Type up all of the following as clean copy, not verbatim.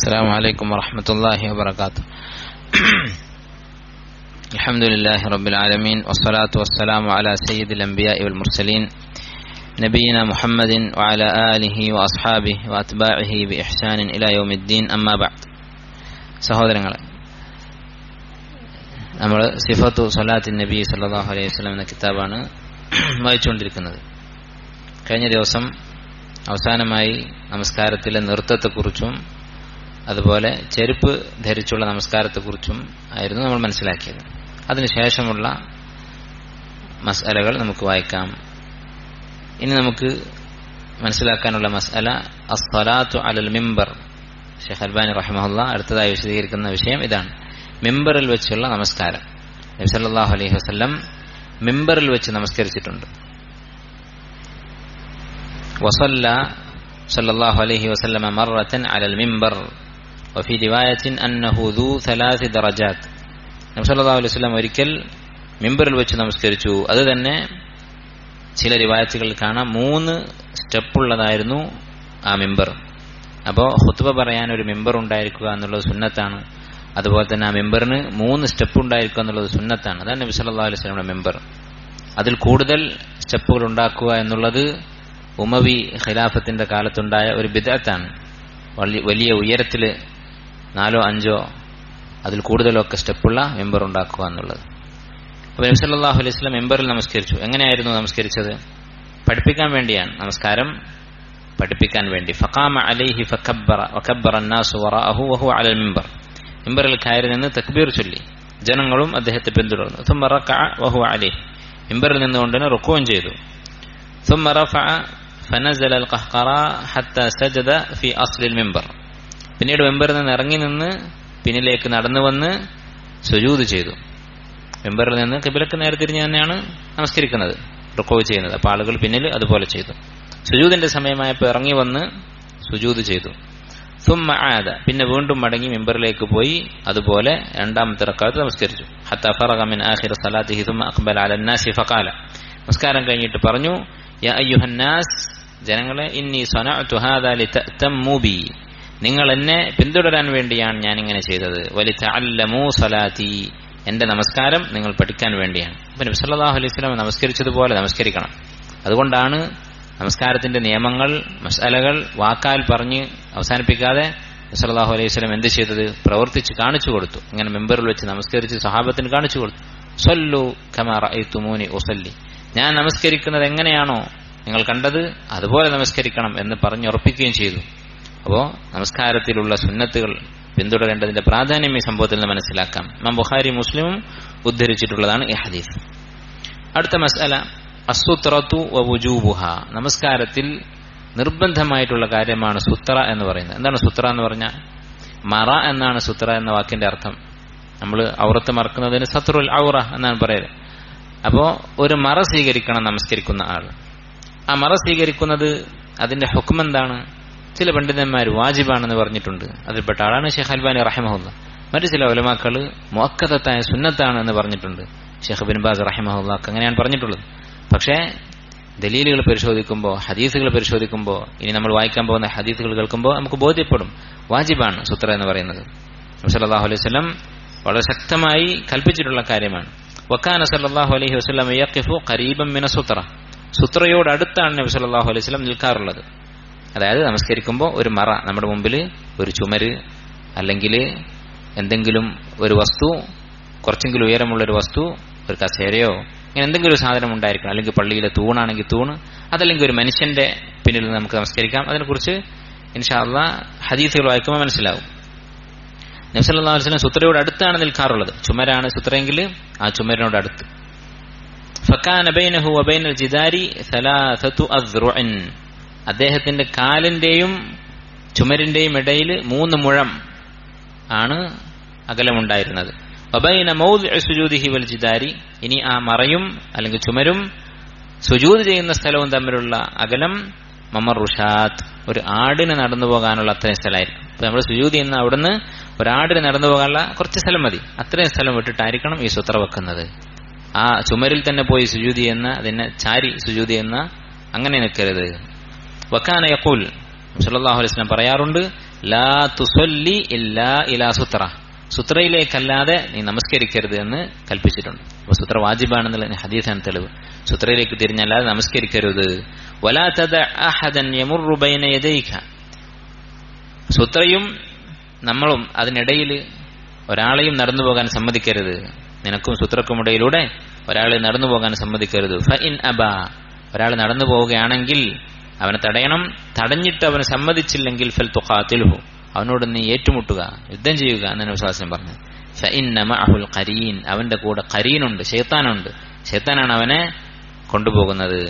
السلام عليكم ورحمة الله وبركاته. الحمد لله رب العالمين والصلاة والسلام على سيد الأنبياء والمرسلين نبينا محمد وعلى آله وأصحابه وأتباعه بإحسان إلى يوم الدين أما بعد. സഹോദരങ്ങളെ, നമ്മൾ സിഫത്തു സ്വലാത്തി നബി സല്ലല്ലാഹു അലൈഹി വസല്ലം എന്ന കിതാബാണ് വായിച്ചുകൊണ്ടിരിക്കുന്നത്. കഴിഞ്ഞ ദിവസം അവസാനമായി നമസ്കാരത്തിലെ നൃത്തത്തെക്കുറിച്ചും അതുപോലെ ചെരുപ്പ് ധരിച്ചുള്ള നമസ്കാരത്തെക്കുറിച്ചും ആയിരുന്നു നമ്മൾ മനസ്സിലാക്കിയത്. അതിനുശേഷമുള്ള മസ്അലകൾ നമുക്ക് വായിക്കാം. ഇനി നമുക്ക് മനസ്സിലാക്കാനുള്ള മസ്അല അസ്സലാത്തു അലൽ മിമ്പർ. ഷെയ്ഖ് അൽബാനി റഹിമഹുല്ലാഹ് അടുത്തതായി വിശദീകരിക്കുന്ന വിഷയം ഇതാണ്: മിമ്പറിൽ വെച്ചുള്ള നമസ്കാരം. നബി സല്ലല്ലാഹു അലൈഹി വസല്ലം മിമ്പറിൽ വെച്ച് നമസ്കരിച്ചിട്ടുണ്ട്. വസല്ല സല്ലല്ലാഹു അലൈഹി വസല്ലം മററതൻ അലൽ മിമ്പർ വഫി റിവായത്തിൻ അന്നഹു ദു 3 ദറജാത്ത്. നബി സല്ലല്ലാഹു അലൈഹി വസല്ലം ഒരിക്കൽ മിമ്പറിൽ വെച്ച് നമസ്കരിച്ചു. അത് തന്നെ ചില റിവായത്തുകളിൽ കാണാം 3 സ്റ്റെപ്പുള്ളതായിരുന്നു ആ മിമ്പർ. അപ്പോൾ ഖുത്ബ പറയാൻ ഒരു മിമ്പർ ഉണ്ടായിരിക്കുക എന്നുള്ളത് സുന്നത്താണ്. അതുപോലെ തന്നെ ആ മിമ്പറിന് 3 സ്റ്റെപ്പ് ഉണ്ടായിരിക്കുക എന്നുള്ളത് സുന്നത്താണ്. അതാണ് നബി സല്ലല്ലാഹു അലൈഹി വസല്ലമയുടെ മിമ്പർ. അതിൽ കൂടുതൽ സ്റ്റെപ്പുകൾ ഉണ്ടാക്കുക എന്നുള്ളത് ഉമവി ഖിലാഫത്തിന്റെ കാലത്തുണ്ടായ ഒരു ബിദ്അത്താണ്. വലിയ ഉയരത്തിൽ 4 5 അതിൽ കൂടുതലൊക്കെ സ്റ്റെപ്പുള്ള മിമ്പർ ഉണ്ടാക്കുക എന്നുള്ളത്. അപ്പോൾ നബി സല്ലല്ലാഹു അലൈഹി വസല്ലം മിമ്പറിൽ നമസ്കരിച്ചു. എങ്ങനെയായിരുന്നു നമസ്കരിച്ചത്? പഠിപ്പിക്കാൻ വേണ്ടിയാണ് നമസ്കാരം, പഠിപ്പിക്കാൻ വേണ്ടി. ഫഖാമ അലൈഹി ഫകബ്ബറ വകബ്ബറ അന്നാസു വറഅഹു വഹുവ അലൽ മിമ്പർ. മിമ്പറിൽ കയറി നിന്ന് തക്ബീർ ചൊല്ലി, ജനങ്ങളും അദ്ദേഹത്തെ പിന്തുടർന്നു. ثم ركع وهو عليه. മിമ്പറിൽ നിന്നുകൊണ്ട് തന്നെ റുക്ഊഉം ചെയ്തു. ثم رفع فنزل القهقراء حتى سجد في اصل المنبر. പിന്നീട് മിമ്പറിൽ നിന്ന് ഇറങ്ങി നിന്ന് പിന്നിലേക്ക് നടന്നു വന്ന് സുജൂദ് ചെയ്തു. മിമ്പറിൽ നിന്ന് ഖിബ്ലക്ക് നേരെ തിരിഞ്ഞ് തന്നെയാണ് നമസ്കരിക്കുന്നത്, റുക്ഊ ചെയ്യുന്നത്. അപ്പോൾ ആളുകൾ പിന്നിൽ അതുപോലെ ചെയ്തു. സുജൂദിന്റെ സമയമായപ്പോൾ ഇറങ്ങി വന്ന് സുജൂദ് ചെയ്തു. ثم عاد. പിന്നെ വീണ്ടും മടങ്ങി മിമ്പറിലേക്ക് പോയി അതുപോലെ രണ്ടാമത്തെ റക്അത്ത് നമസ്കരിച്ചു. حتى فرغ من آخر صلاته ثم أقبل على الناس فقال. നമസ്കാരം കഴിഞ്ഞിട്ട് പറഞ്ഞു: യാ അയ്യുഹന്നാസ്, ജനങ്ങളെ, ഇന്നി സനഅതു ഹാദാ ലിതഅതമ്മു ബി. നിങ്ങൾ എന്നെ പിന്തുടരാൻ വേണ്ടിയാണ് ഞാൻ ഇങ്ങനെ ചെയ്തത്. വലിതഅല്ലമു സലാത്തി, എന്റെ നമസ്കാരം നിങ്ങൾ പഠിക്കാൻ വേണ്ടിയാണ്. അപ്പോൾ നബി സല്ലല്ലാഹു അലൈഹി വസല്ലം നമസ്കരിച്ചതുപോലെ നമസ്കരിക്കണം. അതുകൊണ്ടാണ് നമസ്കാരത്തിന്റെ നിയമങ്ങൾ, മസ്അലകൾ വാക്കാൽ പറഞ്ഞ് അവസാനിപ്പിക്കാതെ നബി സല്ലല്ലാഹു അലൈഹി വസല്ലം എന്ത് ചെയ്തത്? പ്രവർത്തിച്ച് കാണിച്ചു കൊടുത്തു. ഇങ്ങനെ മിമ്പറിൽ വെച്ച് നമസ്കരിച്ച് സഹാബത്തിന് കാണിച്ചു കൊടുത്തു. സല്ലു കമാ റഅയ്തുമൂനി ഉസല്ലി. ഞാൻ നമസ്കരിക്കുന്നത് എങ്ങനെയാണോ നിങ്ങൾ കണ്ടത് അതുപോലെ നമസ്കരിക്കണം എന്ന് പറഞ്ഞുറപ്പിക്കുകയും ചെയ്തു. അപ്പോൾ നമസ്കാരത്തിലുള്ള സുന്നത്തുകൾ പിന്തുടരേണ്ടതിന്റെ പ്രാധാന്യം ഈ സംഭവത്തിൽ നിന്ന് മനസ്സിലാക്കാം. ഇമാം ബുഖാരി മുസ്ലിമും ഉദ്ധരിച്ചിട്ടുള്ളതാണ് ഈ ഹദീസ്. അടുത്ത മസ്അല അസ്സുത്രതു വവുജൂബുഹ. നമസ്കാരത്തിൽ നിർബന്ധമായിട്ടുള്ള കാര്യമാണ് സുത്ര എന്ന് പറയുന്നത്. എന്താണ് സുത്ര എന്ന് പറഞ്ഞാൽ? മറ എന്നാണ് സുത്ര എന്ന വാക്കിന്റെ അർത്ഥം. നമ്മൾ ഔറത്ത് മറക്കുന്നതിന് സത്രുൽ ഔറ എന്നാണ് പറയുന്നത്. അപ്പോൾ ഒരു മറ സ്വീകരിക്കണം നമസ്കരിക്കുന്ന ആൾ. ആ മറ സ്വീകരിക്കുന്നത് അതിന്റെ ഹുക്ം എന്താണ്? ചില പണ്ഡിതന്മാർ വാജിബാണെന്ന് പറഞ്ഞിട്ടുണ്ട്. അതിൽപ്പെട്ട ആളാണ് ഷെയ്ഖ് അൽബാനി റഹിമഹുല്ലാഹ്. മറ്റു ചില ഉലമാക്കൾ മുഅക്കദത്തായ സുന്നത്താണ് എന്ന് പറഞ്ഞിട്ടുണ്ട്. ഷെയ്ഖ് ഇബ്നു ബാസ് റഹിമഹുല്ലാഹ് അങ്ങനെയാണ് പറഞ്ഞിട്ടുള്ളത്. പക്ഷേ ദലീലുകൾ പരിശോധിക്കുമ്പോൾ, ഹദീസുകൾ പരിശോധിക്കുമ്പോൾ, ഇനി നമ്മൾ വായിക്കാൻ പോകുന്ന ഹദീസുകൾ കേൾക്കുമ്പോൾ നമുക്ക് ബോധ്യപ്പെടും വാജിബാണ് സുത്ര എന്ന് പറയുന്നത്. നബി സല്ലല്ലാഹു അലൈഹി വസല്ലം വളരെ ശക്തമായി കൽപ്പിച്ചിട്ടുള്ള കാര്യമാണ്. വകാന സല്ലല്ലാഹു അലൈഹി വസല്ലം യഖിഫു ഖരീബൻ മിന സുത്ര. സുത്രയോട് അടുത്താണ് നബി സല്ലല്ലാഹു അലൈഹി വസല്ലം നിൽക്കാറുള്ളത്. അതായത് നമസ്കരിക്കുമ്പോൾ ഒരു മറ, നമ്മുടെ മുമ്പിൽ ഒരു ചുമര് അല്ലെങ്കിൽ എന്തെങ്കിലും ഒരു വസ്തു, കുറച്ചെങ്കിലും ഉയരമുള്ളൊരു വസ്തു, ഒരു കസേരയോ ഇങ്ങനെ എന്തെങ്കിലും ഒരു സാധനം ഉണ്ടായിരിക്കണം. അല്ലെങ്കിൽ പള്ളിയിലെ തൂണാണെങ്കിൽ തൂണ്, അതല്ലെങ്കിൽ ഒരു മനുഷ്യന്റെ പിന്നിൽ നമുക്ക് നമസ്കരിക്കാം. അതിനെക്കുറിച്ച് ഇൻഷാ അല്ലാഹ് ഹദീസുകൾ വായിക്കുമ്പോൾ മനസ്സിലാവും. നബി സല്ലല്ലാഹു അലൈഹി വസല്ലം സുത്രയോട് അടുത്താണ് നിൽക്കാറുള്ളത്. ചുമരാണ് സുത്രയെങ്കിൽ ആ ചുമരിനോട് അടുത്ത്. ഫകാന ബൈനഹു വബൈനൽ ജിദാരി 3 അസ്റുഅൻ. അദ്ദേഹത്തിന്റെ കാലിന്റെയും ചുമരിന്റെയും ഇടയിൽ 3 മുഴം ആണ് അകലമുണ്ടായിരുന്നത്. വബൈന മൗദിഉ സുജൂദിഹി വൽ ജിദാരി. ഇനി ആ മറയും അല്ലെങ്കിൽ ചുമരും സുജൂദ് ചെയ്യുന്ന സ്ഥലവും തമ്മിലുള്ള അകലം മമറുഷാത്ത്, ഒരു ആടിന് നടന്നു പോകാനുള്ള അത്രയും സ്ഥലമായിരിക്കും. ഇപ്പൊ നമ്മൾ സുജൂദ് ചെയ്യുന്ന അവിടുന്ന് ഒരാടിന് നടന്നു പോകാനുള്ള കുറച്ച് സ്ഥലം മതി. അത്രയും സ്ഥലം വിട്ടിട്ടായിരിക്കണം ഈ സുത്ര വെക്കുന്നത്. ആ ചുമരിൽ തന്നെ പോയി സുജൂദ് ചെയ്യുന്ന, അതിനെ ചാരി സുജൂദ് ചെയ്യുന്ന അങ്ങനെ നിൽക്കരുത്. വകാന യഖൂൽ, സല്ലല്ലാഹു അലൈഹി വസല്ലം പറയാറുണ്ട്, ലാ തുസല്ലി ഇല്ലാ ഇലാ സുത്ര, സുത്രയിലേക്കല്ലാതെ നീ നമസ്കരിക്കരുത് എന്ന് കൽപ്പിച്ചിട്ടുണ്ട്. അപ്പൊ സുത്ര വാജിബാണെന്നുള്ള ഹദീസാണ് തെളിവ്. സുത്രയിലേക്ക് തിരിഞ്ഞല്ലാതെ നമസ്കരിക്കരുത്. വലാ തദ അഹദൻ യമുറു ബൈന യദൈക, സുത്രയും നമ്മളും അതിനിടയിൽ ഒരാളെയും നടന്നു പോകാൻ സമ്മതിക്കരുത്. നിനക്കും സുത്രക്കും ഇടയിലൂടെ ഒരാളെ നടന്നു പോകാൻ സമ്മതിക്കരുത്. ഫഇൻ അബാ, ഒരാൾ നടന്നു പോവുകയാണെങ്കിൽ അവനെ തടയണം. തടഞ്ഞിട്ട് അവന് സമ്മതിച്ചില്ലെങ്കിൽ ഫൽ തുഖാതിൽഹു, അവനോട് നീ ഏറ്റുമുട്ടുക, യുദ്ധം ചെയ്യുക എന്ന് നബി സ്വല്ലല്ലാഹു അലൈഹി വസല്ലം പറഞ്ഞു. ഫഇന്ന മഅഹുൽ ഖരീൻ, അവന്റെ കൂടെ ഖരീനുണ്ട്, ശൈത്താനുണ്ട്. ശൈത്താനാണ് അവനെ കൊണ്ടുപോകുന്നത്.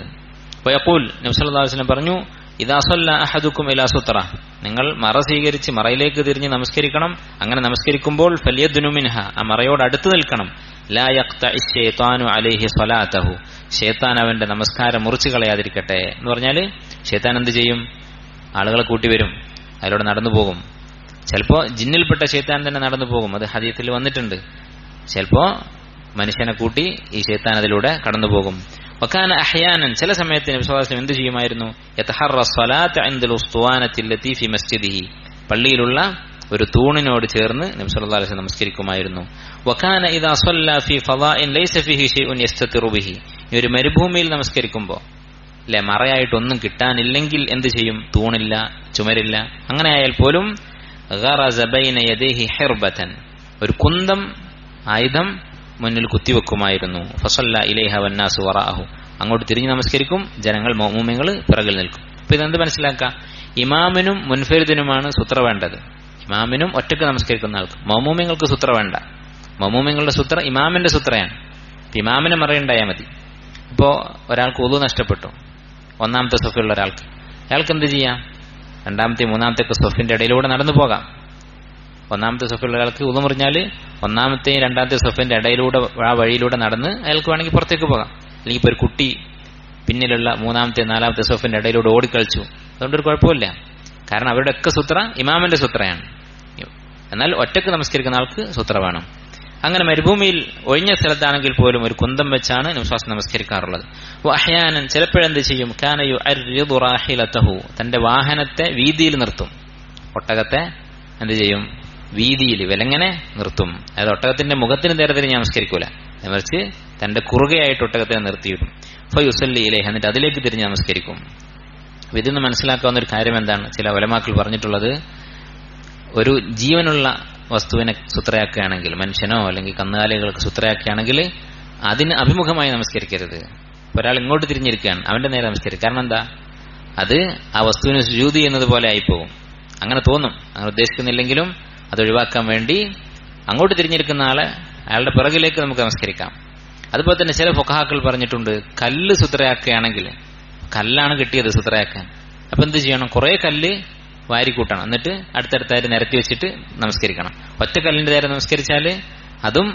വയഖൂൽ, നബി സ്വല്ലല്ലാഹു അലൈഹി വസല്ലം പറഞ്ഞു, ഇദാ സല്ല അഹദുക്കും ഇലാ സുത്ര, നിങ്ങൾ മറ സ്വീകരിച്ച് മറയിലേക്ക് തിരിഞ്ഞ് നമസ്കരിക്കണം. അങ്ങനെ നമസ്കരിക്കുമ്പോൾ ഫല്യദ്നു മിൻഹ, ആ മറയോട് അടുത്ത് നിൽക്കണം. ലാ യഖ്തഇ ശൈത്താനു അലൈഹി സ്വലാതഹു, ശൈത്താൻ അവന്റെ നമസ്കാരം മുറിച്ചു കളയാതിരിക്കട്ടെ എന്ന് പറഞ്ഞാൽ ശൈത്താൻ എന്ത് ചെയ്യും? ആളുകളെ കൂട്ടി വരും, അതിലൂടെ നടന്നു പോകും. ചിലപ്പോ ജിന്നിൽപ്പെട്ട ശൈത്താൻ തന്നെ നടന്നു പോകും. അത് ഹദീസിൽ വന്നിട്ടുണ്ട്. ചിലപ്പോ മനുഷ്യനെ കൂട്ടി ഈ ശൈത്താൻ അതിലൂടെ കടന്നു പോകും. വകാന അഹ്യാനൻ, ചില സമയത്ത് നബി സല്ലല്ലാഹു അലൈഹി വസല്ലം എന്ത് ചെയ്യുമായിരുന്നു? യതഹറ സ്വലാത ഇൻദൽ ഉസ്തുവാനത്തി ലത്തി ഫി മസ്ജിദിഹി, പള്ളിയിലുള്ള ഒരു തൂണിനോട് ചേർന്ന് നബി സല്ലല്ലാഹു അലൈഹി വസല്ലം നമസ്കരിക്കുമായിരുന്നു. വകാന ഇദാ സല്ല ഫി ഫളാഇൻ ലൈസ ഫീഹി ഷൈഉൻ യസ്തതിറു ബിഹി, ഈ ഒരു മരുഭൂമിയിൽ നമസ്കരിക്കുമ്പോൾ അല്ലെ മറയായിട്ടൊന്നും കിട്ടാനില്ലെങ്കിൽ എന്ത് ചെയ്യും? തൂണില്ല, ചുമരില്ല. അങ്ങനെ ആയാൽ പോലും ഗറസ ബൈന യദൈഹി ഹിർബതൻ, ഒരു കുന്തം ആയുധം മുന്നിൽ കുത്തിവെക്കുമായിരുന്നു. ഫസല്ല ഇലൈഹ വന്നാസു വറാഅഹു, അങ്ങോട്ട് തിരിഞ്ഞ് നമസ്കരിക്കും, ജനങ്ങൾ മഅ്മൂമിങ്ങൾ പിറകിൽ നിൽക്കും. അപ്പൊ ഇതെന്ത് മനസ്സിലാക്കാം? ഇമാമിനും മുൻഫരിദിനുമാണ് സുത്ര വേണ്ടത്. ഇമാമിനും ഒറ്റയ്ക്ക് നമസ്കരിക്കുന്ന ആൾക്ക്. മഅ്മൂമിങ്ങൾക്ക് സുത്ര വേണ്ട. മഅ്മൂമിങ്ങളുടെ സുത്ര ഇമാമിന്റെ സുത്രയാണ്. ഇമാമിനെ മറയുണ്ടായാൽ മതി. ഇപ്പോ ഒരാൾക്ക് ഉളു നഷ്ടപ്പെട്ടു, ഒന്നാമത്തെ സഫിലുള്ള ഒരാൾക്ക്, അയാൾക്ക് എന്ത് ചെയ്യാം? രണ്ടാമത്തെ മൂന്നാമത്തെ സഫിന്റെ ഇടയിലൂടെ നടന്നു പോകാം. ഒന്നാമത്തെ സഫിലുള്ള ഒരാൾക്ക് ഉളു മുറിഞ്ഞാൽ ഒന്നാമത്തെയും രണ്ടാമത്തെ സഫിന്റെ ഇടയിലൂടെ ആ വഴിയിലൂടെ നടന്ന് അയാൾക്ക് വേണമെങ്കിൽ പുറത്തേക്ക് പോകാം. അല്ലെങ്കിൽ ഇപ്പൊ ഒരു കുട്ടി പിന്നിലുള്ള മൂന്നാമത്തെ നാലാമത്തെ സഫിന്റെ ഇടയിലൂടെ ഓടിക്കളിച്ചു, അതുകൊണ്ടൊരു കുഴപ്പമില്ല. കാരണം അവരുടെയൊക്കെ സുത്ര ഇമാമിന്റെ സുത്രയാണ്. എന്നാൽ ഒറ്റക്ക് നമസ്കരിക്കുന്ന ആൾക്ക് സുത്ര വേണം. അങ്ങനെ മരുഭൂമിയിൽ ഒഴിഞ്ഞ സ്ഥലത്താണെങ്കിൽ പോലും ഒരു കുന്തം വെച്ചാണ് നബി നമസ്കരിക്കാറുള്ളത്. വഅഹ്യാനൻ, ചിലപ്പോഴെന്ത് ചെയ്യും? കാന യുഅർരിദു റാഹിലതഹു, തന്റെ വാഹനത്തെ വീതിയിൽ നിർത്തും. ഒട്ടകത്തെ എന്ത് ചെയ്യും? വീതിയിൽ വിലങ്ങനെ നിർത്തും. അതായത് ഒട്ടകത്തിന്റെ മുഖത്തിന് നേരെ തിരിഞ്ഞ് നമസ്കരിക്കൂല, മറിച്ച് തന്റെ കുറുകയായിട്ട് ഒട്ടകത്തെ നിർത്തിയിടും. ഫയുസല്ലി ഇലൈഹി, എന്നിട്ട് അതിലേക്ക് തിരിഞ്ഞ് നമസ്കരിക്കും. ഇതിൽ നിന്ന് മനസ്സിലാക്കാവുന്ന ഒരു കാര്യം എന്താണ്? ചില ഉലമാക്കൾ പറഞ്ഞിട്ടുള്ളത്, ഒരു ജീവനുള്ള വസ്തുവിനെ സുത്രയാക്കുകയാണെങ്കിൽ, മനുഷ്യനോ അല്ലെങ്കിൽ കന്നുകാലികൾക്ക് സുത്രയാക്കുകയാണെങ്കിൽ അതിന് അഭിമുഖമായി നമസ്കരിക്കരുത്. ഒരാൾ ഇങ്ങോട്ട് തിരിഞ്ഞിരിക്കുകയാണ്, അവന്റെ നേരെ നമസ്കരിക്കുക. കാരണം എന്താ? അത് ആ വസ്തുവിന് സുജൂദ് ചെയ്യുന്നത് പോലെ ആയിപ്പോകും. അങ്ങനെ തോന്നും. അങ്ങനെ ഉദ്ദേശിക്കുന്നില്ലെങ്കിലും അത് ഒഴിവാക്കാൻ വേണ്ടി അങ്ങോട്ട് തിരിഞ്ഞിരിക്കുന്ന ആളെ അയാളുടെ പിറകിലേക്ക് നമുക്ക് നമസ്കരിക്കാം. അതുപോലെ തന്നെ ചില ഫുഖഹാക്കൾ പറഞ്ഞിട്ടുണ്ട്, കല്ല് സുത്രയാക്കുകയാണെങ്കിൽ, കല്ലാണ് കിട്ടിയത് സുത്രയാക്കാൻ, അപ്പൊ എന്ത് ചെയ്യണം? കുറെ കല്ല് വാരിക്കൂട്ടണം, എന്നിട്ട് അടുത്തടുത്തായിട്ട് നിരത്തി വെച്ചിട്ട് നമസ്കരിക്കണം. ഒറ്റ കല്ലിന്റെ നേരെ നമസ്കരിച്ചാൽ അതും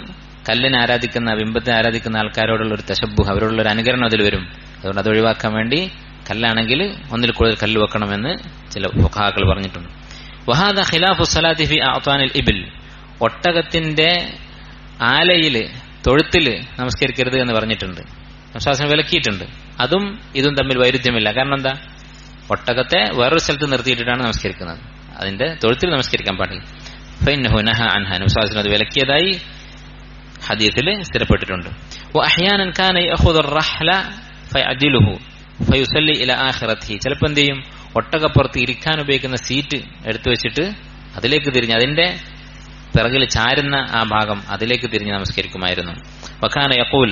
കല്ലിനെ ആരാധിക്കുന്ന, ബിംബത്തെ ആരാധിക്കുന്ന ആൾക്കാരോടുള്ള ഒരു തശബ്ബുഹ്, അവരോടുള്ള ഒരു അനുകരണം അതിൽ വരും. അതുകൊണ്ട് അത് ഒഴിവാക്കാൻ വേണ്ടി കല്ലാണെങ്കിൽ ഒന്നിൽ കൂടുതൽ കല്ല് വെക്കണമെന്ന് ചില ഫുഖഹാക്കൾ പറഞ്ഞിട്ടുണ്ട്. വഹാദ ഖിലാഫു സ്വലാത്തി ഫി അഅ്താനിൽ ഇബിൽ, ഒട്ടകത്തിന്റെ ആലയില് തൊഴുത്തില് നമസ്കരിക്കരുത് എന്ന് പറഞ്ഞിട്ടുണ്ട്. ശാസ്ത്രം വിലക്കിയിട്ടുണ്ട്. അതും ഇതും തമ്മിൽ വൈരുദ്ധ്യമില്ല. കാരണം എന്താ? ഒട്ടകത്തെ വേറൊരു സ്ഥലത്ത് നിർത്തിയിട്ടാണ് നമസ്കരിക്കുന്നത്, അതിന്റെ തൊഴുത്തിൽ നമസ്കരിക്കാൻ പാടില്ല. ഫഇന്നഹു നഹ അൻഹ, നബി അത് വിലക്കിയതായി ഹദീസിൽ സ്ഥിരപ്പെട്ടിട്ടുണ്ട്. വഅഹ്യാനൻ കാന യഖുദു അർ-റഹ്ല ഫയഅദിലുഹു ഫയുസല്ലി ഇലാ ആഖിറതിഹി, ചിലപ്പോൾ എന്ത് ചെയ്യും? ഒട്ടകപ്പുറത്ത് ഇരിക്കാൻ ഉപയോഗിക്കുന്ന സീറ്റ് എടുത്തു വെച്ചിട്ട് അതിലേക്ക് തിരിഞ്ഞ്, അതിന്റെ പിറകിൽ ചാരുന്ന ആ ഭാഗം അതിലേക്ക് തിരിഞ്ഞ് നമസ്കരിക്കുമായിരുന്നു. വകാന യഖൂൽ,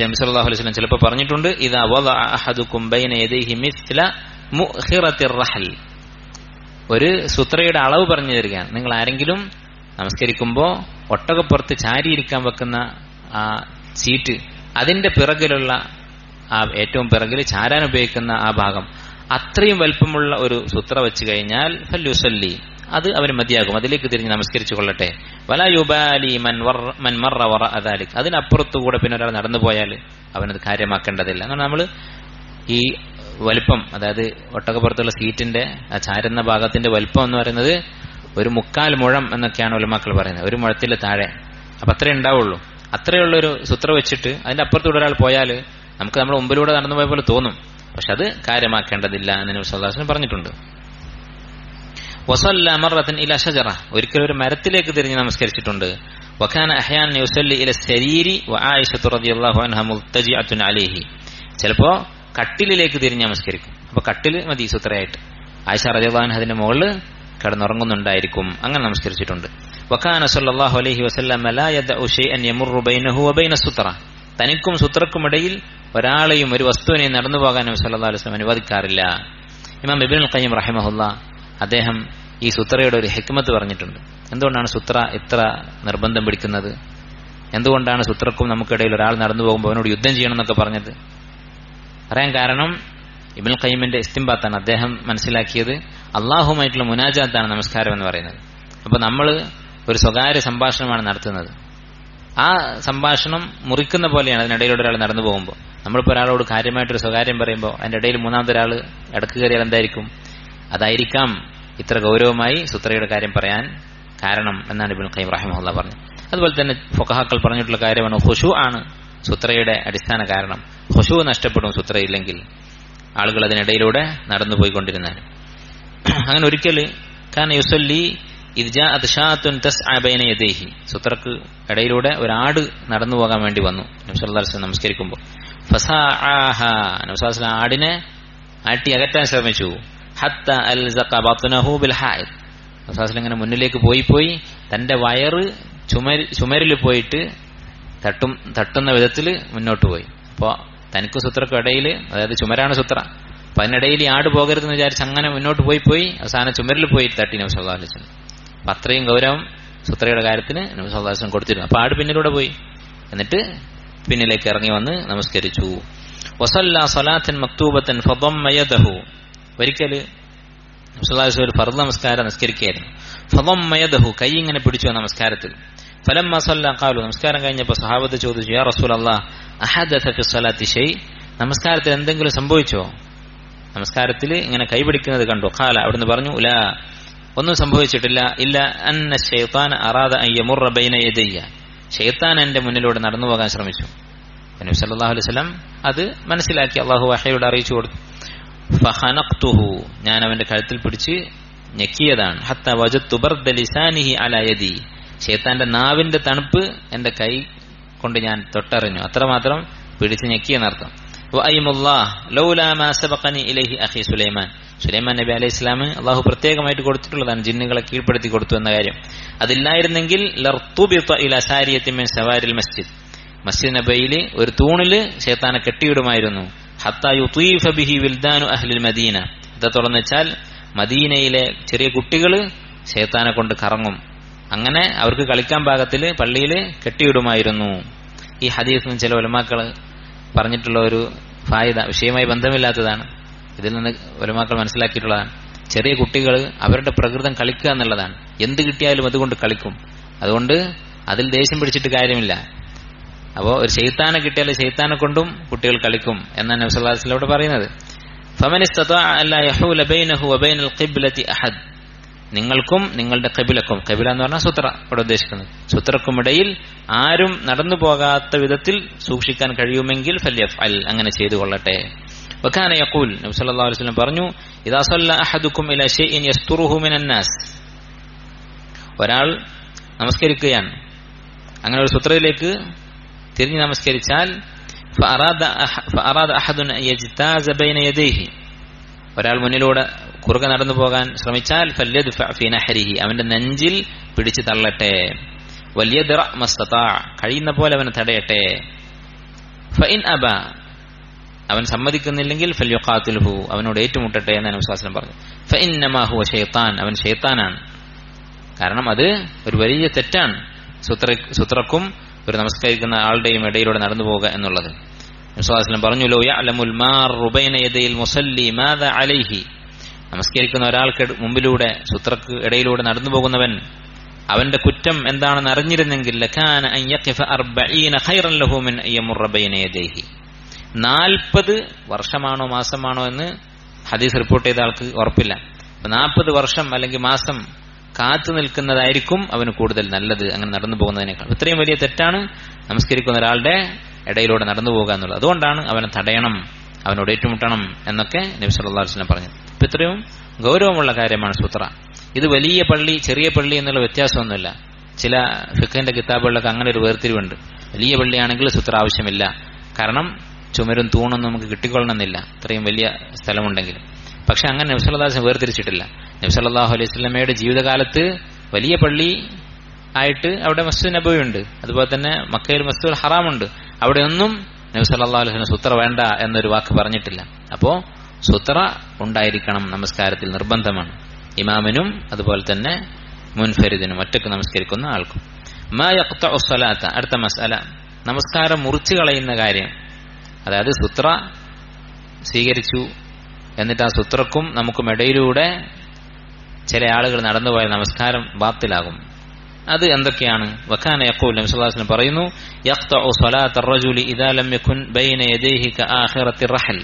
നബി സല്ലല്ലാഹു അലൈഹി വസല്ലം ചിലപ്പോൾ പറഞ്ഞിട്ടുണ്ട്, ഇദാ വദഅ അഹദുകും ബൈന യദൈഹി മിസ്ല മുഖിറത്തിർ റഹൽ, ഒരു സുത്രയുടെ അളവ് പറഞ്ഞു തരികയാണ്. നിങ്ങൾ ആരെങ്കിലും നമസ്കരിക്കുമ്പോൾ ഒട്ടകപ്പുറത്ത് ചാരിയിരിക്കാൻ വെക്കുന്ന ആ സീറ്റ്, അതിന്റെ പിറകിലുള്ള ആ ഏറ്റവും പിറകിൽ ചാരാൻ ഉപയോഗിക്കുന്ന ആ ഭാഗം, അത്രയും വലുപ്പമുള്ള ഒരു സുത്ര വെച്ച് കഴിഞ്ഞാൽ ഫല്യുസല്ലി, അത് അവന് മതിയാകും, അതിലേക്ക് തിരിഞ്ഞ് നമസ്കരിച്ചു കൊള്ളട്ടെ. വലാ യുബാലി മൻ മറ വറഅ ദാലിക്, അതിനപ്പുറത്തുകൂടെ പിന്നെ ഒരാൾ നടന്നു പോയാൽ അവനത് കാര്യമാക്കേണ്ടതില്ല. എന്നാൽ നമ്മൾ ഈ വലിപ്പം, അതായത് ഒട്ടകപ്പുറത്തുള്ള സീറ്റിന്റെ ആ ചാരുന്ന ഭാഗത്തിന്റെ വലിപ്പം എന്ന് പറയുന്നത് ഒരു 3/4 മുഴം എന്നൊക്കെയാണ് ഉലമാക്കൾ പറയുന്നത്, ഒരു മുഴത്തിന്റെ താഴെ. അപ്പൊ അത്രേ ഉണ്ടാവുള്ളൂ. അത്രയുള്ളൊരു സുത്ര വെച്ചിട്ട് അതിന്റെ അപ്പുറത്തൂടെ ഒരാൾ പോയാൽ നമുക്ക് നമ്മുടെ മുമ്പിലൂടെ നടന്നു പോയ പോലെ തോന്നും, പക്ഷെ അത് കാര്യമാക്കേണ്ടതില്ല എന്ന് നബി സല്ലല്ലാഹു അലൈഹി വസല്ലം പറഞ്ഞിട്ടുണ്ട്. വസല്ല മറത്തൻ ഇല ഷജറ, ഒരിക്കൽ ഒരു മരത്തിലേക്ക് തിരിഞ്ഞ് നമസ്കരിച്ചിട്ടുണ്ട്. വകാന അഹ്യാൻ യുസല്ലി ഇല സരീരി വആയിഷത്തു റളിയല്ലാഹു അൻഹ മുൽതജിഅത്തുൻ അലൈഹി, ചിലപ്പോ കട്ടിലിലേക്ക് തിരിഞ്ഞ് നമസ്കരിക്കും. അപ്പൊ കട്ടില് മതി സുത്രയായിട്ട്. ആയിഷ റളിയല്ലാഹു അൻഹ അതിന്റെ മുകളിൽ കിടന്നുറങ്ങുന്നുണ്ടായിരിക്കും. അങ്ങനെ നമസ്കരിച്ചിട്ടുണ്ട്. വകാന സല്ലല്ലാഹു അലൈഹി വസല്ലം ലാ യദഉ ശൈഅൻ യമുറു ബൈനഹു വബൈന സുത്ര, തനിക്കും സുത്രക്കുമിടയിൽ ഒരാളെയും ഒരു വസ്തുവിനെയും നടന്നു പോകാൻ നബി സല്ലല്ലാഹു അലൈഹി വസല്ലം അനുവദിക്കാറില്ല. ഇമാം ഇബ്നുൽ ഖയ്യിം റഹിമഹുല്ലാ അദ്ദേഹം ഈ സുത്രയുടെ ഒരു ഹിക്മത്ത് പറഞ്ഞിട്ടുണ്ട്. എന്തുകൊണ്ടാണ് സുത്ര ഇത്ര നിർബന്ധം പിടിക്കുന്നത്? എന്തുകൊണ്ടാണ് സുത്രക്കും നമുക്കിടയിൽ ഒരാൾ നടന്നു പോകുമ്പോൾ അവനോട് യുദ്ധം ചെയ്യണം എന്നൊക്കെ പറഞ്ഞത്? പറയാൻ കാരണം ഇബ്നുൽ ഖയ്യിമിന്റെ ഇസ്തിംബാത്താണ്. അദ്ദേഹം മനസ്സിലാക്കിയത് അള്ളാഹുമായിട്ടുള്ള മുനാജാത്താണ് നമസ്കാരം എന്ന് പറയുന്നത്. അപ്പൊ നമ്മൾ ഒരു സ്വകാര്യ സംഭാഷണമാണ് നടത്തുന്നത്. ആ സംഭാഷണം മുറിക്കുന്ന പോലെയാണ് അതിനിടയിലൂടെ ഒരാൾ നടന്നു പോകുമ്പോൾ. നമ്മളിപ്പോൾ ഒരാളോട് കാര്യമായിട്ടൊരു സ്വകാര്യം പറയുമ്പോൾ അതിന്റെ ഇടയിൽ മൂന്നാമത്തെ ഒരാൾ ഇടക്ക് കയറിയാൽ എന്തായിരിക്കും? അതായിരിക്കാം ഇത്ര ഗൗരവമായി സുത്രയുടെ കാര്യം പറയാൻ കാരണം എന്നാണ് ഇബ്നുൽ ഖയ്യിം റഹിമഹുല്ലാഹ് പറഞ്ഞത്. അതുപോലെ തന്നെ ഫുഖഹാക്കൾ പറഞ്ഞിട്ടുള്ള കാര്യമാണ് ഖുശൂ ആണ് സുത്രയുടെ അടിസ്ഥാന കാരണം. ഖുശൂ നഷ്ടപ്പെടും സുത്രയില്ലെങ്കിൽ, ആളുകൾ അതിനിടയിലൂടെ നടന്നു പോയിക്കൊണ്ടിരുന്നാൽ. അങ്ങനെ ഒരിക്കൽ കാന യുസല്ലി ഇദ് ജാഅത് ഷാത്തുൻ തസ്അ ബൈന യദൈഹി, സുത്രക്ക് ഇടയിലൂടെ ഒരാട് നടന്നു പോകാൻ വേണ്ടി വന്നു നബി സല്ലല്ലാഹു അലൈഹി വസല്ലം നമസ്കരിക്കുമ്പോൾ. ഫസാഅഹ, നബി സല്ലല്ലാഹു അലൈഹി വസല്ലം ആടിനെ ആട്ടി അകറ്റാൻ ശ്രമിച്ചു. ഹത്ത അൽസഖ ബത്നഹു ബിൽ ഹായിദ്, നബി സല്ലല്ലാഹു അലൈഹി വസല്ലം ഇങ്ങനെ മുന്നിലേക്ക് പോയി തന്റെ വയറ് ചുമരിൽ പോയിട്ട് തട്ടുന്ന വിധത്തിൽ മുന്നോട്ട് പോയി. അപ്പോൾ തനിക്ക് സുത്രക്കും ഇടയിൽ, അതായത് ചുമരാണ് സുത്ര, അപ്പൊ അതിനിടയിൽ ആട് പോകരുതെന്ന് വിചാരിച്ച് അങ്ങനെ മുന്നോട്ട് പോയി അവസാനം ചുമരിൽ പോയി തട്ടി നബി സല്ലല്ലാഹു അലൈഹി വസല്ലം. അപ്പൊ അത്രയും ഗൗരവം സുത്രയുടെ കാര്യത്തിന് നബി സല്ലല്ലാഹു അലൈഹി വസല്ലം കൊടുത്തിരുന്നു. അപ്പൊ ആട് പിന്നിലൂടെ പോയി, എന്നിട്ട് പിന്നിലേക്ക് ഇറങ്ങി വന്ന് നമസ്കരിച്ചു. വസല്ല സ്വലാത്തൻ മക്തൂബത്തൻ ഫദമ്മ യദഹു, ഒരിക്കൽ നബി സല്ലല്ലാഹു അലൈഹി വസല്ലം ഫർദ് നമസ്കാരം നിസ്കരിക്കുകയായിരുന്നു. ഫദമ്മ യദഹു, കൈ ഇങ്ങനെ പിടിച്ചു നമസ്കാരത്തിൽ. ഫലമ്മ സല്ല ഖാലു, നമസ്കാരം കഴിഞ്ഞപ്പോൾ സഹാബത്ത് ചോദിച്ചു, യാ റസൂലല്ലാഹ് അഹദഥ ഫി സ്വലാത്തി ഷൈ, നമസ്കാരത്തിൽ എന്തെങ്കിലും സംഭവിച്ചോ? നമസ്കാരത്തിൽ ഇങ്ങനെ കൈപിടിക്കുന്നത് കണ്ടു. ഖാല, അവിടുന്ന് പറഞ്ഞു, ലാ, ഒന്നും സംഭവിച്ചിട്ടില്ല. ഇല്ല അന്ന ശൈത്താൻ അറാദ അൻ യമുറ ബൈന യദയ്യ, ശൈത്താൻ എന്റെ മുന്നിലൂടെ നടന്നു പോകാൻ ശ്രമിച്ചു. നബി സല്ലല്ലാഹു അലൈഹി വസല്ലം അത് മനസ്സിലാക്കി അല്ലാഹു വഹയിലൂടെ അറിയിച്ചു കൊടുത്തു. ഫഖനഖ്തുഹു, ഞാൻ അവന്റെ കഴുത്തിൽ പിടിച്ച് ഞെക്കിയതാണ്. ഹത്ത വജദ്തു ബർദ ലിസാനിഹി അലാ യദി, ശൈത്താന്റെ നാവിന്റെ തണുപ്പ് എന്റെ കൈ കൊണ്ട് ഞാൻ തൊട്ടറിഞ്ഞു. അത്രമാത്രം പിടിച്ച് ഞെക്കിയെന്നർത്ഥം. വഅയ്മുല്ലാഹ് ലൗലാ മാ സബഖനി ഇലൈഹി അഖി സുലൈമാൻ, സുലൈമാൻ നബി അലൈഹി ഇസ്ലാം അള്ളാഹു പ്രത്യേകമായിട്ട് കൊടുത്തിട്ടുള്ളതാണ് ജിന്നുകളെ കീഴ്പ്പെടുത്തി കൊടുത്തു എന്ന കാര്യം. അതില്ലായിരുന്നെങ്കിൽ ലർതുബിത ഇലാ സാരിയത്തിൻ മിൻ സവാരിൽ മസ്ജിദ്, മസ്ജിദ് നബവിയില് ഒരു തൂണില് ശൈത്താനെ കെട്ടിയിടുമായിരുന്നു. ഹത്താ യുതീഫ ബിഹി വിൽദാനു അഹ്ലിൽ മദീന, ഇത് തുറന്നു വെച്ചാൽ മദീനയിലെ ചെറിയ കുട്ടികൾ ശൈത്താനെ കൊണ്ട് കറങ്ങും. അങ്ങനെ അവർക്ക് കളിക്കാൻ പാകത്തില് പള്ളിയിൽ കെട്ടിയിടുമായിരുന്നു. ഈ ഹദീസിന് ചില ഉലമാക്കൾ പറഞ്ഞിട്ടുള്ള ഒരു ഫായിദ വിഷയവുമായി ബന്ധമില്ലാത്തതാണ്. ഇതിൽ നിന്ന് ഉലമാക്കൾ മനസ്സിലാക്കിയിട്ടുള്ളതാണ്. ചെറിയ കുട്ടികൾ അവരുടെ പ്രകൃതം കളിക്കുക എന്നുള്ളതാണ്. എന്ത് കിട്ടിയാലും അതുകൊണ്ട് കളിക്കും. അതുകൊണ്ട് അതിൽ ദേഷ്യം പിടിച്ചിട്ട് കാര്യമില്ല. അപ്പോൾ ഒരു ശൈത്താനെ കിട്ടിയാൽ ശൈത്താനെ കൊണ്ടും കുട്ടികൾ കളിക്കും എന്നാണ് നബി സല്ലല്ലാഹു അലൈഹി വസല്ലം ഇവിടെ പറയുന്നത്. ഫമൻ ഇസ്തതാഅ അല്ലാ യഹൂല ബൈനഹു വബൈനൽ ഖിബ്ലതി അഹദ്, നിങ്ങൾക്കും നിങ്ങളുടെ ഖിബ്ലക്കും, ഖിബ്ല എന്ന് പറഞ്ഞാൽ സുത്ര ഇവിടെ ഉദ്ദേശിക്കുന്നത്, സുത്രക്കുമിടയിൽ ആരും നടന്നു പോകാത്ത വിധത്തിൽ സൂക്ഷിക്കാൻ കഴിയുമെങ്കിൽ ഫല്യഫ്അൽ, അങ്ങനെ ചെയ്തു കൊള്ളട്ടെ. വകാന യഖൂൽ, നബി സല്ലല്ലാഹു അലൈഹി വസല്ലം പറഞ്ഞു, ഇദാ സല്ല അഹദുക്കും ഇലാ ശൈഇൻ യസ്തുറുഹു മിനൻ നാസ്, ഒരാൾ നമസ്കരിക്കുകയാണ്, അങ്ങനെ ഒരു സുത്രയിലേക്ക് തിരിഞ്ഞ് നമസ്കരിച്ചാൽ ഫഅറാദ അഹദുൻ അൻ യജ്താസ ബൈന യദൈഹി, ഒരാൾ മുന്നിലൂടെ കുറുകെ നടന്നു പോകാൻ ശ്രമിച്ചാൽ ഫല്യദ്ഫഅ ഫീ നഹരിഹി, അവന്റെ നെഞ്ചിൽ പിടിച്ചു തള്ളട്ടെ. വല്യദ്റ മസ്തതാ, കഴിയുന്ന പോലെ അവനെ തടയട്ടെ. ഫഇൻ അബ, അവൻ സമ്മതിക്കുന്നില്ലെങ്കിൽ ഫല്യുഖാതിൽഹു, അവനോട് ഏറ്റുമുട്ടട്ടെ എന്ന് നബി സ്വല്ലല്ലാഹു അലൈഹി വസല്ലം പറഞ്ഞു. ഫഇന്നമാ ഹുവ ശൈത്താൻ, അവൻ ശൈത്താനാണ്. കാരണം അത് ഒരു വലിയ തെറ്റാണ്, സുത്രക്കും ഒരു നമസ്കരിക്കുന്ന ആളുടെയും ഇടയിലൂടെ നടന്നു പോവുക എന്നുള്ളത്. നബി സ്വല്ലല്ലാഹു അലൈഹി വസല്ലം പറഞ്ഞു, ലൗ യഅലമുൽ മാറു ബൈന യദയിൽ മുസല്ലി മാദാ അലൈഹി, നമസ്കരിക്കുന്ന ഒരാൾക്ക് മുമ്പിലൂടെ സുത്രക്ക് ഇടയിലൂടെ നടന്നു പോകുന്നവൻ അവന്റെ കുറ്റം എന്താണെന്ന് അറിഞ്ഞിരുന്നെങ്കിൽ ലകാന അൻ യഖിഫ 40 ഖൈറൻ ലഹു മിൻ അൻ യമുറ ബൈന യദൈഹി, 40 വർഷമാണോ മാസമാണോ എന്ന് ഹദീസ് റിപ്പോർട്ട് ചെയ്ത ആൾക്ക് ഉറപ്പില്ല. 40 വർഷം അല്ലെങ്കിൽ മാസം കാത്തു നിൽക്കുന്നതായിരിക്കും അവന് കൂടുതൽ നല്ലത് അങ്ങനെ നടന്നു പോകുന്നതിനേക്കാൾ. ഇത്രയും വലിയ തെറ്റാണ് നമസ്കരിക്കുന്ന ഒരാളുടെ ഇടയിലൂടെ നടന്നു പോകുക എന്നുള്ളത്. അതുകൊണ്ടാണ് അവനെ തടയണം, അവനോട് ഏറ്റുമുട്ടണം എന്നൊക്കെ നബി സല്ലല്ലാഹു അലൈഹി വസല്ലം പറഞ്ഞത്. ഇപ്പൊ ഇത്രയും ഗൗരവമുള്ള കാര്യമാണ് സുത്ര. ഇത് വലിയ പള്ളി ചെറിയ പള്ളി എന്നുള്ള വ്യത്യാസമൊന്നുമില്ല. ചില ഫിഖിന്റെ കിതാബുകളിലൊക്കെ അങ്ങനെ ഒരു വേർതിരിവുണ്ട്. വലിയ പള്ളിയാണെങ്കിൽ സുത്ര ആവശ്യമില്ല, കാരണം ചുമരും തൂണൊന്നും നമുക്ക് കിട്ടിക്കൊള്ളണമെന്നില്ല ഇത്രയും വലിയ സ്ഥലമുണ്ടെങ്കിൽ. പക്ഷെ അങ്ങനെ നബി സല്ലല്ലാഹു അലൈഹി വസല്ലം വേർതിരിച്ചിട്ടില്ല. നബി സല്ലല്ലാഹു അലൈഹി വസല്ലമയുടെ ജീവിതകാലത്ത് വലിയ പള്ളി ആയിട്ട് അവിടെ മസ്ജിദ് നബവി ഉണ്ട്, അതുപോലെ തന്നെ മക്കയിൽ മസ്ജിദുൽ ഹറാമുണ്ട്. അവിടെയൊന്നും നബി സല്ലല്ലാഹു അലൈഹി വസല്ലം സുത്ര വേണ്ട എന്നൊരു വാക്ക് പറഞ്ഞിട്ടില്ല. അപ്പോ സുത്ര ഉണ്ടായിരിക്കണം, നമസ്കാരത്തിൽ നിർബന്ധമാണ്, ഇമാമിനും അതുപോലെ തന്നെ മുൻഫരിദിനും, ഒറ്റക്ക് നമസ്കരിക്കുന്ന ആൾക്കും. മാ യഖ്തഉ സ്വലാത്ത, അടുത്ത മസ്അല, നമസ്കാരം മുറിച്ചു കളയുന്ന കാര്യം. അതായത് സുത്ര സ്വീകരിച്ചു, എന്നിട്ട് ആ സുത്രക്കും നമുക്കും ഇടയിലൂടെ ചില ആളുകൾ നടന്നുപോയ നമസ്കാരം ബാത്തിലാകും. അത് എന്തൊക്കെയാണ്? വകാന യഖൂൽ, നബി സല്ലല്ലാഹു അലൈഹി വസല്ലം പറയുന്നു, യഖ്തഉ സ്വലാത്ത അർറജുലി ഇദാ ലം യകുൻ ബൈന യദൈഹി കആഖിറത്തി റഹൽ.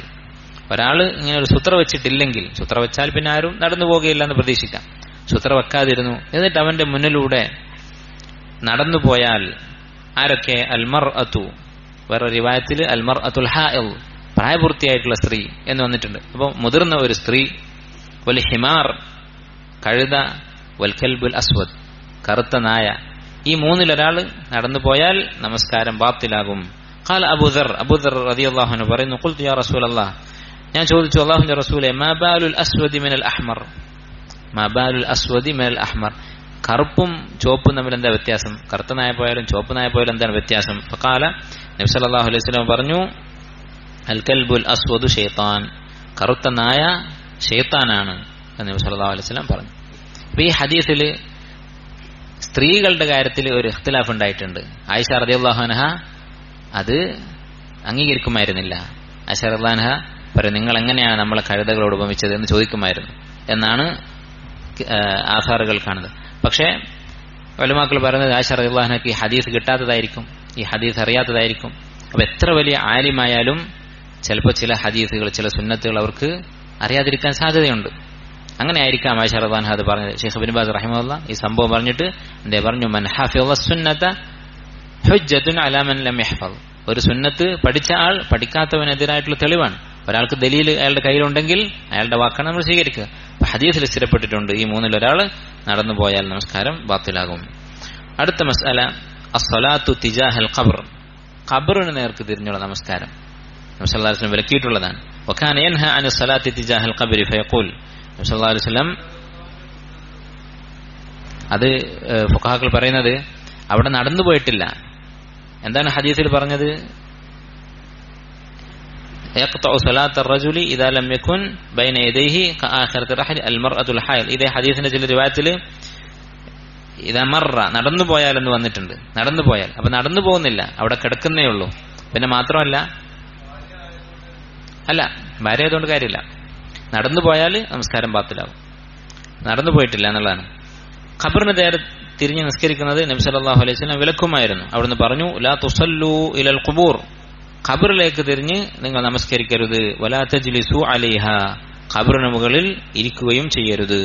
ഒരാള് ഇങ്ങനെ ഒരു സുത്ര വെച്ചിട്ടില്ലെങ്കിൽ, സുത്ര വെച്ചാൽ പിന്നെ ആരും നടന്നു പോകുകയില്ല എന്ന് പ്രതീക്ഷിക്കാം. സുത്ര വെക്കാതിരുന്നു, എന്നിട്ട് അവന്റെ മുന്നിലൂടെ നടന്നുപോയാൽ ആരൊക്കെ? അൽമർഅതു, വേറെ റിവായത്തിൽ അൽമർഅത്തുൽ ഹാഇൽ, പ്രായപൂർത്തിയായിട്ടുള്ള സ്ത്രീ എന്ന് വന്നിട്ടുണ്ട്. അപ്പോൾ മുതിർന്ന ഒരു സ്ത്രീ, വൽ ഹിമാർ, കഴുത, വൽ കൽബുൽ അസ്വദ്, കറുത്ത നായ, ഈ മൂന്നിലൊരാൾ നടന്നു പോയാൽ നമസ്കാരം ബാത്തിലാകും. ഖാല അബൂദർ, അബൂദർ റളിയല്ലാഹു അൻഹു പറയുന്നു, ഖുൽതു യാ റസൂലല്ലാഹ്, ഞാൻ ചോദിച്ചു അല്ലാഹുവിന്റെ റസൂലേ, മാ ബാലുൽ അസ്വദി മിനൽ അഹ്മർ, മാ ബാലുൽ അസ്വദി മിനൽ അഹ്മർ, കറുപ്പും ചുവപ്പും തമ്മിൽ എന്താ വ്യത്യാസം? കറുത്ത നായ പോയാലും ചുവപ്പ് നായ പോയാലും എന്താണ് വ്യത്യാസം? ഫഖാല, നബി സല്ലല്ലാഹു അലൈഹി വസല്ലം പറഞ്ഞു, അൽ കൽബുൽ അസ്വദു ശൈത്താൻ, കറുത്ത നായ ശൈത്താനാണ് എന്ന് നബി സല്ലല്ലാഹു അലൈഹി വസല്ലം പറഞ്ഞു. അപ്പൊ ഈ ഹദീസിൽ സ്ത്രീകളുടെ കാര്യത്തിൽ ഒരു ഇഖ്തിലാഫ് ഉണ്ടായിട്ടുണ്ട്. ആയിഷ റളിയല്ലാഹു അൻഹ അത് അംഗീകരിക്കുമായിരുന്നില്ല. ആയിഷ റളിയല്ലാഹു അൻഹ പറയും, നിങ്ങൾ എങ്ങനെയാണ് നമ്മളെ കഴുതകളോട് ഉപമിച്ചത് എന്ന് ചോദിക്കുമായിരുന്നു എന്നാണ് ആധാറുകൾ കാണുന്നത്. പക്ഷേ ഉലമാക്കൾ പറയുന്നത് ആയിഷ റളിയല്ലാഹു അൻഹയ്ക്ക് ഈ ഹദീസ് കിട്ടാത്തതായിരിക്കും, ഈ ഹദീസ് അറിയാത്തതായിരിക്കും. അപ്പൊ എത്ര വലിയ ആലിമായാലും ചിലപ്പോൾ ചില ഹദീസുകൾ, ചില സുന്നത്തുകൾ അവർക്ക് അറിയാതിരിക്കാൻ സാധ്യതയുണ്ട്. അങ്ങനെ ആയിരിക്കാം ആയിഷ റളിയല്ലാഹു അൻഹ അത് പറഞ്ഞത്. ഷെയ്ഖ് ഇബ്നു ബാസ് റഹിമഹുല്ലാഹ് ഈ സംഭവം പറഞ്ഞിട്ട് പറഞ്ഞു, മൻ ഹഫിള സുന്നത ഹുജ്ജത്തുൻ അലാ മൻ ലം യഹ്ഫൾ, ഒരു സുന്നത്ത് പഠിച്ച ആൾ പഠിക്കാത്തവനെതിരായിട്ടുള്ള തെളിവാണ്. ഒരാൾക്ക് ദലീൽ അയാളുടെ കയ്യിലുണ്ടെങ്കിൽ അയാളുടെ വാക്കാണ് നമ്മൾ സ്വീകരിക്കുക. അപ്പൊ ഹദീസിൽ സ്ഥിരപ്പെട്ടിട്ടുണ്ട്, ഈ മൂന്നിലൊരാൾ നടന്നു പോയാൽ നമസ്കാരം ബാത്തിലാകും. അടുത്ത മസ്അല, അസ്സലാത്തു തിജാഹൽ ഖബ്ർ, ഖബറിന് നേർക്ക് തിരിഞ്ഞുള്ള നമസ്കാരം നബി സല്ലല്ലാഹു അലൈഹി വസല്ലം വിലക്കിയിട്ടുള്ളതാണ്. വകാന യൻഹ അനി സ്വലാത്തി തിജാഹൽ ഖബ്രി ഫയഖൂൽ, നബി സല്ലല്ലാഹു അലൈഹി വസല്ലം അത് ഫുഖഹാക്കൾ പറയുന്നത് അവിടെ നടന്നു പോയിട്ടില്ല. എന്താണ് ഹദീസിൽ പറഞ്ഞത്? യഖ്തഉ സ്വലാത്ത അർറജുലി ഇദാ ലം യകുൻ ബൈന യദൈഹി കആഖിറത്തി റഹൽ അൽമർഅത്തുൽ ഹായിൽ. ഇതേ ഹദീസിന്റെ ചില റിവായത്തിൽ ഇദാ മർറ, നടന്നു പോയാൽ എന്ന് വന്നിട്ടുണ്ട്. നടന്നു പോയാൽ, അപ്പൊ നടന്നു പോകുന്നില്ല, അവിടെ കിടക്കുന്നേ ഉള്ളൂ. പിന്നെ മാത്രമല്ല, അല്ല ഭാര്യ ആയതുകൊണ്ട് കാര്യമില്ല, നടന്നു പോയാൽ നമസ്കാരം ബാത്തിലാവും. നടന്നു പോയിട്ടില്ല എന്നുള്ളതാണ്. ഖബറിന് നേരെ തിരിഞ്ഞ് നിസ്കരിക്കുന്നത് നബി സല്ലല്ലാഹു അലൈഹി വസല്ലം വിലക്കുമായിരുന്നു. അവിടുന്ന് പറഞ്ഞു, ലാ തുസല്ലു ഇലൽ ഖുബൂർ, ഖബറിലേക്ക് തിരിഞ്ഞ് നിങ്ങൾ നമസ്കരിക്കരുത്. വലാ തജ്ലിസു അലൈഹ, ഖബറിന് മുകളിൽ ഇരിക്കുകയും ചെയ്യരുത്.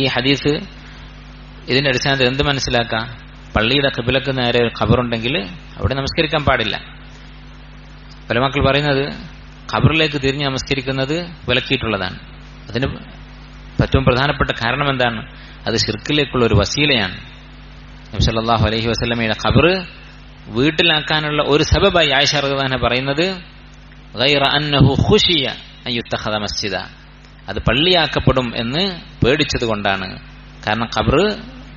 ഈ ഹദീസ് ഇതിന്റെ അടിസ്ഥാനത്തിൽ എന്ത് മനസ്സിലാക്കാം? പള്ളിയുടെ ഖിബ്ലക്ക് നേരെ ഒരു ഖബറുണ്ടെങ്കിൽ അവിടെ നമസ്കരിക്കാൻ പാടില്ല. പല മക്കൾ പറയുന്നത് ഖബറിലേക്ക് തിരിഞ്ഞ് നമസ്കരിക്കുന്നത് വിലക്കിയിട്ടുള്ളതാണ്. അതിന് ഏറ്റവും പ്രധാനപ്പെട്ട കാരണം എന്താണ്? അത് ശിർക്കിലേക്കുള്ള ഒരു വസീലയാണ്. നബി സല്ലല്ലാഹു അലൈഹി വസല്ലമയുടെ ഖബർ വീട്ടിലാക്കാനുള്ള ഒരു സബബായി ആയിഷ റളിയല്ലാഹു അൻഹ പറയുന്നത്, ഗൈറ അന്നഹു ഖുശിയ അൻ യുത്തഖദ മസ്ജിദ, അത് പള്ളിയാക്കപ്പെടും എന്ന് പേടിച്ചത് കൊണ്ടാണ്. കാരണം ഖബർ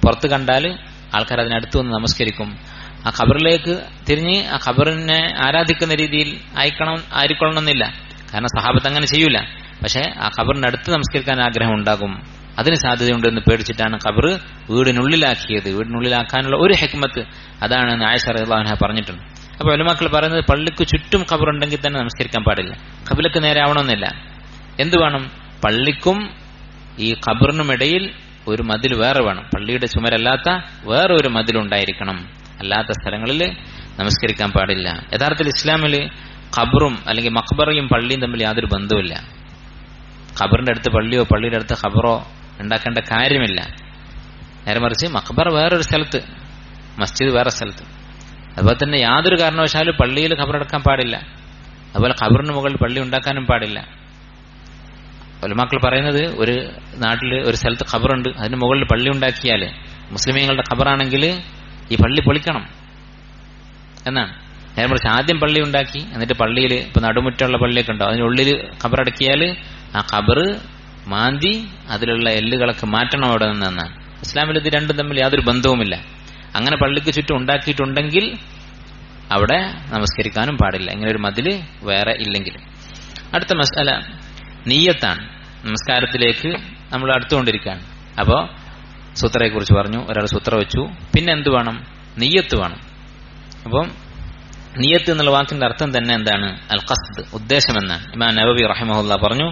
പുറത്ത് കണ്ടാൽ ആൾക്കാർ അതിനടുത്ത് വന്ന് നമസ്കരിക്കും. ആ ഖബറിലേക്ക് തിരിഞ്ഞ് ആ ഖബറിനെ ആരാധിക്കുന്ന രീതിയിൽ ആയിരിക്കണമെന്നില്ല. കാരണം സഹാബത്ത് അങ്ങനെ ചെയ്യൂല. പക്ഷെ ആ ഖബറിന്റെ അടുത്ത് നമസ്കരിക്കാൻ ആഗ്രഹം ഉണ്ടാകും, അതിന് സാധ്യതയുണ്ടെന്ന് പേടിച്ചിട്ടാണ് ഖബർ വീടിനുള്ളിലാക്കിയത്. വീടിനുള്ളിലാക്കാനുള്ള ഒരു ഹിക്മത്ത് അതാണ് ആയിഷ റളിയല്ലാഹു അൻഹ പറഞ്ഞിട്ടുണ്ട്. അപ്പൊ ഉലമാക്കൾ പറയുന്നത് പള്ളിക്ക് ചുറ്റും ഖബറുണ്ടെങ്കിൽ തന്നെ നമസ്കരിക്കാൻ പാടില്ല, ഖിബ്ലക്ക് നേരെ ആവണമെന്നില്ല. എന്ത് വേണം? പള്ളിക്കും ഈ ഖബറിനുമിടയിൽ ഒരു മതിൽ വേറെ വേണം. പള്ളിയുടെ ചുമരല്ലാത്ത വേറെ ഒരു മതിലുണ്ടായിരിക്കണം. അല്ലാത്ത സ്ഥലങ്ങളിൽ നമസ്കരിക്കാൻ പാടില്ല. യഥാർത്ഥത്തിൽ ഇസ്ലാമിൽ ഖബറും അല്ലെങ്കിൽ മഖ്ബറയും പള്ളിയും തമ്മിൽ യാതൊരു ബന്ധവുമില്ല. ഖബറിന്റെ അടുത്ത് പള്ളിയോ പള്ളിയുടെ അടുത്ത് ഖബറോ ഉണ്ടാക്കേണ്ട കാര്യമില്ല. നേരെ മറിച്ച് മഖ്ബർ വേറൊരു സ്ഥലത്ത്, മസ്ജിദ് വേറെ സ്ഥലത്ത്. അതുപോലെ തന്നെ യാതൊരു കാരണവശാലും പള്ളിയിൽ ഖബറടക്കാൻ പാടില്ല. അതുപോലെ ഖബറിന് മുകളിൽ പള്ളി ഉണ്ടാക്കാനും പാടില്ല. ഉലമാക്കൾ പറയുന്നത് ഒരു നാട്ടിൽ ഒരു സ്ഥലത്ത് ഖബറുണ്ട്, അതിന് മുകളിൽ പള്ളി ഉണ്ടാക്കിയാൽ മുസ്ലിമീങ്ങളുടെ ഖബറാണെങ്കിൽ ഈ പള്ളി പൊളിക്കണം എന്നാണ്. നേരെ മറിച്ച് ആദ്യം പള്ളി ഉണ്ടാക്കി എന്നിട്ട് പള്ളിയിൽ ഇപ്പൊ നടുമുറ്റുള്ള പള്ളിയൊക്കെ ഉണ്ടാവും, അതിനുള്ളിൽ ഖബറടക്കിയാൽ ആ ഖബറ് മാന്തി അതിലുള്ള എല്ലുകളൊക്കെ മാറ്റണം അവിടെ നിന്നാണ്. ഇസ്ലാമിൽ ഇത് രണ്ടും തമ്മിൽ യാതൊരു ബന്ധവുമില്ല. അങ്ങനെ പള്ളിക്ക് ചുറ്റും ഉണ്ടാക്കിയിട്ടുണ്ടെങ്കിൽ അവിടെ നമസ്കരിക്കാനും പാടില്ല, ഇങ്ങനെ ഒരു മതില് വേറെ ഇല്ലെങ്കിൽ. അടുത്ത മസ്അല നിയ്യത്താണ്. നമസ്കാരത്തിലേക്ക് നമ്മൾ അടുത്തുകൊണ്ടിരിക്കുകയാണ്. അപ്പോൾ സൂത്രയെ കുറിച്ച് പറഞ്ഞു, ഒരാൾ സൂത്ര വെച്ചു, പിന്നെ എന്ത് വേണം? നിയ്യത്ത് വേണം. അപ്പം നിയ്യത്ത് എന്നുള്ള വാക്കിന്റെ അർത്ഥം തന്നെ എന്താണ്? അൽ ഖസ്ദ്, ഉദ്ദേശം എന്നാണ്. ഇമാം നവവി റഹിമഹുല്ലാ പറഞ്ഞു,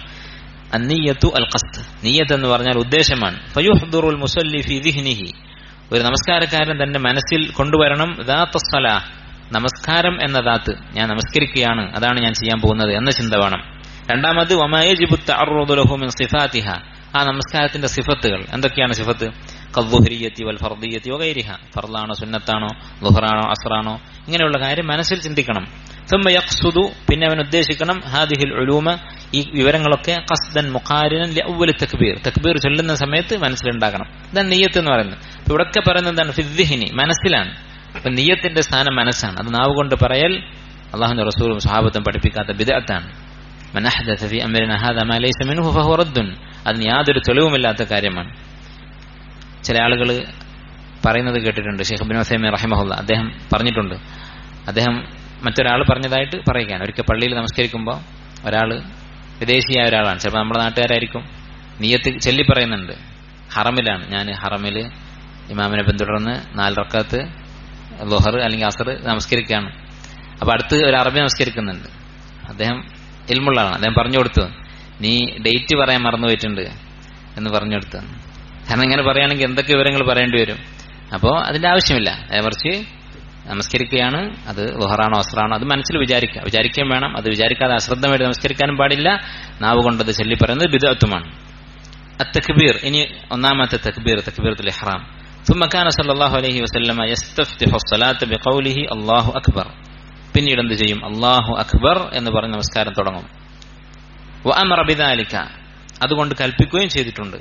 അന്നിയ്യത്തു അൽ ഖസ്ദ്, നിയ്യത്ത് എന്ന് പറഞ്ഞാൽ ഉദ്ദേശമാണ്. ഫയുഹ്ദിറുൽ മുസല്ലി ഫീ ദിഹ്നിഹി, ഒരു നമസ്കാരക്കാരൻ തന്റെ മനസ്സിൽ കൊണ്ടുവരണം ദാത്ത സ്വലാഹ്, നമസ്കാരം എന്ന ദാത്ത്, ഞാൻ നമസ്കരിക്കുകയാണ്, അതാണ് ഞാൻ ചെയ്യാൻ പോകുന്നത് എന്ന ചിന്ത വേണം. രണ്ടാമത് വമാ യജിബു തഅററുദു ലഹു മിൻ സിഫാതിഹ, ആ നമസ്കാരത്തിന്റെ സിഫത്തുകൾ എന്തൊക്കെയാണ്? സിഫത്ത് ഖദ്ദുഹരിയത്തി വൽ ഫർദിയത്തി വഗൈരിഹ, ഫർളാണോ സുന്നത്താണോ ളുഹറാണോ അസ്റാണോ, ഇങ്ങനെയുള്ള കാര്യം മനസ്സിൽ ചിന്തിക്കണം. ثم يقصد, പിന്നെ അവൻ ഉദ്ദേശിക്കണം ഹാദിഹിൽ ഉലൂമ, ഈ വിവരങ്ങളൊക്കെ ഖസ്ദൻ മുഖാരിനൻ ലിഅവ്വൽ തക്ബീർ, തക്ബീർ ചൊല്ലുന്ന സമയത്ത് മനസ്സിലുണ്ടാകണം. ഇതാണ് നിയ്യത്ത് എന്ന് പറയുന്നത്. ഇവിടൊക്കെ പറയുന്നത് എന്താണ്? ഫിദ്ദിഹിനി, മനസ്സിലാണ്. അപ്പൊ നിയ്യത്തിന്റെ സ്ഥാനം മനസ്സാണ്. അത് നാവ് കൊണ്ട് പറയൽ അല്ലാഹുവിന്റെ റസൂലും സ്വഹാബത്തും പഠിപ്പിക്കാത്ത ബിദ്അത്താണ്. മൻ അഹ്ദസ ഫീ അംരിനാ ഹാദാ മാ ലൈസ മിൻഹു ഫഹുവ റദ്ദുൻ, അതിന് യാതൊരു തെളിവുമില്ലാത്ത കാര്യമാണ്. ചില ആളുകൾ പറയുന്നത് കേട്ടിട്ടുണ്ട്. ഷെയ്ഖ് ഇബ്നു ഉസൈമീൻ റഹിമഹുല്ലാ അദ്ദേഹം പറഞ്ഞിട്ടുണ്ട്, അദ്ദേഹം മറ്റൊരാൾ പറഞ്ഞതായിട്ട് പറയുകയാണ്. ഒരിക്കൽ പള്ളിയിൽ നമസ്കരിക്കുമ്പോൾ ഒരാൾ വിദേശിയായ ഒരാളാണ്, ചിലപ്പോൾ നമ്മുടെ നാട്ടുകാരായിരിക്കും, നിയ്യത്ത് ചൊല്ലി പറയുന്നുണ്ട്, ഹറമിലാണ്, ഞാൻ ഹറമിൽ ഇമാമിനെ പിന്തുടർന്ന് 4 റക്അത്ത് ളുഹർ അല്ലെങ്കിൽ അസർ നമസ്കരിക്കുകയാണ്. അപ്പൊ അടുത്ത് ഒരു അറബി നമസ്കരിക്കുന്നുണ്ട്. അദ്ദേഹം ഇൽമുള്ള ആളാണ്. അദ്ദേഹം പറഞ്ഞു കൊടുത്തു, നീ ഡേറ്റ് പറയാൻ മറന്നുപോയിട്ടുണ്ട് എന്ന് പറഞ്ഞു കൊടുത്തു. കാരണം ഇങ്ങനെ പറയുകയാണെങ്കിൽ എന്തൊക്കെ വിവരങ്ങൾ പറയേണ്ടി വരും. അപ്പോൾ അതിന്റെ ആവശ്യമില്ല. മറിച്ച് നമസ്കരിക്കുകയാണ്, അത് ളുഹറാണോ അസ്റാണോ അത് മനസ്സിൽ വിചാരിക്കുകയും വേണം. അത് വിചാരിക്കാതെ അശ്രദ്ധമായിട്ട് നമസ്കരിക്കാനും പാടില്ല. നാവ് കൊണ്ടത് ചൊല്ലി പറയുന്നത് ബിദ്അത്തുമാണ്. അത്തക്ബീർ, ഇനി ഒന്നാമത്തെ തക്ബീർ, തക്ബീറത്തുൽ ഇഹ്റാം. ثم كان صلى الله عليه وسلم يستفتح الصلاة بقوله الله أكبر, പിന്നീട് എന്ത് ചെയ്യും? അല്ലാഹു അക്ബർ എന്ന് പറഞ്ഞ് നമസ്കാരം തുടങ്ങും. വഅമറ ബിദാലിക, അതുകൊണ്ട് കൽപ്പിക്കുകയും ചെയ്തിട്ടുണ്ട്.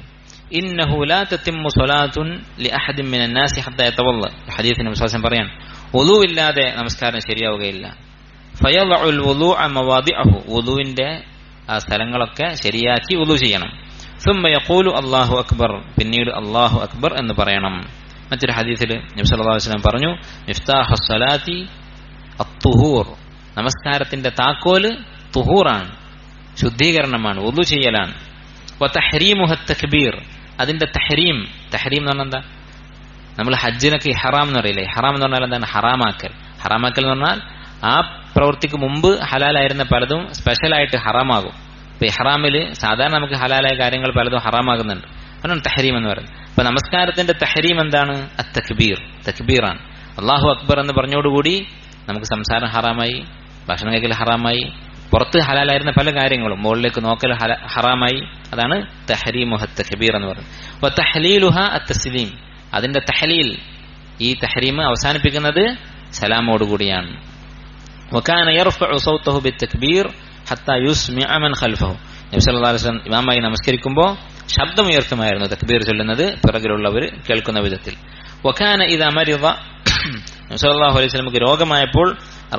ഇന്നഹു ലാ തതിമ്മു സ്വലാത്തുൻ ലിഅഹദിൻ മിനൻ നാസി ഹത്താ യതവല്ല, ഹദീസിൽ നബി സ്വല്ലല്ലാഹു അലൈഹി വസല്ലം പറയാൻ, വുളു ഇല്ലാതെ നമസ്കാരം ശരിയാവുകയില്ല. ഫയളഉൽ വുളുഅ മവാദിഅഹു, വുളുവിന്റെ ആ സ്ഥലങ്ങളൊക്കെ ശരിയാക്കി വുളു ചെയ്യണം. ثم يقول അല്ലാഹു അക്ബർ, പിന്നീട് അല്ലാഹു അക്ബർ എന്ന് പറയണം. മറ്റൊരു ഹദീസിൽ നബി സല്ലല്ലാഹു അലൈഹി വസല്ലം പറഞ്ഞു, മിഫ്താഹുസ് സ്വലാത്തി അത്തുഹൂർ, നമസ്കാരത്തിന്റെ താക്കോല് തുഹൂറാണ്, ശുദ്ധീകരണമാണ്, വുളു ചെയ്യലാണ്. വതഹ്രീമുഹ തക്ബീർ, അതിന്റെ തഹ്രീം, തഹ്രീം എന്ന് പറഞ്ഞാൽ എന്താ? നമ്മൾ ഹജ്ജിനൊക്കെ ഇഹ്റാം എന്ന് പറയില്ലേ? ഇഹ്റാം എന്ന് പറഞ്ഞാൽ എന്താണ്? ഹറാമാക്കൽ. ഹറാമാക്കൽ എന്ന് പറഞ്ഞാൽ ആ പ്രവൃത്തിക്ക് മുമ്പ് ഹലാലായിരുന്ന പലതും സ്പെഷ്യലായിട്ട് ഹറാമാകും. ഇപ്പൊ ഇഹ്റാമിൽ സാധാരണ നമുക്ക് ഹലാലായ കാര്യങ്ങൾ പലതും ഹറാമാകുന്നുണ്ട്, അതാണ് തഹ്രീം എന്ന് പറയുന്നത്. അപ്പൊ നമസ്കാരത്തിന്റെ തഹ്രീം എന്താണ്? അത്തക്ബീർ, തക്ബീറാണ്. അല്ലാഹു അക്ബർ എന്ന് പറഞ്ഞോടുകൂടി നമുക്ക് സംസാരം ഹറാമായി, ഭക്ഷണം കഴിക്കൽ ഹറാമായി, പുറത്ത് ഹലാലായിരുന്ന പല കാര്യങ്ങളും മുകളിലേക്ക് നോക്കൽ ഹറാമായി. അതാണ് തഹ്രീമുഹ തക്ബീർ എന്ന് പറയുന്നത്. വതഹ്ലീലുഹ അത്തസ്ലീം, അതിന്റെ തഹ്ലീൽ, ഈ തഹ്രീം അവസാനിപ്പിക്കുന്നത് സലാമോടുകൂടിയാണ്. വകാന യർഫഉ സൗതഹു ബിത്തക്ബീർ ഹത്താ യുസ്മിഅ മൻ ഖൽഫഹു, നബി സല്ലല്ലാഹു അലൈഹി വസല്ലം ഇമാമായി നമസ്കരിക്കുമ്പോൾ ശബ്ദമുയർത്തുമായിരുന്നു തക്ബീർ ചൊല്ലുന്നത് പിറകിലുള്ളവർ കേൾക്കുന്ന വിധത്തിൽ. വകാന ഇദാ മരിദ, നബി സല്ലല്ലാഹു അലൈഹി വസല്ലമക്ക് രോഗമായപ്പോൾ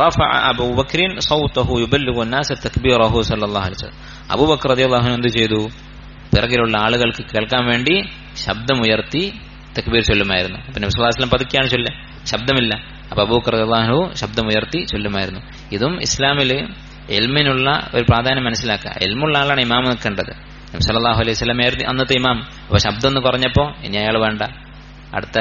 റഫഅ അബൂബക്കർ സൗതഹു യുബല്ലിഗു അന്നാസ തക്ബീറഹു സല്ലല്ലാഹു അലൈഹി വസല്ലം, അബൂബക്കർ റളിയല്ലാഹു അൻഹു എന്ത് ചെയ്തു? പിറകിലുള്ള ആളുകൾക്ക് കേൾക്കാൻ വേണ്ടി ശബ്ദമുയർത്തി തക്ബീർ ചൊല്ലുമായിരുന്നു. അപ്പൊ നബി സല്ലല്ലാഹു അലൈഹി വസല്ലം പതുക്കെയാണ് ചൊല്ലുക, ശബ്ദമില്ല. അപ്പൊ അബൂബക്കർ റളിയല്ലാഹു അൻഹു ശബ്ദമുയർത്തി ചൊല്ലുമായിരുന്നു. ഇതും ഇസ്ലാമില് എൽമിനുള്ള ഒരു പ്രാധാന്യം മനസ്സിലാക്കുക. എൽമുള്ള ആളാണ് ഇമാം നിൽക്കേണ്ടത്. നബി സല്ലല്ലാഹു അലൈഹി വസല്ലമയായിരുന്നു അന്നത്തെ ഇമാം. അപ്പൊ ശബ്ദം എന്ന് പറഞ്ഞപ്പോ ഇനി അയാൾ വേണ്ട, അടുത്ത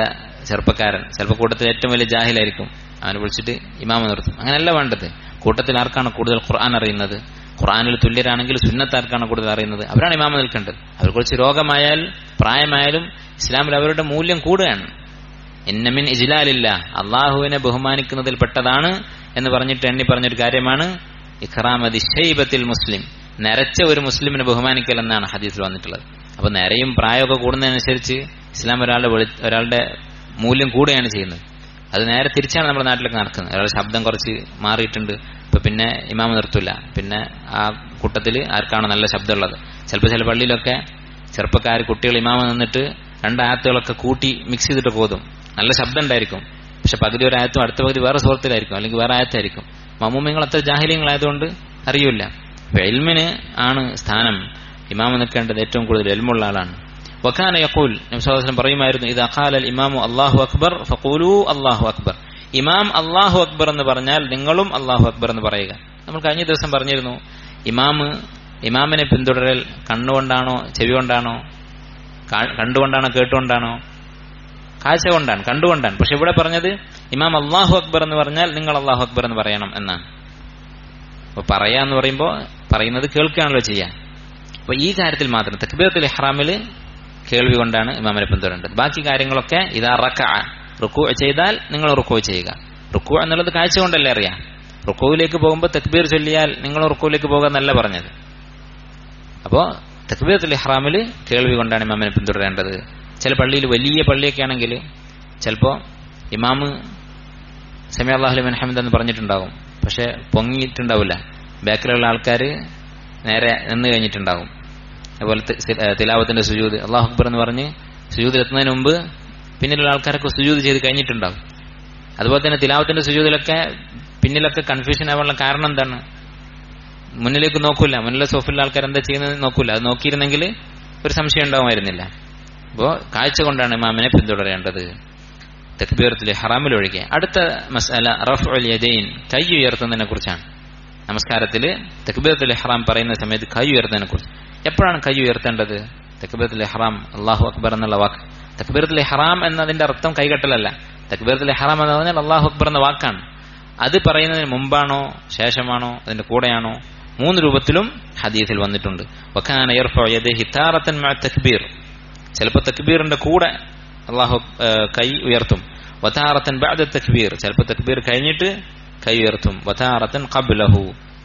ചെറുപ്പക്കാരൻ, ചിലപ്പോൾ കൂട്ടത്തിൽ ഏറ്റവും വലിയ ജാഹിലായിരിക്കും, അവനെ വിളിച്ചിട്ട് ഇമാമ നിർത്തും. അങ്ങനെയല്ല വേണ്ടത്. കൂട്ടത്തിൽ ആർക്കാണ് കൂടുതൽ ഖുർആൻ അറിയുന്നത്, ഖുർആനിൽ തുല്യരാണെങ്കിൽ സുന്നത്ത് ആർക്കാണ് കൂടുതൽ അറിയുന്നത്, അവരാണ് ഇമാമ നിൽക്കേണ്ടത്. അവർക്ക് കുറച്ച് രോഗമായാൽ പ്രായമായാലും ഇസ്ലാമിൽ അവരുടെ മൂല്യം കൂടുകയാണ്. ഇന്നമിൻ ഇജ്ലാലില്ല, അള്ളാഹുവിനെ ബഹുമാനിക്കുന്നതിൽ പെട്ടതാണ് എന്ന് പറഞ്ഞിട്ട് എണ്ണി പറഞ്ഞൊരു കാര്യമാണ് ഇഖ്റാമതി ശൈബത്തിൽ മുസ്ലിം, നരച്ച ഒരു മുസ്ലിമിനെ ബഹുമാനിക്കൽ എന്നാണ് ഹദീസിൽ വന്നിട്ടുള്ളത്. അപ്പൊ നരയും പ്രായമൊക്കെ കൂടുന്നതനുസരിച്ച് ഇസ്ലാം ഒരാളുടെ മൂല്യം കൂടുകയാണ് ചെയ്യുന്നത്. അത് നേരെ തിരിച്ചാണ് നമ്മുടെ നാട്ടിലൊക്കെ നടക്കുന്നത്. ഒരാളുടെ ശബ്ദം കുറച്ച് മാറിയിട്ടുണ്ട്, ഇപ്പൊ പിന്നെ ഇമാമ നിർത്തൂല, പിന്നെ ആ കൂട്ടത്തിൽ ആർക്കാണ് നല്ല ശബ്ദമുള്ളത് ചിലപ്പോൾ ചില പള്ളിയിലൊക്കെ ചെറുപ്പക്കാർ കുട്ടികൾ ഇമാമ നിന്നിട്ട് 2 ആയത്തുകളൊക്കെ കൂട്ടി മിക്സ് ചെയ്തിട്ട് പോതും. നല്ല ശബ്ദം ഉണ്ടായിരിക്കും, പക്ഷെ പകുതി ഒരു ആയത്തും അടുത്ത പകുതി വേറെ സുഹൃത്തിലായിരിക്കും, അല്ലെങ്കിൽ വേറെ ആയത്തായിരിക്കും. മമ്മൂമിങ്ങൾ അത്ര ജാഹിലിയങ്ങളായതുകൊണ്ട് അറിയില്ല. ഇൽമിന് ആണ് സ്ഥാനം. ഇമാമ നിൽക്കേണ്ടത് ഏറ്റവും കൂടുതൽ ഇൽമുള്ള ആളാണ്. വകാന യഖൂൽ, നബി സല്ലല്ലാഹു അലൈഹി വസല്ലം പറയുമായിരുന്നു, ഇദാ ഖാലൽ ഇമാമു അല്ലാഹു അക്ബർ ഫഖൂലു അല്ലാഹു അക്ബർ. ഇമാം അല്ലാഹു അക്ബർ എന്ന് പറഞ്ഞാൽ നിങ്ങളും അല്ലാഹു അക്ബർ എന്ന് പറയുക. നമ്മൾ കഴിഞ്ഞ ദിവസം പറഞ്ഞിരുന്നു, ഇമാമിനെ പിന്തുടരൽ കണ്ണുകൊണ്ടാണോ ചെവി കൊണ്ടാണോ, കണ്ടുകൊണ്ടാണോ കേട്ടുകൊണ്ടാണോ? കാഴ്ച കൊണ്ടാണ്, കണ്ടുകൊണ്ടാണ്. പക്ഷെ ഇവിടെ പറഞ്ഞത് ഇമാം അല്ലാഹു അക്ബർ എന്ന് പറഞ്ഞാൽ നിങ്ങൾ അല്ലാഹു അക്ബർ എന്ന് പറയണം എന്നാണ്. അപ്പൊ പറയാന്ന് പറയുമ്പോൾ പറയുന്നത് കേൾക്കുകയാണല്ലോ ചെയ്യാൻ. അപ്പൊ ഈ കാര്യത്തിൽ മാത്രം തക്ബീറത്തുൽ ഇഹ്റാമിൽ കേൾവി കൊണ്ടാണ് ഇമാമിനെ പിന്തുടരേണ്ടത്. ബാക്കി കാര്യങ്ങളൊക്കെ ഇദാ റകഅ, റുക്കൂ ചെയ്താൽ നിങ്ങൾ റുക്കൂ ചെയ്യുക. റുക്കൂ എന്നുള്ളത് കാഴ്ച കൊണ്ടല്ലേ അറിയാം. റുക്കൂവിലേക്ക് പോകുമ്പോൾ തക്ബീർ ചൊല്ലിയാൽ നിങ്ങൾ റുക്കൂവിലേക്ക് പോകാന്നല്ല പറഞ്ഞത്. അപ്പോ തക്ബീറത്തുൽ ഇഹ്റാമിൽ കേൾവി കൊണ്ടാണ് ഇമാമിനെ പിന്തുടരേണ്ടത്. ചില പള്ളിയിൽ, വലിയ പള്ളിയൊക്കെ ആണെങ്കിൽ ചിലപ്പോൾ ഇമാമ് സമീഅ അല്ലാഹു ലിമൻ ഹമിദ എന്ന് പറഞ്ഞിട്ടുണ്ടാകും, പക്ഷെ പൊങ്ങിയിട്ടുണ്ടാവില്ല. ബാക്കിലുള്ള ആൾക്കാർ നേരെ നിന്ന് കഴിഞ്ഞിട്ടുണ്ടാകും. അതുപോലെ തിലാവത്തിന്റെ സുജൂദ്, അല്ലാഹു അക്ബർ എന്ന് പറഞ്ഞ് സുജൂദിലെത്തുന്നതിന് മുമ്പ് പിന്നിലുള്ള ആൾക്കാരൊക്കെ സുജൂദ് ചെയ്ത് കഴിഞ്ഞിട്ടുണ്ടാകും. അതുപോലെ തന്നെ തിലാവത്തിന്റെ സുജൂദിലൊക്കെ പിന്നിലൊക്കെ കൺഫ്യൂഷൻ ആവാനുള്ള കാരണം എന്താണ്? മുന്നിലേക്ക് നോക്കൂല, മുന്നിലെ സോഫിലുള്ള ആൾക്കാർ എന്താ ചെയ്യുന്നത് നോക്കൂല. അത് നോക്കിയിരുന്നെങ്കിൽ ഒരു സംശയം ഉണ്ടാവുമായിരുന്നില്ല. അപ്പോൾ കാഴ്ച കൊണ്ടാണ് ഇമാമിനെ പിന്തുടരേണ്ടത് തക്ബീറത്തുൽ ഇഹ്റാമിൽ ഒഴികെ. അടുത്ത മസ്അല റഫ്ഉൽ യദൈൻ, കൈ ഉയർത്തുന്നതിനെ കുറിച്ചാണ്. നമസ്കാരത്തിൽ തക്ബീറത്തുൽ ഇഹ്റാം പറയുന്ന സമയത്ത് കൈ ഉയർത്തുന്നതിനെ കുറിച്ച്. എപ്പോഴാണ് കൈ ഉയർത്തേണ്ടത്? തക്ബീറത്തുൽ ഇഹ്റാം അല്ലാഹു അക്ബർ എന്നുള്ള വാക്ക്, തക്ബീറത്തുൽ ഇഹ്റാം എന്നതിന്റെ അർത്ഥം കൈകെട്ടലല്ല. തക്ബീറത്തുൽ ഇഹ്റാം എന്ന് പറഞ്ഞാൽ അല്ലാഹു അക്ബർ എന്ന വാക്കാണ്. അത് പറയുന്നതിന് മുമ്പാണോ ശേഷമാണോ അതിന്റെ കൂടെയാണോ? 3 രൂപത്തിലും ഹദീസിൽ വന്നിട്ടുണ്ട്. വകാന യർഫഉ യദൈഹി താറത്തൻ മഅ തക്ബീർ, ചിലപ്പോൾ തക്ബീറിന്റെ കൂടെ അല്ലാഹു കൈ ഉയർത്തും. വതാറത്തൻ ബഅദ തക്ബീർ, ചിലപ്പോൾ തക്ബീർ കഴിഞ്ഞിട്ട് കൈ ഉയർത്തും. വതാറത്തൻ ഖബ്ലഹു,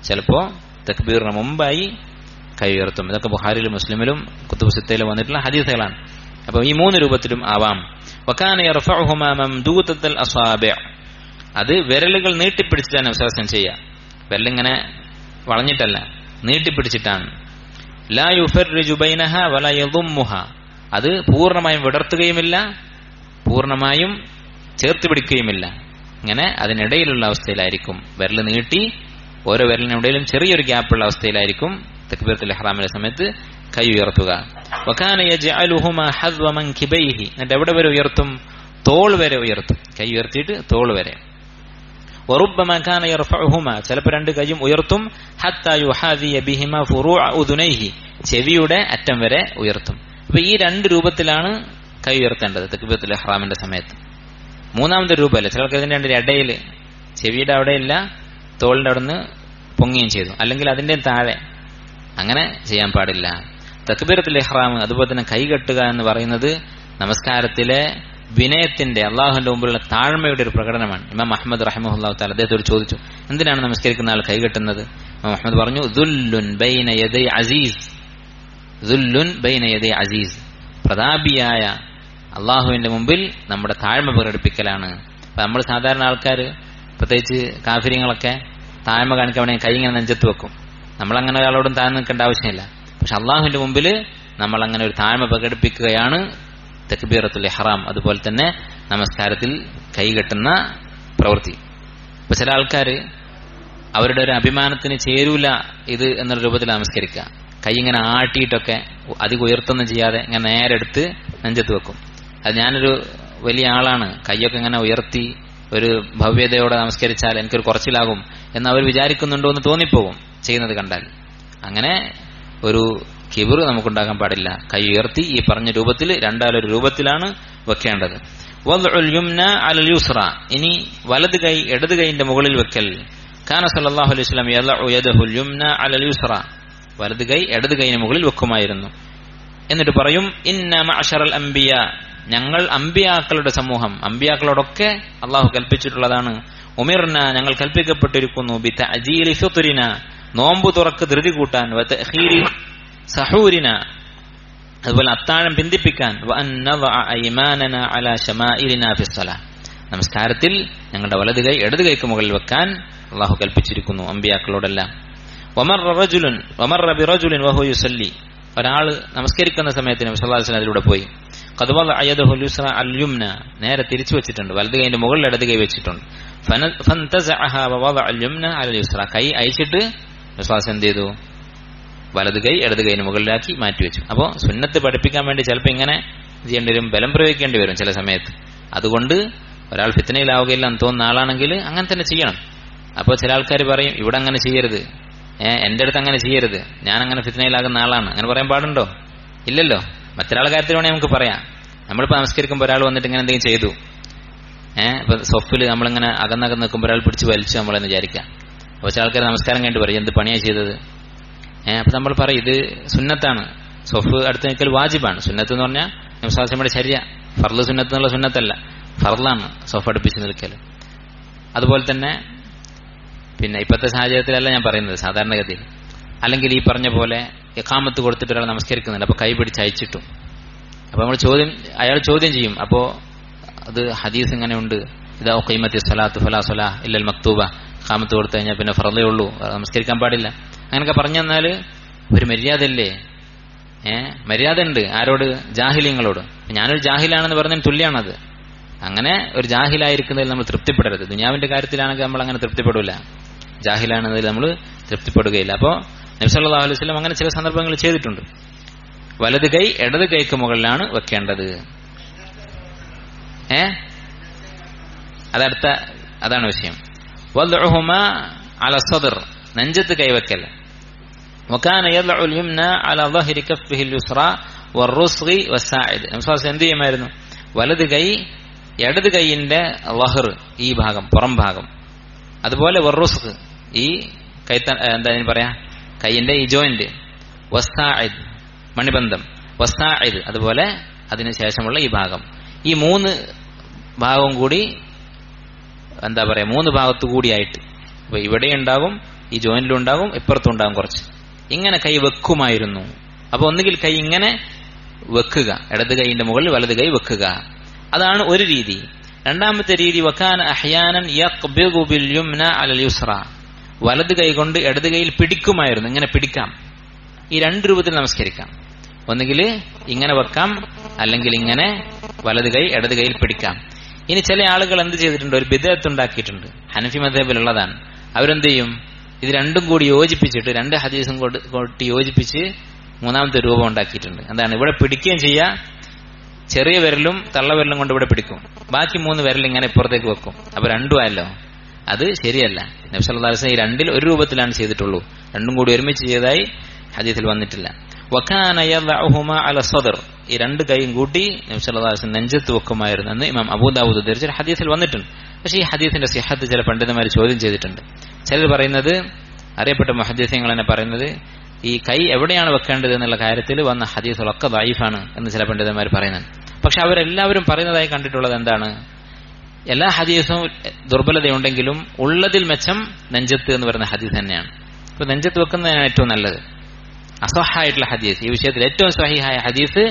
ചിലപ്പോൾ തക്ബീറിന് മുമ്പായി കൈ ഉയർത്തും. ഇതൊക്കെ ബുഖാരിയിലും മുസ്ലിമിലും കുതുബ് സിത്തയിലും വന്നിട്ടുള്ള ഹദീസുകളാണ്. അപ്പോൾ ഈ 3 രൂപത്തിലും ആവാം. വകാന യർഫഉഹുമാ മംദൂദത്തൽ അസാബിഅ, അത് വിരലുകൾ നീട്ടിപ്പിടിച്ചിട്ടാണ് വിശ്വാസം ചെയ്യുക. വിരലിങ്ങനെ വളഞ്ഞിട്ടല്ല, നീട്ടിപ്പിടിച്ചിട്ടാണ്. ലാ യുഫർരിജു ബൈനഹ വലാ യദുമ്മുഹ, അത് പൂർണ്ണമായും വിടർത്തുകയുമില്ല പൂർണ്ണമായും ചേർത്ത് പിടിക്കുകയുമില്ല. ഇങ്ങനെ അതിനിടയിലുള്ള അവസ്ഥയിലായിരിക്കും. വിരൽ നീട്ടി ഓരോ വിരലിനിടയിലും ചെറിയൊരു ഗ്യാപ്പുള്ള അവസ്ഥയിലായിരിക്കും തക്ബീറത്തുൽ ഇഹ്റാമിന്റെ സമയത്ത് കൈ ഉയർത്തുക. വകാന യജ്അലുഹുമാ ഹദ്വ മൻകിബൈഹി, എന്നിട്ട് എവിടെ വരെ ഉയർത്തും? തോൾ വരെ ഉയർത്തും. കൈ ഉയർത്തിയിട്ട് തോൾ വരെ. വറുബ്ബമാ കാന യർഫഉഹുമാ, ചിലപ്പോൾ 2 കൈയും ഉയർത്തും. ഹത്താ യുഹാദിയ ബിഹിമാ ഫുറൂഅ ഉദുനൈഹി, ചെവിയുടെ അറ്റം വരെ ഉയർത്തും. അപ്പൊ ഈ 2 രൂപത്തിലാണ് കൈ ഉയർത്തേണ്ടത് തക്ബീറത്തുൽ ഇഹ്റാമിന്റെ സമയത്ത്. 3ാമത്തെ രൂപമല്ല, ചിലർക്ക് ഇതിന്റെ 2 ഇടയിൽ, ചെവിയുടെ അവിടെയില്ല, തോളിന്റെ അവിടെ നിന്ന് പൊങ്ങുകയും ചെയ്തു, അല്ലെങ്കിൽ അതിന്റെ താഴെ. അങ്ങനെ ചെയ്യാൻ പാടില്ല. തക്ബീറത്തുൽ ഇഹ്റാം അതുപോലെ തന്നെ കൈകെട്ടുക എന്ന് പറയുന്നത് നമസ്കാരത്തിലെ വിനയത്തിന്റെ, അള്ളാഹുവിന്റെ മുമ്പിലുള്ള താഴ്മയുടെ ഒരു പ്രകടനമാണ്. ഇമാം അഹ്മദ് റഹിമഹുല്ലാഹു തആല അദ്ദേഹത്തോട് ചോദിച്ചു, എന്തിനാണ് നമസ്കരിക്കുന്ന ആൾ കൈകെട്ടുന്നത്? ഇമാം അഹ്മദ് പറഞ്ഞു, ദുല്ലുൻ ബൈന യദൈ അസീസ്, ദുല്ലുൻ ബൈന യദൈ അസീസ്, പ്രതാപിയായ അള്ളാഹുവിന്റെ മുമ്പിൽ നമ്മുടെ താഴ്മ പ്രകടിപ്പിക്കലാണ്. അപ്പൊ നമ്മൾ സാധാരണ ആൾക്കാർ, പ്രത്യേകിച്ച് കാഫിര്യങ്ങളൊക്കെ താഴ്മ കാണിക്കാൻ വേണ്ടി കൈ ഇങ്ങനെ നെഞ്ചത്ത് വെക്കും. നമ്മളങ്ങനെ ഒരാളോടും താഴ്ന്നു നിൽക്കേണ്ട ആവശ്യമില്ല. പക്ഷെ അള്ളാഹുവിന്റെ മുമ്പിൽ നമ്മൾ അങ്ങനെ ഒരു താഴ്മ പ്രകടിപ്പിക്കുകയാണ് തക്ബീറത്തുൽ ഇഹ്റാം. അതുപോലെ തന്നെ നമസ്കാരത്തിൽ കൈകെട്ടുന്ന പ്രവൃത്തി. ഇപ്പൊ ചില ആൾക്കാർ അവരുടെ ഒരു അഭിമാനത്തിന് ചേരൂല ഇത് എന്നുള്ള രൂപത്തിൽ നമസ്കരിക്കുക. കൈ ഇങ്ങനെ ആട്ടിയിട്ടൊക്കെ അധികം ഉയർത്തൊന്നും ചെയ്യാതെ ഇങ്ങനെ നേരെ എടുത്ത് നെഞ്ചത്ത് വെക്കും. അത് ഞാനൊരു വലിയ ആളാണ്, കൈയൊക്കെ ഇങ്ങനെ ഉയർത്തി ഒരു ഭവ്യതയോടെ നമസ്കരിച്ചാൽ എനിക്കൊരു കുറച്ചിലാകും എന്ന് അവർ വിചാരിക്കുന്നുണ്ടോ എന്ന് തോന്നിപ്പോകും ചെയ്യുന്നത് കണ്ടാൽ. അങ്ങനെ ഒരു കിബർ നമുക്കുണ്ടാകാൻ പാടില്ല. കൈ ഉയർത്തി ഈ പറഞ്ഞ രൂപത്തിൽ, രണ്ടാലൊരു രൂപത്തിലാണ് വെക്കേണ്ടത്. വദ്ഉൽ യുംന അലൽ യുസ്ര, ഇനി വലത് കൈ ഇടത് കൈയിന്റെ മുകളിൽ വെക്കൽ. കാന സല്ലല്ലാഹു അലൈഹി വസല്ലം യദഉ യദഹുൽ യുംന അലൽ യുസ്ര, വലത് കൈ ഇടത് കൈയിന് മുകളിൽ വെക്കുമായിരുന്നു. എന്നിട്ട് പറയും, ഇന്ന മഅശറൽ അംബിയ, ഞങ്ങൾ അംബിയാക്കളുടെ സമൂഹം, അംബിയാക്കളോടൊക്കെ അള്ളാഹു കൽപ്പിച്ചിട്ടുള്ളതാണ്. ഉമിർന, ഞങ്ങൾ കൽപ്പിക്കപ്പെട്ടിരിക്കുന്നു, ബിതഅജീലി ഫിത്രിന, നോമ്പ് തുറക്ക് ധൃതി കൂട്ടാൻ, വതഖീരി സഹൂരിന, അതുപോലെ അത്താഴം പിന്തിപ്പിക്കാൻ, വഅൻ നദഅ അയ്മാനന അലാ ശമാഇലിന ഫിസ്സലാ, നമസ്കാരത്തിൽ ഞങ്ങളുടെ വലത് കൈ ഇടത് കൈക്ക് മുകളിൽ വെക്കാൻ അള്ളാഹു കൽപ്പിച്ചിരിക്കുന്നു അംബിയാക്കളോടെല്ലാം. വമർറ ബിറജുലിൻ വഹുവ യുസല്ലി, ഒരാൾ നമസ്കരിക്കുന്ന സമയത്ത് നബി സല്ലല്ലാഹു അലൈഹി വസല്ലം അതിലൂടെ പോയി. ഖദ് വദഅ യദഹു യുസ്റ അൽ യുംന, നേരെ തിരിച്ചു വെച്ചിട്ടുണ്ട്, വലത് കൈന്റെ മുകളിൽ ഇടത് കൈ വെച്ചിട്ടുണ്ട്. ഫന്തസഅഹ വവദഅ അൽ യുംന അലൽ യുസ്റ, കൈ അയച്ചിട്ട് നബി സല്ലല്ലാഹു അലൈഹി വസല്ലം എന്ത് ചെയ്തു? വലത് കൈ ഇടത് കൈന് മുകളിലാക്കി മാറ്റിവെച്ചു. അപ്പോൾ സുന്നത്ത് പഠിപ്പിക്കാൻ വേണ്ടി ചിലപ്പോൾ ഇങ്ങനെ ചെയ്യേണ്ടി വരും, ബലം പ്രയോഗിക്കേണ്ടി വരും ചില സമയത്ത്. അതുകൊണ്ട് ഒരാൾ ഫിത്നയിലാവുകയില്ല എന്ന് തോന്നുന്ന ആളാണെങ്കിൽ അങ്ങനെ തന്നെ ചെയ്യണം. അപ്പോൾ ചില ആൾക്കാർ പറയും ഇവിടെ അങ്ങനെ ചെയ്യരുത്, എന്റെ അടുത്ത് അങ്ങനെ ചെയ്യരുത്, ഞാൻ അങ്ങനെ ഫിത്നയിലാകുന്ന ആളാണ്, അങ്ങനെ പറയാൻ പാടുണ്ടോ? ഇല്ലല്ലോ. മറ്റൊരാളെ കാര്യത്തിൽ വേണമെങ്കിൽ നമുക്ക് പറയാം. നമ്മളിപ്പോൾ നമസ്കരിക്കുമ്പോൾ ഒരാൾ വന്നിട്ട് ഇങ്ങനെ എന്തെങ്കിലും ചെയ്തു, ഇപ്പൊ സൊഫിൽ നമ്മളിങ്ങനെ അകന്നകന്ന് നിൽക്കുമ്പോൾ ഒരാൾ പിടിച്ച് വലിച്ചു നമ്മളെന്ന് വിചാരിക്കാം. അപ്പോൾ ചില ആൾക്കാർ നമസ്കാരം കഴിഞ്ഞിട്ട് പറയും എന്ത് പണിയാണ് ചെയ്തത്. അപ്പൊ നമ്മൾ പറയും ഇത് സുന്നത്താണ്, സൊഫ് അടുത്ത് നിൽക്കൽ വാജിബാണ്. സുന്നത്ത് എന്ന് പറഞ്ഞാൽ നബിസ്വല്ലല്ലാഹു ശരിയ ഫർള് സുന്നത്ത് എന്നുള്ള സുന്നത്തല്ല, ഫർളാണ് സൊഫ് അടുപ്പിച്ച് നിൽക്കൽ. അതുപോലെ തന്നെ പിന്നെ ഇപ്പോഴത്തെ സാഹചര്യത്തിലല്ല ഞാൻ പറയുന്നത്, സാധാരണഗതിയിൽ. അല്ലെങ്കിൽ ഈ പറഞ്ഞ പോലെ ഇഖാമത്ത് കൊടുത്തിട്ട് ഒരാൾ നമസ്കരിക്കുന്നുണ്ട്, അപ്പോൾ കൈ പിടിച്ച് അയച്ചിട്ടും. അപ്പോൾ നമ്മൾ അയാൾ ചോദ്യം ചെയ്യും, അപ്പോൾ അത് ഹദീസ് ഇങ്ങനെ ഉണ്ട്, ഇതാ ഖീമത്തി സ്വലാത്തു ഫലാ സ്വലാ ഇല്ലൽ മക്തൂബ, ഇഖാമത്ത് കൊടുത്തു കഴിഞ്ഞാൽ പിന്നെ ഫർളേ ഉള്ളൂ, നമസ്കരിക്കാൻ പാടില്ല, അങ്ങനെയൊക്കെ പറഞ്ഞു തന്നാൽ ഒരു മര്യാദയല്ലേ? മര്യാദ ഉണ്ട് ആരോട്? ജാഹിലിങ്ങളോട്. ഞാനൊരു ജാഹിലാണെന്ന് പറഞ്ഞാൽ തുല്യമാണത്. അങ്ങനെ ഒരു ജാഹിലായിരിക്കുന്നതിൽ നമ്മൾ തൃപ്തിപ്പെടരുത്. ദുനിയാവിന്റെ കാര്യത്തിലാണെങ്കിൽ നമ്മൾ അങ്ങനെ തൃപ്തിപ്പെടില്ല, ജാഹിലാണെന്നതിൽ നമ്മൾ തൃപ്തിപ്പെടുകയില്ല. അപ്പോൾ നബി സല്ലല്ലാഹു അലൈഹി വസല്ലം അങ്ങനെ ചില സന്ദർഭങ്ങളിൽ ചെയ്തിട്ടുണ്ട്. വലത് കൈ ഇടത് കൈക്ക് മുകളിലാണ് വെക്കേണ്ടത്. അതാണ് വിഷയം. വദ്ഉഹുമാ അല സദ്ർ, നെഞ്ചത്ത് കൈവെക്കൽ. വകാന യദ്ഉ അൽ യുംന അല ളഹരി കഫ്ഫിഹി അൽ യുസ്റാ വറുസ്ഗി വസാഇദ്. നബി സല്ലല്ലാഹു അലൈഹി എന്ത് ചെയ്യുമായിരുന്നു? വലത് കൈ ഇടത് കൈയിന്റെ ലഹർ, ഈ ഭാഗം പുറം ഭാഗം, അതുപോലെ വറുസ്ഗ്, ഈ എന്താ പറയാ കൈയിന്റെ ഈ ജോയിന്റ്, വസാഇദ് മണിബന്ധം, വസാഇദ് അതുപോലെ അതിനുശേഷമുള്ള ഈ ഭാഗം, ഈ മൂന്ന് ഭാഗവും കൂടി എന്താ പറയാ മൂന്ന് ഭാഗത്തു കൂടിയായിട്ട്. അപ്പൊ ഇവിടെ ഉണ്ടാകും, ഈ ജോയിന്റിലുണ്ടാകും, ഇപ്പുറത്തും ഉണ്ടാകും കുറച്ച്. ഇങ്ങനെ കൈ വെക്കുമായിരുന്നു. അപ്പൊ ഒന്നുകിൽ കൈ ഇങ്ങനെ വെക്കുക, ഇടത് കൈയിന്റെ മുകളിൽ വലത് കൈ വെക്കുക, അതാണ് ഒരു രീതി. രണ്ടാമത്തെ രീതി വകാന അഹ്യാനൻ യഖ്ബിദു ബിൽ യുംന അലൽ യുസ്റ, വലത് കൈ കൊണ്ട് ഇടത് കൈയിൽ പിടിക്കുമായിരുന്നു. ഇങ്ങനെ പിടിക്കാം. ഈ രണ്ട് രൂപത്തിൽ നമസ്കരിക്കാം. ഒന്നുകിൽ ഇങ്ങനെ വെക്കാം, അല്ലെങ്കിൽ ഇങ്ങനെ വലത് കൈ ഇടത് കൈയിൽ പിടിക്കാം. ഇനി ചില ആളുകൾ എന്ത് ചെയ്തിട്ടുണ്ട്? ഒരു ബിദ്അത്ത് ഉണ്ടാക്കിയിട്ടുണ്ട്. ഹനഫി മദ്ഹബിലുള്ളതാണ്. അവരെന്ത് ചെയ്യും? ഇത് രണ്ടും കൂടി യോജിപ്പിച്ചിട്ട്, രണ്ട് ഹദീസും കൂട്ടി യോജിപ്പിച്ച് മൂന്നാമത്തെ രൂപം ഉണ്ടാക്കിയിട്ടുണ്ട്. എന്താണ്? ഇവിടെ പിടിക്കുകയും ചെയ്യുക, ചെറിയ വിരലും തള്ളവിരലും കൊണ്ട് ഇവിടെ പിടിക്കും, ബാക്കി മൂന്ന് വിരൽ ഇങ്ങനെ ഇപ്പുറത്തേക്ക് വെക്കും. അപ്പൊ രണ്ടും ആയല്ലോ. അത് ശരിയല്ല. നബി സല്ലല്ലാഹു അലൈഹി വസല്ലം ഈ രണ്ടിൽ ഒരു രൂപത്തിലാണ് ചെയ്തിട്ടുള്ളൂ, രണ്ടും കൂടി ഒരുമിച്ച് ചെയ്തതായി ഹദീസിൽ വന്നിട്ടില്ല. വകാന യദഉഹുമാ അല സദ്ർ, ഈ രണ്ട് കൈയും കൂട്ടി നബി സല്ലല്ലാഹു അലൈഹി വസല്ലം നെഞ്ചത്ത് വെക്കുമായിരുന്നു എന്ന് ഇമാം അബൂദാവൂദ് ഉദ്ധരിച്ച ഹദീസിൽ വന്നിട്ടുണ്ട്. പക്ഷേ ഈ ഹദീസിന്റെ സിഹത്ത് ചില പണ്ഡിതന്മാർ ചോദ്യം ചെയ്തിട്ടുണ്ട്. ചിലർ പറയുന്നത്, അറിയപ്പെട്ട മുഹദ്ദിസീങ്ങൾ തന്നെ പറയുന്നത്, ഈ കൈ എവിടെയാണ് വെക്കേണ്ടത് എന്നുള്ള കാര്യത്തിൽ വന്ന ഹദീസുകളൊക്കെ ദഈഫാണ് എന്ന് ചില പണ്ഡിതന്മാർ പറയുന്നുണ്ട്. പക്ഷെ അവരെല്ലാവരും പറയുന്നതായി കണ്ടിട്ടുള്ളത് എന്താണ്? എല്ലാ ഹദീസും ദുർബലതയുണ്ടെങ്കിലും ഉള്ളതിൽ മെച്ചം നെഞ്ചത്ത് എന്ന് പറയുന്ന ഹദീസ് തന്നെയാണ്. ഇപ്പൊ നെഞ്ചത്ത് വെക്കുന്നതാണ് ഏറ്റവും നല്ലത്. അസ്വഹായിട്ടുള്ള ഹദീസ്, ഈ വിഷയത്തിൽ ഏറ്റവും സ്വഹീഹായ ഹദീസ്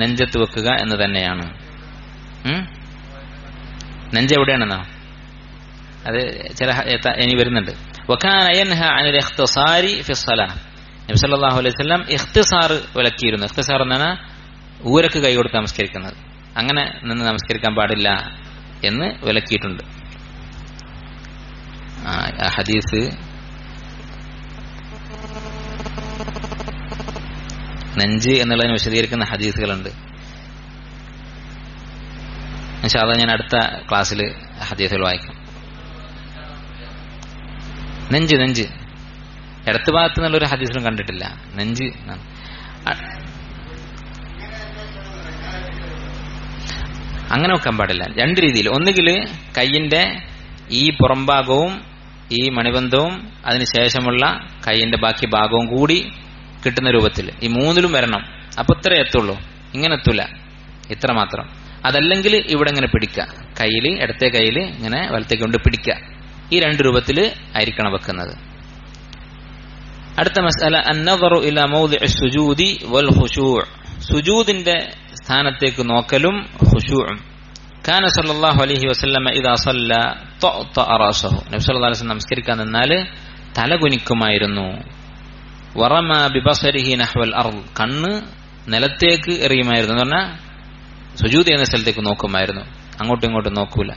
നെഞ്ചത്ത് വെക്കുക എന്ന് തന്നെയാണ്. നെഞ്ച് എവിടെയാണെന്നോ അത് ചില ഇനി വരുന്നുണ്ട്. വകാന യൻഹ അനിൽ ഇഖ്തിസാരി ഫി സ്വലാഹ്, നബി സല്ലല്ലാഹു അലൈഹി വസല്ലം ഇഖ്തിസാർ വിലക്കിയിരുന്നു. ഇഖ്തിസാർ എന്നാണ് ഊരക്ക് കൈ കൊടുത്ത് നമസ്കരിക്കുന്നത്, അങ്ങനെ നിന്ന് നമസ്കരിക്കാൻ പാടില്ല എന്ന് വിലക്കിയിട്ടുണ്ട്. ഹദീസ് നെഞ്ച് എന്നുള്ളതിന് വിശദീകരിക്കുന്ന ഹദീസുകളുണ്ട്. ഇൻഷാ അല്ലാഹ് ഞാൻ അടുത്ത ക്ലാസ്സിൽ ഹദീസുകൾ വായിക്കാം. നെഞ്ച് ഇടത്ത് ഭാഗത്ത് നിന്നുള്ളൊരു ഹദീസിലും കണ്ടിട്ടില്ല. നെഞ്ച് അങ്ങനെ വെക്കാൻ പാടില്ല. രണ്ട് രീതിയിൽ, ഒന്നുകിൽ കയ്യിന്റെ ഈ പുറംഭാഗവും ഈ മണിബന്ധവും അതിനുശേഷമുള്ള കയ്യിന്റെ ബാക്കി ഭാഗവും കൂടി കിട്ടുന്ന രൂപത്തിൽ ഈ മൂന്നിലും വരണം. അപ്പൊ ഇത്ര എത്തുള്ളൂ, ഇങ്ങനെ എത്തൂല, ഇത്ര മാത്രം. അതല്ലെങ്കിൽ ഇവിടെ ഇങ്ങനെ പിടിക്കുക, കയ്യിൽ ഇടത്തെ കയ്യിൽ ഇങ്ങനെ വലത്തേക്ക് കൊണ്ട് പിടിക്കുക. ഈ രണ്ട് രൂപത്തിൽ ആയിരിക്കണം വെക്കുന്നത്. അടുത്ത മസ്അല അന്നദറു ഇലാ മൗദിഇ സുജൂദി വൽ ഖുശൂ', സുജൂദിന്റെ സ്ഥാനത്തേക്ക് നോക്കലും ഖുശൂഉം. കാന സല്ലല്ലാഹു അലൈഹി വസല്ലം ഇദാ സല്ല തഅത റഅസഹു, നബി സല്ലല്ലാഹു അലൈഹി വസല്ലം നമസ്കരിക്കാൻ നിന്നാൽ തല കുനിക്കുമായിരുന്നു. വറമ ബിബസരിഹി നഹ്വൽ അർദ്, കണ്ണ് നിലത്തേക്ക് എറിയുമായിരുന്നു എന്ന് പറഞ്ഞാൽ സുജൂദ് ചെയ്യുന്ന സ്ഥലത്തേക്ക് നോക്കുമായിരുന്നു, അങ്ങോട്ടും ഇങ്ങോട്ടും നോക്കൂല.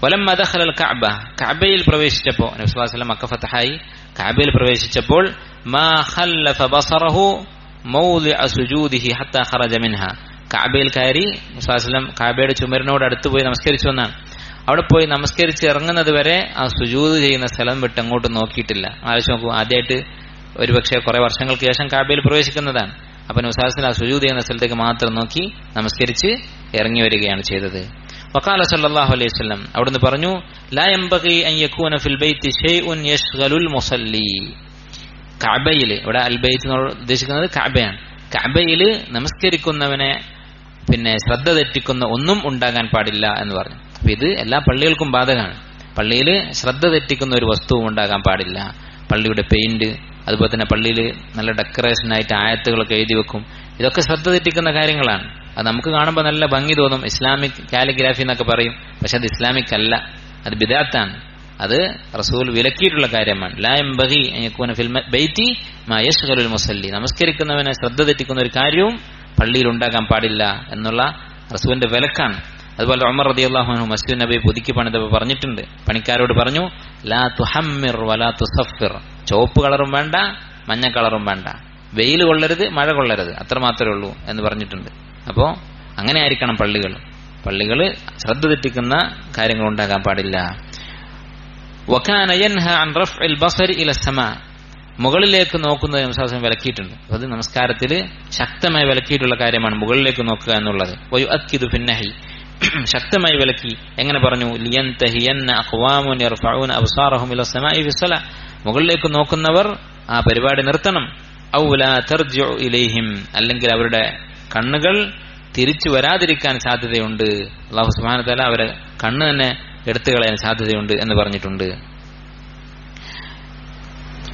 വലമ്മ ദഖലൽ കഅബ, കഅബയിൽ പ്രവേശിച്ചപ്പോൾ നബി സല്ലല്ലാഹു അലൈഹി വസല്ലം മക്ക ഫതഹായി കഅബയിൽ പ്രവേശിച്ചപ്പോൾ മാ ഖല്ലഫ ബസറഹു മൗദിഅ സുജൂദിഹി ഹത്താ ഖറജ മിൻഹാ, കഅബയിൽ കയറി നബി സല്ലല്ലാഹു അലൈഹി വസല്ലം കഅബയുടെ ചുമരിനോട് അടുത്ത് പോയി നമസ്കരിച്ചു എന്നാണ്. അവിടെ പോയി നമസ്കരിച്ച് ഇറങ്ങുന്നത് വരെ ആ സുജൂദ് ചെയ്യുന്ന സ്ഥലം വിട്ട് അങ്ങോട്ട് നോക്കിയിട്ടില്ല. ആലോചിച്ച് നോക്കൂ, ആദ്യമായിട്ട് ഒരുപക്ഷെ കുറെ വർഷങ്ങൾക്ക് ശേഷം കഅബയിൽ പ്രവേശിക്കുന്നതാണ്. അപ്പൊ നബി സല്ലല്ലാഹു അലൈഹി വസല്ലം ആ സുജൂദ് ചെയ്യുന്ന സ്ഥലത്തേക്ക് മാത്രം നോക്കി നമസ്കരിച്ച് ഇറങ്ങി വരികയാണ് ചെയ്തത്. വഖാല സല്ലല്ലാഹു അലൈഹി വസല്ലം, അവിടുന്ന് പറഞ്ഞു, ലാ യംബഗി അൻ യകൂന ഫിൽ ബൈത്തി ഷൈഉൻ യശ്ഗലുൽ മുസല്ലി. കഅബയിൽ, ഇവിടെ അൽ ബൈത്ത് എന്ന് ഉദ്ദേശിക്കുന്നത് കഅബയാണ്. കഅബയിൽ നമസ്കരിക്കുന്നവനെ ശ്രദ്ധ തെറ്റിക്കുന്ന ഒന്നും ഉണ്ടാകാൻ പാടില്ല എന്ന് പറഞ്ഞു. അപ്പൊ ഇത് എല്ലാ പള്ളികൾക്കും ബാധകമാണ്. പള്ളിയിൽ ശ്രദ്ധ തെറ്റിക്കുന്ന ഒരു വസ്തുവും ഉണ്ടാകാൻ പാടില്ല. പള്ളിയുടെ പെയിന്റ്, അതുപോലെ തന്നെ പള്ളിയിൽ നല്ല ഡെക്കറേഷനായിട്ട് ആയത്തുകളൊക്കെ എഴുതി വെക്കും. ഇതൊക്കെ ശ്രദ്ധ തെറ്റിക്കുന്ന കാര്യങ്ങളാണ്. അത് നമുക്ക് കാണുമ്പോൾ നല്ല ഭംഗി തോന്നും, ഇസ്ലാമിക് കാലിഗ്രാഫി എന്നൊക്കെ പറയും. പക്ഷെ അത് ഇസ്ലാമിക് അല്ല, അത് ബിദഅത്താണ്. അത് റസൂൽ വിലക്കിയിട്ടുള്ള കാര്യമാണ്. ലാ യംബഗി അൻ യകൂന ഫിൽ ബൈത്തി മാ യശ്ഗലുൽ മുസല്ലി, നമസ്കരിക്കുന്നവനെ ശ്രദ്ധ തെറ്റിക്കുന്ന ഒരു കാര്യവും പള്ളിയിൽ ഉണ്ടാകാൻ പാടില്ല എന്നുള്ള റസൂലിന്റെ വിലക്കാണ്. അതുപോലെ ഉമർ റളിയല്ലാഹു അൻഹു മസ്ജിദ് നബി പുതുക്കി പണിതപ്പോൾ പറഞ്ഞിട്ടുണ്ട്, പണിക്കാരോട് പറഞ്ഞു, ലാ തുഹമ്മിർ വലാ തുസഫിർ, ചുവപ്പ് കളറും വേണ്ട മഞ്ഞ കളറും വേണ്ട, വെയിൽ കൊള്ളരുത് മഴ കൊള്ളരുത്, അത്ര മാത്രമേ ഉള്ളൂ എന്ന് പറഞ്ഞിട്ടുണ്ട്. അപ്പോ അങ്ങനെ ആയിരിക്കണം പള്ളികൾ ശ്രദ്ധ തെറ്റിക്കുന്ന കാര്യങ്ങൾ ഉണ്ടാകാൻ പാടില്ല. വകാന യൻഹ അൻ റഫ്ഇൽ ബസരി ഇല സമാ, മുകളിലേക്ക് നോക്കുന്നത് നബി വിലക്കിയിട്ടുണ്ട്. അത് നമസ്കാരത്തിൽ ശക്തമായി വിലക്കിയിട്ടുള്ള കാര്യമാണ് മുകളിലേക്ക് നോക്കുക എന്നുള്ളത്. വയുഅക്കിദു ഫിന്നഹി, ശക്തമായി വിലക്കി. എങ്ങനെ പറഞ്ഞു? ലിയൻതഹിയന്ന അഖ്വാമുൻ യർഫഊന അബ്സാറഹും ഇല സമാഇ ഫിസ്സലാ, മുകളിലേക്ക് നോക്കുന്നവർ ആ പരിപാടി നിർത്തണം. ഔ ലാ തർജിഉ ഇലൈഹിം, അല്ലെങ്കിൽ അവരുടെ കണ്ണുകൾ തിരിച്ചു വരാതിരിക്കാൻ സാധ്യതയുണ്ട്. അല്ലാഹു സുബ്ഹാനഹു വ തആല അവരെ കണ്ണ് തന്നെ എടുത്തു കളയാൻ സാധ്യതയുണ്ട് എന്ന് പറഞ്ഞിട്ടുണ്ട്.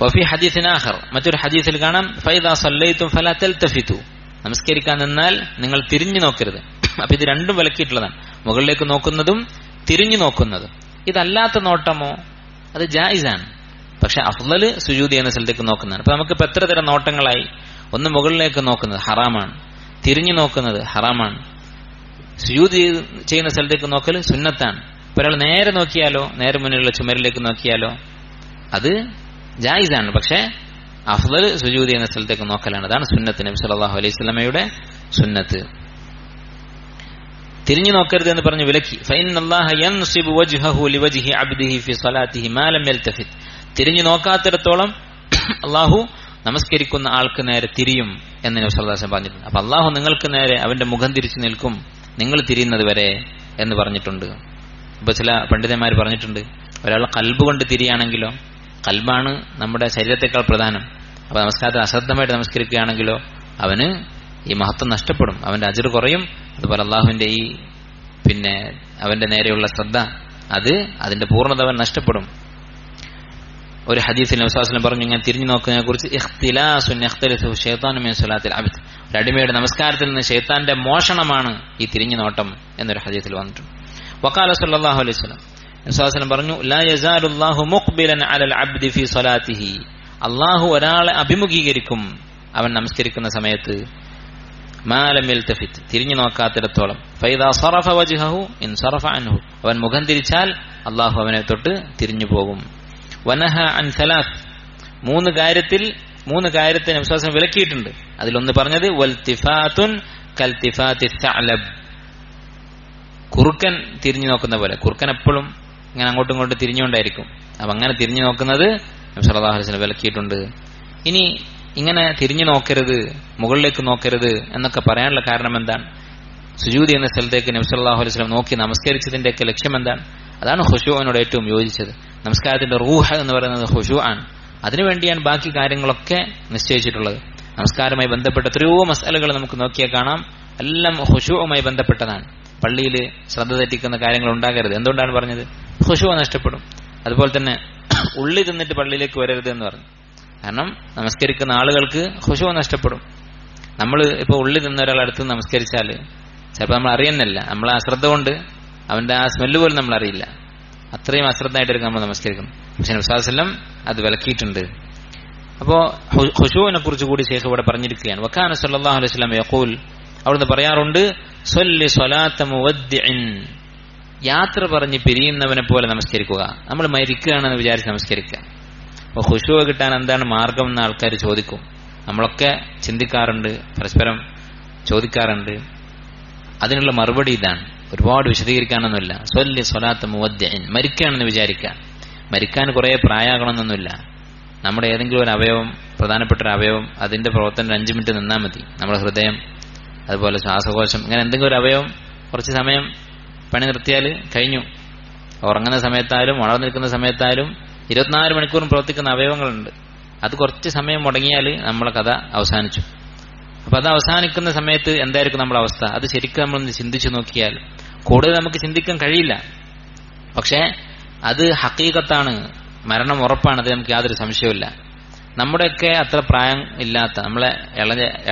വഫി ഹദീസിൻ ആഖർ, മറ്റൊരു ഹദീസിൽ കാണാം, ഫൈദാ സല്ലൈതും ഫലാ തൽതഫിതു, നമസ്കരിക്കാൻ നിന്നാൽ നിങ്ങൾ തിരിഞ്ഞു നോക്കരുത്. അപ്പൊ ഇത് രണ്ടും വിലക്കിയിട്ടുള്ളതാണ്, മുകളിലേക്ക് നോക്കുന്നതും തിരിഞ്ഞു നോക്കുന്നതും. ഇതല്ലാത്ത നോട്ടമോ അത് ജായിസാണ്, പക്ഷെ അഫ്ളൽ സുജൂദ് ചെയ്യുന്ന സ്ഥലത്തേക്ക് നോക്കുന്നതാണ്. അപ്പൊ നമുക്കിപ്പോ എത്ര തരം നോട്ടങ്ങളായി? ഒന്ന് മുകളിലേക്ക് നോക്കുന്നത് ഹറാമാണ്, തിരിഞ്ഞു നോക്കുന്നത് ഹറാമാണ്, സുജൂദ് ചെയ്യുന്ന സ്ഥലത്തേക്ക് നോക്കൽ സുന്നത്താണ്. ഇപ്പൊ ഒരാൾ നേരെ നോക്കിയാലോ, നേരെ മുന്നിലുള്ള ചുമരിലേക്ക് നോക്കിയാലോ അത് ജായിസാണ്, പക്ഷെ അഫ്ളൽ സുജൂദ് ചെയ്യുന്ന സ്ഥലത്തേക്ക് നോക്കലാണ്. അതാണ് സുന്നത്ത്, നബി സല്ലല്ലാഹു അലൈഹി വസല്ലമയുടെ സുന്നത്ത്. തിരിഞ്ഞു നോക്കരുത് എന്ന് പറഞ്ഞ് വിലക്കി. ഫഇന്നല്ലാഹ യൻസിബു വജ്ഹഹു ലിവജ്ഹി അബ്ദിഹി ഫി സ്വലാത്തിഹി മാ ലം യൽതഫിത്, തിരിഞ്ഞു നോക്കാത്തിടത്തോളം അള്ളാഹു നമസ്കരിക്കുന്ന ആൾക്ക് നേരെ തിരിയും എന്ന് നബി സല്ലല്ലാഹു അലൈഹി വസല്ലം പറഞ്ഞിട്ടുണ്ട്. അപ്പൊ അള്ളാഹു നിങ്ങൾക്ക് നേരെ അവന്റെ മുഖം തിരിച്ചു നിൽക്കും നിങ്ങൾ തിരിയുന്നത് വരെ എന്ന് പറഞ്ഞിട്ടുണ്ട്. ഇപ്പൊ ചില പണ്ഡിതന്മാർ പറഞ്ഞിട്ടുണ്ട്, ഒരാൾ കൽബ് കൊണ്ട് തിരിയാണെങ്കിലോ, കൽബാണ് നമ്മുടെ ശരീരത്തെക്കാൾ പ്രധാനം. അപ്പൊ നമസ്കാരത്തിൽ അശ്രദ്ധമായിട്ട് നമസ്കരിക്കുകയാണെങ്കിലോ അവന് ഈ മഹത്വം നഷ്ടപ്പെടും, അവന്റെ അജ്ർ കുറയും. അതുപോലെ അള്ളാഹുവിന്റെ ഈ അവന്റെ നേരെയുള്ള ശ്രദ്ധ അതിന്റെ പൂർണ്ണത അവൻ നഷ്ടപ്പെടും. ഒരു ഹദീസിൽ നബി സല്ലല്ലാഹു അലൈഹി വസല്ലം പറഞ്ഞു, ഇങ്ങനെ തിരിഞ്ഞു നോക്കുന്നതിനെ കുറിച്ച്, ഇഖ്തിലാസുൻ യഖ്തലിസു ശൈത്താനു മിൻ സ്വലാത്തിൽ അബ്ദ്, ഒരു അടിമയുടെ നമസ്കാരത്തിൽ നിന്ന് ശൈത്താന്റെ മോഷണമാണ് ഈ തിരിഞ്ഞു നോട്ടം എന്നൊരു ഹദീസിൽ വന്നിട്ടുണ്ട്. വഖാല സല്ലല്ലാഹു അലൈഹി വസല്ലം, നബി സല്ലല്ലാഹു അലൈഹി വസല്ലം പറഞ്ഞു, ലാ യസാലുല്ലാഹു മുഖ്ബിലൻ അലൽ അബ്ദി ഫീ സ്വലാത്തിഹി, അല്ലാഹു ഒരാളെ അഭിമുഖീകരിക്കും അവൻ നമസ്കരിക്കുന്ന സമയത്ത്, മാ ലം യൽതഫിത്, തിരിഞ്ഞു നോക്കാത്തിടത്തോളം. ഫൈദാ സറഫ വജ്ഹഹു ഇൻസറഫ അൻഹു, അവൻ മുഖം തിരിച്ചാൽ അല്ലാഹു അവനെ തൊട്ട് തിരിഞ്ഞു പോകും. വനഹ അൻ സലാത്ത്, മൂന്ന് കാര്യത്തെ നബി സല്ലല്ലാഹു അലൈഹി വസല്ലം വിലക്കിയിട്ടുണ്ട്. അതിലൊന്ന് പറഞ്ഞത് വൽതിഫാതുൻ കൽതിഫാതി തഅലബ്, കുറുക്കൻ തിരിഞ്ഞു നോക്കുന്ന പോലെ. കുറുക്കൻ എപ്പോഴും ഇങ്ങനെ അങ്ങോട്ടും ഇങ്ങോട്ടും തിരിഞ്ഞുകൊണ്ടായിരിക്കും. അപ്പൊ അങ്ങനെ തിരിഞ്ഞു നോക്കുന്നത് നബി സല്ലല്ലാഹു അലൈഹി വസല്ലം വിലക്കിയിട്ടുണ്ട്. ഇനി ഇങ്ങനെ തിരിഞ്ഞു നോക്കരുത്, മുകളിലേക്ക് നോക്കരുത് എന്നൊക്കെ പറയാനുള്ള കാരണം എന്താണ്? സുജൂദ് ചെയ്യുന്ന സ്ഥലത്തേക്ക് നബി സല്ലല്ലാഹു അലൈഹി വസല്ലം നോക്കി നമസ്കരിച്ചതിന്റെയൊക്കെ ലക്ഷ്യം എന്താണ്? അതാണ് ഖുശൂഅനോട് ഏറ്റവും യോജിച്ചത്. നമസ്കാരത്തിന്റെ റൂഹ് എന്ന് പറയുന്നത് ഖുശൂ' ആണ്. അതിനുവേണ്ടിയാണ് ബാക്കി കാര്യങ്ങളൊക്കെ നിശ്ചയിച്ചിട്ടുള്ളത്. നമസ്കാരവുമായി ബന്ധപ്പെട്ട എത്രയോ മസ്അലകൾ നമുക്ക് നോക്കിയാൽ കാണാം, എല്ലാം ഖുശൂഉമായി ബന്ധപ്പെട്ടതാണ്. പള്ളിയിൽ ശ്രദ്ധ തെറ്റിക്കുന്ന കാര്യങ്ങൾ ഉണ്ടാകരുത്. എന്തുകൊണ്ടാണ് പറഞ്ഞത്? ഖുശൂ' നഷ്ടപ്പെടും. അതുപോലെ തന്നെ ഉള്ളി തിന്നിട്ട് പള്ളിയിലേക്ക് വരരുത് എന്ന് പറഞ്ഞു. കാരണം നമസ്കരിക്കുന്ന ആളുകൾക്ക് ഖുശൂ' നഷ്ടപ്പെടും. നമ്മൾ ഇപ്പോൾ ഉള്ളി തിന്ന ഒരാളടുത്ത് നമസ്കരിച്ചാൽ ചിലപ്പോൾ നമ്മൾ അറിയുന്നില്ല, നമ്മൾ അശ്രദ്ധ കൊണ്ട് അവന്റെ ആ സ്മെല്ല് പോലും നമ്മൾ അറിയില്ല. അത്രയും അശ്രദ്ധമായിട്ടായിരിക്കും നമ്മൾ നമസ്കരിക്കുന്നത്. പക്ഷെ നബി സല്ലല്ലാഹു അലൈഹി വസല്ലം അത് വിലക്കിയിട്ടുണ്ട്. അപ്പോ ഖുശൂഇനെ കുറിച്ച് കൂടി ശൈഖ് ഇവിടെ പറഞ്ഞിരിക്കുകയാണ്. വകാന സല്ലല്ലാഹു അലൈഹി വസല്ലം യഖൂൽ, അവിടുന്ന് പറയാറുണ്ട്, സ്വല്ലി സ്വലാത്ത മുവദ്ദിഇൻ, യാത്ര പറഞ്ഞ് പിരിയുന്നവനെ പോലെ നമസ്കരിക്കുക. നമ്മൾ മരിക്കുകയാണെന്ന് വിചാരിച്ച് നമസ്കരിക്കുക. അപ്പോൾ ഖുശൂ കിട്ടാൻ എന്താണ് മാർഗം എന്ന് ആൾക്കാർ ചോദിക്കും. നമ്മളൊക്കെ ചിന്തിക്കാറുണ്ട്, പരസ്പരം ചോദിക്കാറുണ്ട്. അതിനുള്ള മറുപടി ഇതാണ്, ഒരുപാട് വിശദീകരിക്കാനൊന്നുമില്ല. സ്വല്ലി സ്വലാത്ത മുവദ്ദിഇൻ, മരിക്കുകയാണെന്ന് വിചാരിക്കുക. മരിക്കാൻ കുറേ പ്രായമാകണമെന്നൊന്നുമില്ല. നമ്മുടെ ഏതെങ്കിലും ഒരു അവയവം, പ്രധാനപ്പെട്ട ഒരു അവയവം, അതിന്റെ പ്രവർത്തനം 5 മിനിറ്റ് നിന്നാൽ മതി. നമ്മുടെ ഹൃദയം, അതുപോലെ ശ്വാസകോശം, ഇങ്ങനെ എന്തെങ്കിലും ഒരു അവയവം കുറച്ച് സമയം പണി നിർത്തിയാൽ കഴിഞ്ഞു. ഉറങ്ങുന്ന സമയത്തായാലും വളർന്നു നിൽക്കുന്ന സമയത്തായാലും 24 മണിക്കൂറും പ്രവർത്തിക്കുന്ന അവയവങ്ങളുണ്ട്. അത് കുറച്ച് സമയം മുടങ്ങിയാൽ നമ്മളെ കഥ അവസാനിച്ചു. അപ്പൊ അത് അവസാനിക്കുന്ന സമയത്ത് എന്തായിരിക്കും നമ്മുടെ അവസ്ഥ? അത് ശരിക്കും നമ്മളൊന്ന് ചിന്തിച്ചു നോക്കിയാൽ കൂടുതൽ നമുക്ക് ചിന്തിക്കാൻ കഴിയില്ല. പക്ഷേ അത് ഹഖീഖത്താണ്, മരണം ഉറപ്പാണ്, അത് നമുക്ക് യാതൊരു സംശയവുമില്ല. നമ്മുടെയൊക്കെ അത്ര പ്രായം ഇല്ലാത്ത, നമ്മളെ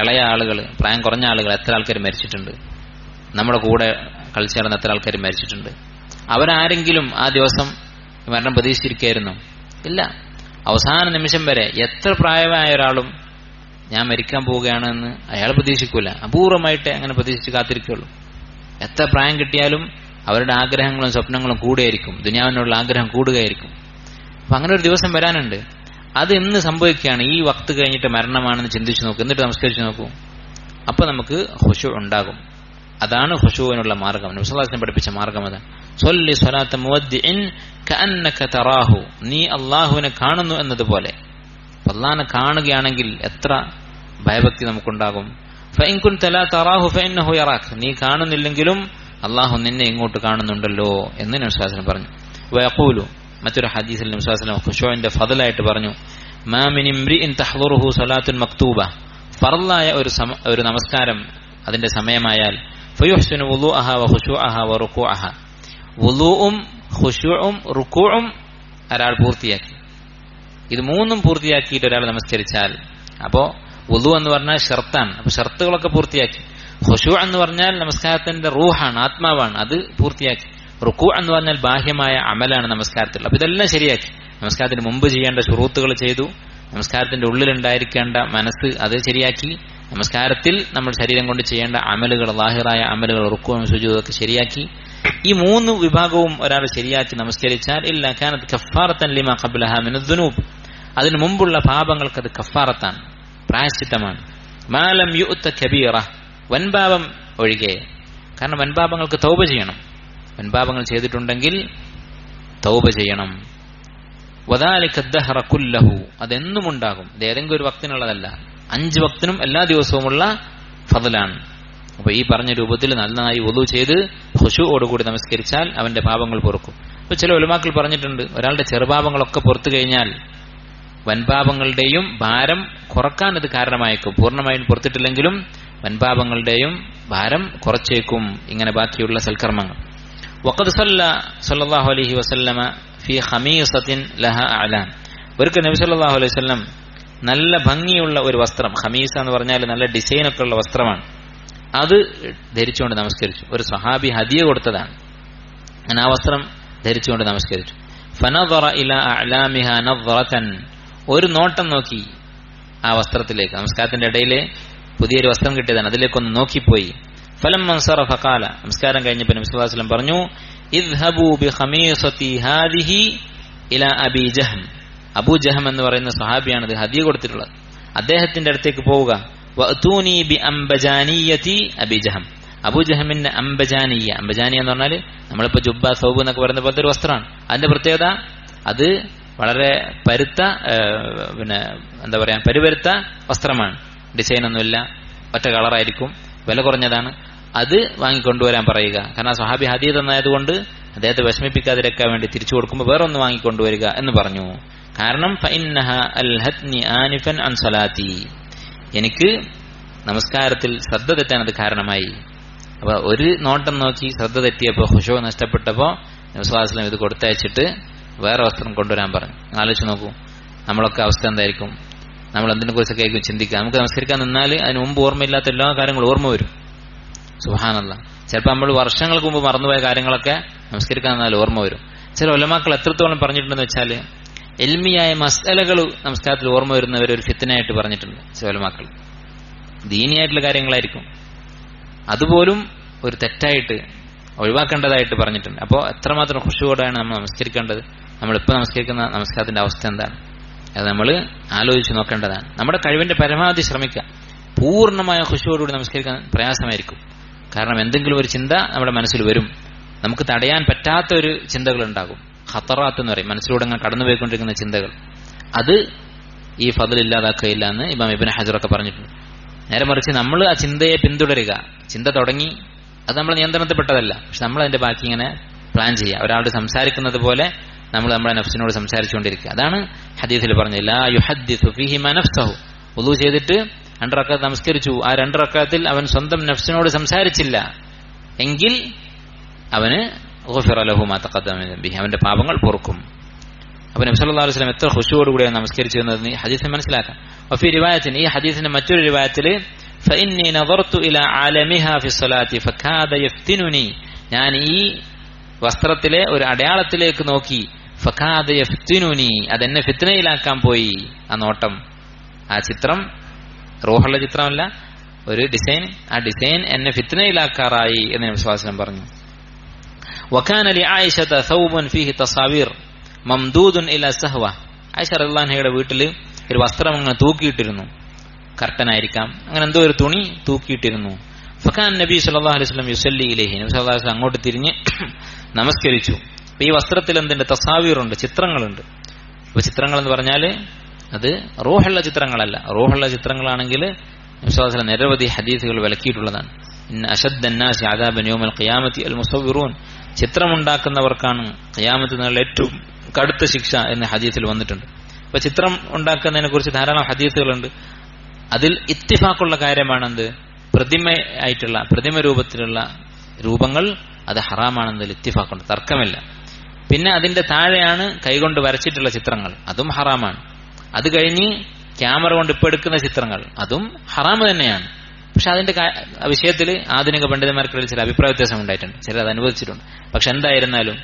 ഇളയ ആളുകൾ, പ്രായം കുറഞ്ഞ ആളുകൾ എത്ര ആൾക്കാർ മരിച്ചിട്ടുണ്ട്. നമ്മുടെ കൂടെ കളിച്ചു നടന്ന എത്ര ആൾക്കാർ മരിച്ചിട്ടുണ്ട്. അവരാരെങ്കിലും ആ ദിവസം മരണം പ്രതീക്ഷിച്ചിരിക്കുകയായിരുന്നു? ഇല്ല. അവസാന നിമിഷം വരെ എത്ര പ്രായമായ ഒരാളും ഞാൻ മരിക്കാൻ പോവുകയാണെന്ന് അയാൾ പ്രതീക്ഷിക്കൂല. അപൂർവമായിട്ട് അങ്ങനെ പ്രതീക്ഷിച്ച് കാത്തിരിക്കുള്ളൂ. എത്ര പ്രായം കിട്ടിയാലും അവരുടെ ആഗ്രഹങ്ങളും സ്വപ്നങ്ങളും കൂടുകയായിരിക്കും, ദുനിയാവിനുള്ള ആഗ്രഹം കൂടുകയായിരിക്കും. അപ്പൊ അങ്ങനെ ഒരു ദിവസം വരാനുണ്ട്. അത് എന്ന് സംഭവിക്കുകയാണ്? ഈ വക്ത് കഴിഞ്ഞിട്ട് മരണമാണെന്ന് ചിന്തിച്ചു നോക്കൂ, എന്നിട്ട് നമസ്കരിച്ചു നോക്കൂ. അപ്പൊ നമുക്ക് ഖുശൂ ഉണ്ടാകും. അതാണ് ഖുശൂവിനുള്ള മാർഗം. നബി സല്ലല്ലാഹു അലൈഹി വസല്ലം പഠിപ്പിച്ച മാർഗം അതാണ്. സ്വല്ലി സ്വലാത്ത മുവദ്ദിഇൻ കഅന്നക തറാഹു, നീ അല്ലാഹുവിനെ കാണുന്നു എന്നതുപോലെ. അല്ലാഹുവിനെ കാണുകയാണെങ്കിൽ എത്ര ഭയഭക്തി നമുക്കുണ്ടാകും. ഫഇൻ കുൻത ലാ തറാഹു ഫഇന്നഹു യറാക്, നീ കാണുന്നില്ലെങ്കിലും അല്ലാഹു നിന്നെ ഇങ്ങോട്ട് കാണുന്നുണ്ടല്ലോ എന്ന് നബി സല്ലല്ലാഹു അലൈഹി വസല്ലം പറഞ്ഞു. വയഖൂലു, മറ്റൊരു ഹദീസിൽ നബി സല്ലല്ലാഹു അലൈഹി വസല്ലം ഖുശൂഇന്റെ ഫضലായിട്ട് പറഞ്ഞു, മാ മിൻ ഇംറിഇൻ തഹ്ദുറുഹു സ്വലാത്തുൻ മക്തൂബ, ഫർളായ ഒരു നമസ്കാരം അതിന്റെ സമയമായാൽ, ഫയുഹ്സിനു വുളൂഅഹ വഖുശൂഅഹ വറുകൂഅഹ, വുളൂഉം ഖുശൂഉം റുകൂഉം ഒരാൾ പൂർത്തിയാക്കി. ഇത് മൂന്നും പൂർത്തിയാക്കിയിട്ട് ഒരാൾ നമസ്കരിച്ചാൽ, അപ്പോ വുളൂ എന്ന് പറഞ്ഞാൽ ഷർത്താണ്, അപ്പൊ ഷർത്തുകളൊക്കെ പൂർത്തിയാക്കി. ഖുശൂ എന്ന് പറഞ്ഞാൽ നമസ്കാരത്തിന്റെ റൂഹാണ്, ആത്മാവാണ്, അത് പൂർത്തിയാക്കി. റുക്കൂ എന്ന് പറഞ്ഞാൽ ബാഹ്യമായ അമലാണ് നമസ്കാരത്തിൽ. അപ്പൊ ഇതെല്ലാം ശരിയാക്കി. നമസ്കാരത്തിന് മുമ്പ് ചെയ്യേണ്ട ശുറൂത്തുകൾ ചെയ്തു, നമസ്കാരത്തിന്റെ ഉള്ളിലുണ്ടായിരിക്കേണ്ട മനസ്സ് അത് ശരിയാക്കി, നമസ്കാരത്തിൽ നമ്മൾ ശരീരം കൊണ്ട് ചെയ്യേണ്ട അമലുകൾ, ലാഹിറായ അമലുകൾ, റുക്കുവും സുജൂദും ഒക്കെ ശരിയാക്കി. ഈ 3 വിഭാഗവും ഒരാൾ ശരിയാക്കി നമസ്കരിച്ചാൽ, ഇല്ല കാനത് കഫാറത്തൻ ലിമാ ഖബ്ലഹാ മിനദ് ദുനൂബ്, അതിനു മുമ്പുള്ള പാപങ്ങൾക്ക് അത് കഫാറത്താണ്, പ്രായശ്ചിത്തമാണ്. മാലം യുഅത കബീറ, വൻപാപം ഒഴികെ. കാരണം വൻപാപങ്ങൾക്ക് തൗബ ചെയ്യണം. വൻപാപങ്ങൾ ചെയ്തിട്ടുണ്ടെങ്കിൽ തൗബ ചെയ്യണം. വദാലിക ദഹറ കുല്ലഹു, അതെന്നും ഉണ്ടാകും. ഇത് ഏതെങ്കിലും ഒരു വക്തിനുള്ളതല്ല, 5 വക്തിനും എല്ലാ ദിവസവുമുള്ള ഫضലാണ്. അപ്പൊ ഈ പറഞ്ഞ രൂപത്തിൽ നന്നായി വുളൂ ചെയ്ത് ഖുശൂഓടുകൂടി നമസ്കരിച്ചാൽ അവന്റെ പാപങ്ങൾ പൊറുക്കും. ഇപ്പൊ ചില ഉലമാക്കൾ പറഞ്ഞിട്ടുണ്ട്, ഒരാളുടെ ചെറുപാപങ്ങളൊക്കെ പുറത്തു കഴിഞ്ഞാൽ വൻപാപങ്ങളുടെയും ഭാരം കുറക്കാൻ ഇത് കാരണമായേക്കും. പൂർണ്ണമായും പുറത്തിട്ടില്ലെങ്കിലും വൻപാപങ്ങളുടെയും ഭാരം കുറച്ചേക്കും ഇങ്ങനെ ബാക്കിയുള്ള സൽക്കർമ്മങ്ങൾ. വഖദ് സല്ലല്ലാഹു അലൈഹി വസല്ലമ ഫീ ഖമീസത്തിൻ ലഹാ അഅലാൻ, ഒരിക്കൽ നബി സല്ലല്ലാഹു അലൈഹി വസല്ലം നല്ല ഭംഗിയുള്ള ഒരു വസ്ത്രം, ഖമീസ എന്ന് പറഞ്ഞാൽ നല്ല ഡിസൈനൊക്കെ ഉള്ള വസ്ത്രമാണ്, അത് ധരിച്ചുകൊണ്ട് നമസ്കരിച്ചു. ഒരു സ്വഹാബി ഹദിയ കൊടുത്തതാണ്. ഞാൻ ആ വസ്ത്രം ധരിച്ചുകൊണ്ട് നമസ്കരിച്ചു. ഫനദറ ഇലാ അഅലാമിഹാ നദറതൻ, ഒരു നോട്ടം നോക്കി ആ വസ്ത്രത്തിലേക്ക്. നമസ്കാരത്തിന്റെ ഇടയിലെ പുതിയൊരു വസ്ത്രം കിട്ടിയതാണ്, അതിലേക്കൊന്ന് നോക്കിപ്പോയി. ഫലമ്മ ഇൻസറഫ ഖാല, നമസ്കാരം കഴിഞ്ഞപ്പോൾ നബി സല്ലല്ലാഹു അലൈഹി വസല്ലം പറഞ്ഞു, ഇദ്ഹബൂ ബിഖമീസതി ഹാദിഹി ഇലാ അബീ ജഹം, അബൂ ജഹം എന്ന് പറയുന്ന സ്വഹാബിയാണ് ഇത് ഹദിയ കൊടുത്തിട്ടുള്ളത്, അദ്ദേഹത്തിന്റെ അടുത്തേക്ക് പോവുക. വഅതൂനി ബിഅംബജാനിയതി അബീ ജഹം, അബൂ ജഹമിന്റെ അംബജാനിയ, അംബജാനിയ എന്ന് പറഞ്ഞാൽ നമ്മളിപ്പോ ജുബ്ബ സൗബ് എന്നൊക്കെ പറയുന്ന പോലത്തെ ഒരു വസ്ത്രമാണ്. അതിന്റെ പ്രത്യേകത, അത് വളരെ പരുത്ത, എന്താ പറയാ, പരുപരുത്ത വസ്ത്രമാണ്. ഡിസൈനൊന്നുമില്ല, ഒറ്റ കളറായിരിക്കും, വില കുറഞ്ഞതാണ്. അത് വാങ്ങിക്കൊണ്ടുവരാൻ പറയുക. കാരണം സ്വഹാബി ഹദിയ തന്നായതുകൊണ്ട് അദ്ദേഹത്തെ വിഷമിപ്പിക്കാതിരിക്കാൻ വേണ്ടി തിരിച്ചു കൊടുക്കുമ്പോൾ വേറെ ഒന്ന് വാങ്ങിക്കൊണ്ടുവരിക എന്ന് പറഞ്ഞു. കാരണം ഫഇന്നഹ അൽഹത്നി ആനിഫൻ അൻ സലാത്തി, എനിക്ക് നമസ്കാരത്തിൽ ശ്രദ്ധ തെറ്റാൻ അത് കാരണമായി. അപ്പൊ ഒരു നോട്ടം നോക്കി ശ്രദ്ധ തെറ്റിയപ്പോൾ, ഖുശൂ നഷ്ടപ്പെട്ടപ്പോൾ നബി സല്ലല്ലാഹു അലൈഹി വസല്ലം ഇത് കൊടുത്തയച്ചിട്ട് വേറെ വസ്ത്രം കൊണ്ടുവരാൻ പറഞ്ഞു. ആലോചിച്ച് നോക്കൂ, നമ്മളൊക്കെ അവസ്ഥ എന്തായിരിക്കും? നമ്മൾ എന്തിനെ കുറിച്ചൊക്കെ ആയിരിക്കും ചിന്തിക്കുക. നമുക്ക് നമസ്കരിക്കാൻ നിന്നാൽ അതിന് മുമ്പ് ഓർമ്മയില്ലാത്ത എല്ലാ കാര്യങ്ങളും ഓർമ്മ വരും. സുബ്ഹാനല്ലാഹ്, ചിലപ്പോൾ നമ്മൾ വർഷങ്ങൾക്ക് മുമ്പ് മറന്നുപോയ കാര്യങ്ങളൊക്കെ നമസ്കരിക്കാൻ നിന്നാൽ ഓർമ്മ വരും. ചില ഉലമാക്കൾ എത്രത്തോളം പറഞ്ഞിട്ടുണ്ടെന്ന് വെച്ചാൽ, ഇൽമിയായ മസ്അലകൾ നമസ്കാരത്തിൽ ഓർമ്മ വരുന്നവർ ഒരു ഫിത്നയായിട്ട് പറഞ്ഞിട്ടുണ്ട് ചില ഉലമാക്കൾ. ദീനിയായിട്ടുള്ള കാര്യങ്ങളായിരിക്കും, അതുപോലും ഒരു തെറ്റായിട്ട് ഒഴിവാക്കേണ്ടതായിട്ട് പറഞ്ഞിട്ടുണ്ട്. അപ്പോൾ എത്രമാത്രം ഖുശൂഅോടെയാണ് നമ്മൾ നമസ്കരിക്കേണ്ടത്? നമ്മളിപ്പോൾ നമസ്കരിക്കുന്ന നമസ്കാരത്തിന്റെ അവസ്ഥ എന്താണ്? അത് നമ്മൾ ആലോചിച്ച് നോക്കേണ്ടതാണ്. നമ്മുടെ കഴിവിന്റെ പരമാവധി ശ്രമിക്കുക. പൂർണ്ണമായ ഖുശൂഅോടുകൂടി നമസ്കരിക്കാൻ പ്രയാസമായിരിക്കും. കാരണം എന്തെങ്കിലും ഒരു ചിന്ത നമ്മുടെ മനസ്സിൽ വരും. നമുക്ക് തടയാൻ പറ്റാത്ത ഒരു ചിന്തകൾ ഉണ്ടാകും. ഖത്തറാത്ത് എന്ന് പറയും, മനസ്സിലൂടെ അങ്ങനെ കടന്നുപോയിക്കൊണ്ടിരിക്കുന്ന ചിന്തകൾ. അത് ഈ ഫضൽ ഇല്ലാതാക്കുകയില്ല എന്ന് ഇമാം ഇബ്നു ഹജറൊക്കെ പറഞ്ഞിട്ടുണ്ട്. നേരെ മറിച്ച് നമ്മൾ ആ ചിന്തയെ പിന്തുടരുക. ചിന്ത തുടങ്ങി, അത് നമ്മൾ നിയന്ത്രണത്തിൽപ്പെട്ടതല്ല, പക്ഷെ നമ്മൾ അതിന്റെ ബാക്കി ഇങ്ങനെ പ്ലാൻ ചെയ്യുക. ഒരാളോട് സംസാരിക്കുന്നത് പോലെ നമ്മൾ നമ്മുടെ നഫ്സിനോട് സംസാരിച്ചുകൊണ്ടിരിക്കുക. അതാണ് ഹദീസിൽ പറഞ്ഞത്, ലാ യുഹദ്ദിസു ഫീഹി മാ നഫ്സഹു. വുളൂ ചെയ്തിട്ട് 2 റക്അത്ത് നമസ്കരിച്ചു, ആ 2 റക്അത്തിൽ അവൻ സ്വന്തം നഫ്സിനോട് സംസാരിച്ചില്ല എങ്കിൽ അവന് ഗുഫിറ ലഹു മാ തഖദ്ദമ മിൻ ദംബിഹി, അവന്റെ പാപങ്ങൾ പൊറുക്കും. അപ്പോൾ നബി സല്ലല്ലാഹു അലൈഹി വസല്ലം എത്ര ഖുശൂഅോട് കൂടിയാണ് നമസ്കരിച്ചിരുന്നത് ഈ ഹദീസിൽ മനസ്സിലാക്കാം. വഫി റിവായത്തിൻ, ഈ ഹദീസിന്റെ മറ്റൊരു റിവായത്തിൽ ഫഇന്നി നദർതു ഇലാ ആലമിഹാ ഫി സ്വലാത്തി ഫകാദ യഫ്തിനുനി, ഞാൻ ഈ വസ്ത്രത്തിലെ ഒരു അടയാളത്തിലേക്ക് നോക്കി, ഫകാദ യഫ്തിനുനി, അതെന്നെ ഫിത്നയിലാക്കാൻ പോയി. ആ നോട്ടം, ആ ചിത്രം റൂഹുള്ള ചിത്രമല്ല, ഒരു ഡിസൈൻ, ആ ഡിസൈൻ എന്നെ ഫിത്നയിലാക്കാറായി എന്ന് നബി സല്ലല്ലാഹു അലൈഹി വസല്ലം പറഞ്ഞു. വകാന ലി ആയിഷത സൗബുൻ ഫീഹി തസാവീർ മംദൂദുൻ ഇലാ സഹവ, ആയിഷ റളിയല്ലാഹു അൻഹയുടെ വീട്ടിൽ ഒരു വസ്ത്രം അങ്ങനെ തൂക്കിയിട്ടിരുന്നു, കർട്ടനായിരിക്കാം, അങ്ങനെ എന്തോ ഒരു തുണി തൂക്കിയിട്ടിരുന്നു. ഫകാൻ നബി സല്ലല്ലാഹു അലൈഹി വസല്ലം യുസല്ലി ഇലൈഹി, നബി സല്ലല്ലാഹു അലൈഹി വസല്ലം അങ്ങോട്ട് തിരിഞ്ഞ് നമസ്കരിച്ചു. അപ്പൊ ഈ വസ്ത്രത്തിൽ എന്തുണ്ട്? തസാവീറുണ്ട്, ചിത്രങ്ങളുണ്ട്. അപ്പൊ ചിത്രങ്ങൾ എന്ന് പറഞ്ഞാൽ അത് റൂഹുള്ള ചിത്രങ്ങളല്ല. റൂഹുള്ള ചിത്രങ്ങളാണെങ്കിൽ നബി സല്ലല്ലാഹു അലൈഹി വസല്ലം നിരവധി ഹദീസുകൾ വിലക്കിയിട്ടുള്ളതാണ്. ഇന്ന അശദ്ദന്നാസി അദാബൻ യൗമൽ ഖിയാമത്തി അൽ മുസവ്വിറൂൻ, ചിത്രമുണ്ടാക്കുന്നവർക്കാണ് ഖിയാമത്ത് നാളിൽ ഏറ്റവും കടുത്ത ശിക്ഷ എന്ന് ഹദീസിൽ വന്നിട്ടുണ്ട്. അപ്പൊ ചിത്രം ഉണ്ടാക്കുന്നതിനെ കുറിച്ച് ധാരാളം ഹദീസുകളുണ്ട്. അതിൽ ഇത്തിഫാക്കുള്ള കാര്യമാണെന്ത്? പ്രതിമ രൂപത്തിലുള്ള രൂപങ്ങൾ അത് ഹറാമാണെന്നതിൽ ഇത്തിഫാക്കുണ്ട്, തർക്കമില്ല. പിന്നെ അതിന്റെ താഴെയാണ് കൈകൊണ്ട് വരച്ചിട്ടുള്ള ചിത്രങ്ങൾ, അതും ഹറാമാണ്. അത് കഴിഞ്ഞ് ക്യാമറ കൊണ്ട് ഇപ്പൊ എടുക്കുന്ന ചിത്രങ്ങൾ, അതും ഹറാമ് തന്നെയാണ്. പക്ഷെ അതിന്റെ വിഷയത്തിൽ ആധുനിക പണ്ഡിതന്മാർക്കിടയിൽ ചില അഭിപ്രായ വ്യത്യാസം ഉണ്ടായിട്ടുണ്ട്, ചിലർ അത് അനുവദിച്ചിട്ടുണ്ട്. പക്ഷെ എന്തായിരുന്നാലും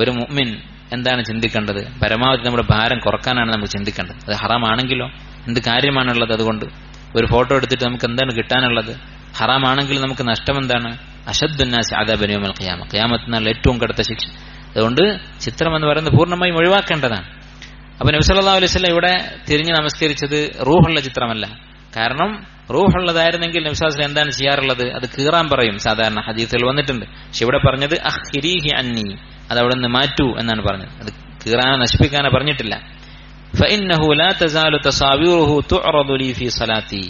ഒരു മുഅ്മിൻ എന്താണ് ചിന്തിക്കേണ്ടത്? പരമാവധി നമ്മുടെ ഭാരം കുറക്കാനാണ് നമ്മൾ ചിന്തിക്കേണ്ടത്. അത് ഹറാമാണെങ്കിലോ എന്ത് കാര്യമാണുള്ളത്? അതുകൊണ്ട് ഒരു ഫോട്ടോ എടുത്തിട്ട് നമുക്ക് എന്താണ് കിട്ടാനുള്ളത്? ഹറാമാണെങ്കിൽ നമുക്ക് നഷ്ടം എന്താണ്? അശദ്ദുന്നാസി അദാബൻ യൗമൽ ഖിയാമ, ഖിയാമത്ത് നാളിൽ ഏറ്റവും കടുത്ത ശിക്ഷ. അതുകൊണ്ട് ചിത്രം എന്ന് പറയുന്നത് പൂർണ്ണമായും ഒഴിവാക്കേണ്ടതാണ്. അപ്പൊ നബി സല്ലല്ലാഹു അലൈഹി വസല്ലം ഇവിടെ തിരിഞ്ഞ് നമസ്കരിച്ചത് റൂഹുള്ള ചിത്രമല്ല. കാരണം റൂഹുള്ളതായിരുന്നെങ്കിൽ നബി സല്ലല്ലാഹു അലൈഹി വസല്ലം എന്താണ് ചെയ്യാറുള്ളത്? അത് കീറാൻ പറയും, സാധാരണ ഹദീസുകൾ വന്നിട്ടുണ്ട്. പക്ഷെ ഇവിടെ പറഞ്ഞത് അഖ്രിഹി അന്നി, അത് അവിടെ നിന്ന് മാറ്റൂ എന്നാണ് പറഞ്ഞത്. അത് കീറാനോ നശിപ്പിക്കാനോ പറഞ്ഞിട്ടില്ല. ഫഇന്നഹു ലാ തസാലു തസാവീറുഹു തുഅറദു ലി ഫീ സ്വലാത്തി,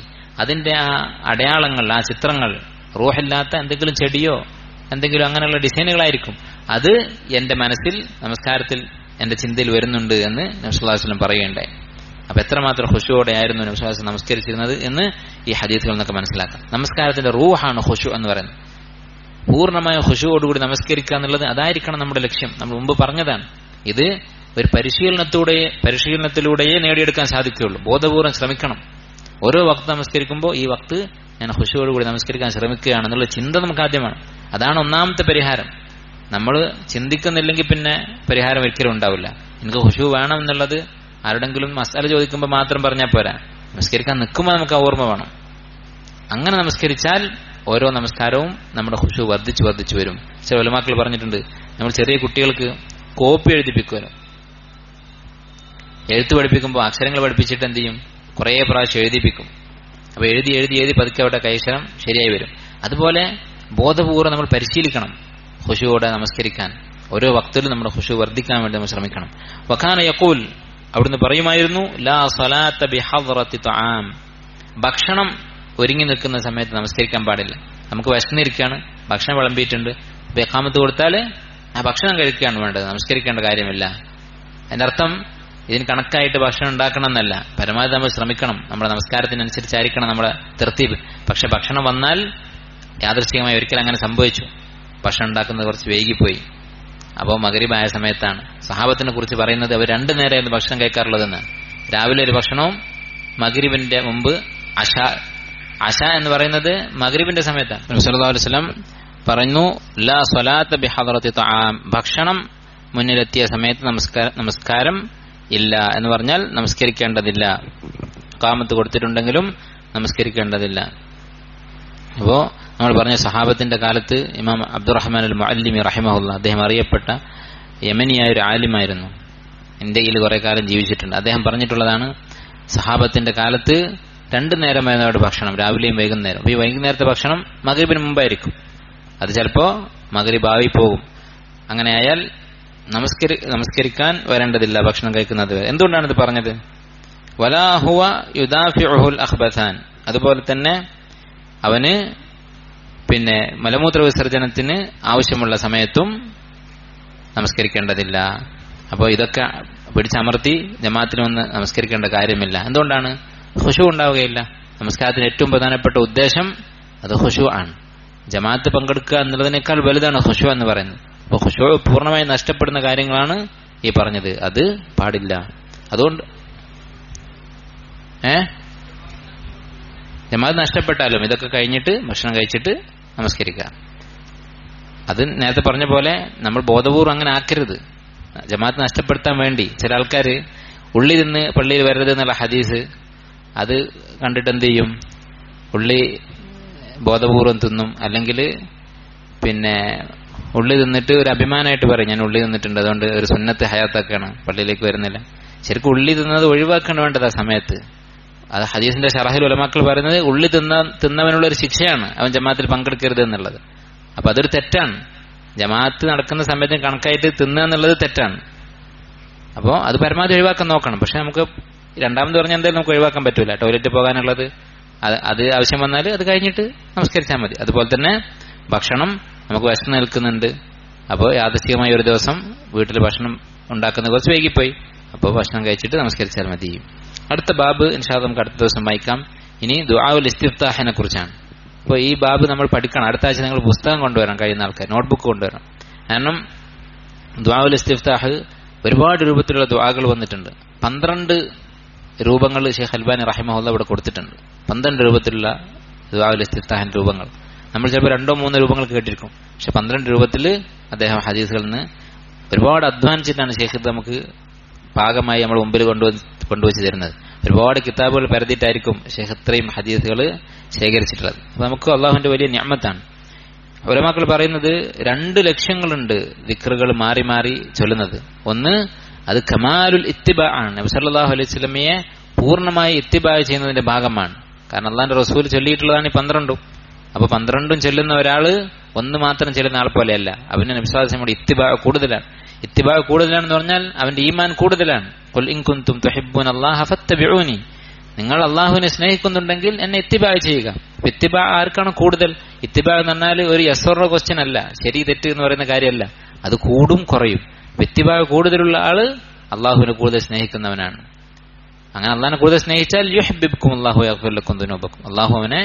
അതിന്റെ ആ അടയാളങ്ങൾ, ആ ചിത്രങ്ങൾ റൂഹില്ലാത്ത എന്തെങ്കിലും ചെടിയോ എന്തെങ്കിലും അങ്ങനെയുള്ള ഡിസൈനുകളായിരിക്കും, അത് എന്റെ മനസ്സിൽ നമസ്കാരത്തിൽ എന്റെ ചിന്തയിൽ വരുന്നുണ്ട് എന്ന് നബി സല്ലല്ലാഹു അലൈഹി വസല്ലം പറയുകയുണ്ടായി. അപ്പൊ എത്രമാത്രം ഖുശൂഅോടെ ആയിരുന്നു നബി സല്ലല്ലാഹു അലൈഹി വസല്ലം നമസ്കരിച്ചിരുന്നത് എന്ന് ഈ ഹദീസുകളിൽ നിന്നൊക്കെ മനസ്സിലാക്കാം. നമസ്കാരത്തിന്റെ റൂഹാണ് ഖുശൂ എന്ന് പറയുന്നത്. പൂർണ്ണമായ ഖുശൂഅോടുകൂടി നമസ്കരിക്കുക എന്നുള്ളത് അതായിരിക്കണം നമ്മുടെ ലക്ഷ്യം. നമ്മൾ മുമ്പ് പറഞ്ഞതാണ്, ഇത് ഒരു പരിശീലനത്തിലൂടെയേ നേടിയെടുക്കാൻ സാധിക്കുകയുള്ളൂ. ബോധപൂർവ്വം ശ്രമിക്കണം. ഓരോ വക്ത് നമസ്കരിക്കുമ്പോൾ ഈ വക്ത് ഞാൻ ഖുശൂഅോടുകൂടി നമസ്കരിക്കാൻ ശ്രമിക്കുകയാണെന്നുള്ള ചിന്ത നമുക്ക് ആദ്യമാണ്. അതാണ് ഒന്നാമത്തെ പരിഹാരം. നമ്മൾ ചിന്തിക്കുന്നില്ലെങ്കിൽ പിന്നെ പരിഹാരം ഒരിക്കലും ഉണ്ടാവില്ല. എനിക്ക് ഖുശൂ വേണം എന്നുള്ളത് ആരുടെങ്കിലും മസാല ചോദിക്കുമ്പോൾ മാത്രം പറഞ്ഞാൽ പോരാ, നമസ്കരിക്കാൻ നിൽക്കുമ്പോൾ നമുക്ക് ആ ഓർമ്മ വേണം. അങ്ങനെ നമസ്കരിച്ചാൽ ഓരോ നമസ്കാരവും നമ്മുടെ ഖുശൂ വർദ്ധിച്ചു വർദ്ധിച്ചു വരും. ചില ഉലമാക്കൾ പറഞ്ഞിട്ടുണ്ട്, നമ്മൾ ചെറിയ കുട്ടികൾക്ക് കോപ്പി എഴുതിപ്പിക്കുമല്ലോ, എഴുത്ത് പഠിപ്പിക്കുമ്പോൾ അക്ഷരങ്ങൾ പഠിപ്പിച്ചിട്ട് എന്ത് ചെയ്യും? കുറേ പ്രാവശ്യം എഴുതിപ്പിക്കും. അപ്പൊ എഴുതി എഴുതി എഴുതി പതുക്കെ അവിടെ കൈക്ഷരം ശരിയായി വരും. അതുപോലെ ബോധപൂർവ്വം നമ്മൾ പരിശീലിക്കണം ഖുശൂഅോടെ നമസ്കരിക്കാൻ. ഓരോ വക്തിലും നമ്മുടെ ഖുശൂ വർദ്ധിക്കാൻ വേണ്ടി നമ്മൾ ശ്രമിക്കണം. വകാന യഖൂൽ, അവിടുന്ന് പറയുമായിരുന്നു, ലാ സ്വലാത്ത ബിഹദ്റത്തി തആം, ഭക്ഷണം ഒരുങ്ങി നിൽക്കുന്ന സമയത്ത് നമസ്കരിക്കാൻ പാടില്ല. നമുക്ക് വിശന്നിരിക്കുകയാണ്, ഭക്ഷണം വിളമ്പിയിട്ടുണ്ട്, ഇഖാമത്ത് കൊടുത്താൽ ആ ഭക്ഷണം കഴിക്കുകയാണ് വേണ്ടത്, നമസ്കരിക്കേണ്ട കാര്യമില്ല. അതിന്റെ അർത്ഥം ഇതിന് കണക്കായിട്ട് ഭക്ഷണം ഉണ്ടാക്കണം എന്നല്ല, പരമാവധി നമ്മൾ ശ്രമിക്കണം, നമ്മുടെ നമസ്കാരത്തിനനുസരിച്ചായിരിക്കണം നമ്മുടെ തർത്തീബ്. പക്ഷെ ഭക്ഷണം വന്നാൽ യാദൃശ്ചികമായി ഒരിക്കൽ അങ്ങനെ സംഭവിച്ചു, ഭക്ഷണം ഉണ്ടാക്കുന്നത് കുറച്ച് വൈകിപ്പോയി. അപ്പോൾ മഗ്രിബായ സമയത്താണ് സഹാബത്തിനെ കുറിച്ച് പറയുന്നത്, അവർ 2 നേരമായിരുന്നു ഭക്ഷണം കഴിക്കാറുള്ളതെന്ന്. രാവിലെ ഒരു ഭക്ഷണവും മഗ്രിബിന്റെ മുമ്പ് അശ എന്ന് പറയുന്നത് മഗ്രിബിന്റെ സമയത്താണ്. നബി സല്ലല്ലാഹു അലൈഹി വസല്ലം പറഞ്ഞു, ലാ സ്വലാത്ത ബിഹദ്റത്തി തആം, ഭക്ഷണം മുന്നിലെത്തിയ സമയത്ത് നമസ്കാരം ഇല്ല എന്ന് പറഞ്ഞാൽ നമസ്കരിക്കേണ്ടതില്ല. ഇഖാമത്ത് കൊടുത്തിട്ടുണ്ടെങ്കിലും നമസ്കരിക്കേണ്ടതില്ല. അപ്പോ നമ്മൾ പറഞ്ഞ സഹാബത്തിന്റെ കാലത്ത് ഇമാം അബ്ദുറഹ്മാൻ അൽ മുഅല്ലിമി റഹിമഹുല്ലാ, അദ്ദേഹം അറിയപ്പെട്ട യമനിയായ ഒരു ആലിമായിരുന്നു, ഇന്ത്യയിൽ കുറെ കാലം ജീവിച്ചിട്ടുണ്ട്. അദ്ദേഹം പറഞ്ഞിട്ടുള്ളതാണ്, സഹാബത്തിന്റെ കാലത്ത് 2 നേരമായിരുന്നു അവരുടെ ഭക്ഷണം, രാവിലെയും വൈകുന്നേരം. ഈ വൈകുന്നേരത്തെ ഭക്ഷണം മഗ്രിബിന് മുമ്പായിരിക്കും, അത് ചിലപ്പോ മഗ്രിബ് ആയി പോകും. അങ്ങനെയായാൽ നമസ്കരിക്കാൻ വരേണ്ടതില്ല ഭക്ഷണം കഴിക്കുന്നത് വരെ. എന്തുകൊണ്ടാണ് ഇത് പറഞ്ഞത്? വലാ ഹുവ യുദാഫിഉൽ അഖ്ബഥാൻ, അതുപോലെ തന്നെ അവന് മലമൂത്ര വിസർജനത്തിന് ആവശ്യമുള്ള സമയത്തും നമസ്കരിക്കേണ്ടതില്ല. അപ്പോൾ ഇതൊക്കെ പിടിച്ചമർത്തി ജമാഅത്തിന് വന്ന് നമസ്കരിക്കേണ്ട കാര്യമില്ല. എന്തുകൊണ്ടാണ്? ഖുശൂ ഉണ്ടാവുകയില്ല. നമസ്കാരത്തിന് ഏറ്റവും പ്രധാനപ്പെട്ട ഉദ്ദേശം അത് ഖുശൂ ആണ്. ജമാഅത്ത് പങ്കെടുക്കുക എന്നുള്ളതിനേക്കാൾ വലുതാണ് ഖുശൂ എന്ന് പറയുന്നത്. അപ്പോൾ ഖുശൂ പൂർണ്ണമായി നഷ്ടപ്പെടുന്ന കാര്യങ്ങളാണ് ഈ പറഞ്ഞത്, അത് പാടില്ല. അതുകൊണ്ട് ജമാഅത്ത് നഷ്ടപ്പെട്ടാലും ഇതൊക്കെ കഴിഞ്ഞിട്ട് ഭക്ഷണം കഴിച്ചിട്ട് നമസ്കരിക്കുക. അത് നേരത്തെ പറഞ്ഞ പോലെ നമ്മൾ ബോധപൂർവ്വം അങ്ങനെ ആക്കരുത്. ജമാഅത്ത് നഷ്ടപ്പെടുത്താൻ വേണ്ടി ചില ആൾക്കാർ ഉള്ളി തിന്ന് പള്ളിയിൽ വരരുത് എന്നുള്ള ഹദീസ് അത് കണ്ടിട്ട് എന്ത് ചെയ്യും? ഉള്ളി ബോധപൂർവ്വം തിന്നും, അല്ലെങ്കിൽ ഉള്ളി തിന്നിട്ട് ഒരു അഭിമാനമായിട്ട് പറയും, ഞാൻ ഉള്ളി തിന്നിട്ടുണ്ട്, അതുകൊണ്ട് ഒരു സുന്നത്ത് ഹയാത്താക്കാണ്, പള്ളിയിലേക്ക് വരുന്നില്ല. ശരിക്കും ഉള്ളി തിന്നത് ഒഴിവാക്കണം വേണ്ടത് ആ സമയത്ത്. അത് ഹദീസിന്റെ ശറഹിൽ ഉലമാക്കൾ പറയുന്നത് ഉള്ളി തിന്നവനുള്ള ഒരു ശിക്ഷയാണ് അവൻ ജമാഅത്തിൽ പങ്കെടുക്കരുത് എന്നുള്ളത്. അപ്പൊ അതൊരു തെറ്റാണ്. ജമാഅത്ത് നടക്കുന്ന സമയത്ത് കണക്കായിട്ട് തിന്നുക എന്നുള്ളത് തെറ്റാണ്. അപ്പോൾ അത് പരമാവധി ഒഴിവാക്കാൻ നോക്കണം. പക്ഷെ നമുക്ക് രണ്ടാമത് പറഞ്ഞാൽ എന്തായാലും നമുക്ക് ഒഴിവാക്കാൻ പറ്റൂല. ടോയ്ലറ്റിൽ പോകാനുള്ളത് അത് ആവശ്യം വന്നാൽ അത് കഴിഞ്ഞിട്ട് നമസ്കരിച്ചാൽ മതി. അതുപോലെ തന്നെ ഭക്ഷണം നമുക്ക് വിശന്ന് നിൽക്കുന്നുണ്ട്, അപ്പോൾ യാദൃശ്ചികമായി ഒരു ദിവസം വീട്ടിൽ ഭക്ഷണം ഉണ്ടാക്കുന്നത് കുറച്ച് വൈകിപ്പോയി, അപ്പോൾ ഭക്ഷണം കഴിച്ചിട്ട് നമസ്കരിച്ചാൽ മതി. അടുത്ത ബാബ് ഇൻഷാ അല്ലാഹ് നമുക്ക് അടുത്ത ദിവസം വായിക്കാം. ഇനി ദുആഉൽ ഇസ്തിഫ്താഹിനെ കുറിച്ചാണ്. അപ്പോൾ ഈ ബാബ് നമ്മൾ പഠിക്കണം. അടുത്ത ആഴ്ച നിങ്ങൾ പുസ്തകം കൊണ്ടുവരണം, കഴിയുന്ന ആൾക്കാർ നോട്ട്ബുക്ക് കൊണ്ടുവരണം. കാരണം ദുആഉൽ ഇസ്തിഫ്താഹ് ഒരുപാട് രൂപത്തിലുള്ള ദുആകൾ വന്നിട്ടുണ്ട്. 12 രൂപങ്ങൾ ഷെയ്ഖ് അൽബാനി റഹിമഹുല്ലാഹ് ഇവിടെ കൊടുത്തിട്ടുണ്ട്. 12 രൂപത്തിലുള്ള ദുആഉൽ ഇസ്തിഫ്താഹിന്റെ രൂപങ്ങൾ. നമ്മൾ ചിലപ്പോൾ 2-3 രൂപങ്ങൾ കേട്ടിരിക്കും, പക്ഷെ 12 രൂപത്തിൽ അദ്ദേഹം ഹദീസുകളിൽ നിന്ന് ഒരുപാട് അധ്വാനിച്ചിട്ടാണ് ഷെയ്ഖ് ഇത് നമുക്ക് പാകമായി നമ്മൾ മുമ്പിൽ കൊണ്ടുവച്ച് തരുന്നത്. ഒരുപാട് കിതാബുകൾ പരതിയിട്ടായിരിക്കും ഷെയ്ഖ് ഇത്രയും ഹദീസുകൾ ശേഖരിച്ചിട്ടുള്ളത്. അപ്പൊ നമുക്ക് അള്ളാഹുവിന്റെ വലിയ നിഅമത്താണ്. ഉലമാക്കൾ പറയുന്നത് 2 ലക്ഷ്യങ്ങളുണ്ട് ദിക്റുകൾ മാറി മാറി ചൊല്ലുന്നത്. ഒന്ന്, അത് കമാലുൽ ഇത്തിബാ ആണ്. നബി സല്ലല്ലാഹു അലൈഹി വസല്ലമയെ പൂർണ്ണമായി ഇത്തിബാ ചെയ്യുന്നതിന്റെ ഭാഗമാണ്. കാരണം അള്ളാഹിന്റെ റസൂൽ ചൊല്ലിയിട്ടുള്ളതാണ് ഈ 12. അപ്പൊ 12 ചൊല്ലുന്ന ഒരാള് ഒന്ന് മാത്രം ചെല്ലുന്ന ആൾ പോലെയല്ല. അവന്റെ നബി സല്ലല്ലാഹു അലൈഹി വസല്ലമയുടെ ഇത്തിബാ കൂടുതലാണ്. ഇത്തിബാ കൂടുതലാണെന്ന് പറഞ്ഞാൽ അവന്റെ ഈമാൻ കൂടുതലാണ്. ഖുൽ ഇൻ കുൻതും തുഹിബ്ബൂനല്ലാഹ ഫത്തബിഊനി, നിങ്ങൾ അള്ളാഹുവിനെ സ്നേഹിക്കുന്നുണ്ടെങ്കിൽ എന്നെ ഇത്തിബാ ചെയ്യുക. ഇത്തിബാ ആർക്കാണ് കൂടുതൽ? ഇത്തിബാ എന്ന് പറഞ്ഞാൽ ഒരു യസ്വറ ക്വസ്റ്റ്യൻ അല്ല, ശരി തെറ്റ് എന്ന് പറയുന്ന കാര്യമല്ല. അത് കൂടും കുറയും. ഇത്തിബാ കൂടുതലുള്ള ആള് അള്ളാഹുവിനെ കൂടുതൽ സ്നേഹിക്കുന്നവനാണ്. അങ്ങനെ അള്ളാഹിനെ കൂടുതൽ സ്നേഹിച്ചാൽ യുഹിബ്ബുക്കുമുല്ലാഹു യഗ്ഫിർ ലക്കും ദുനൂബക്കും, അള്ളാഹു അവനെ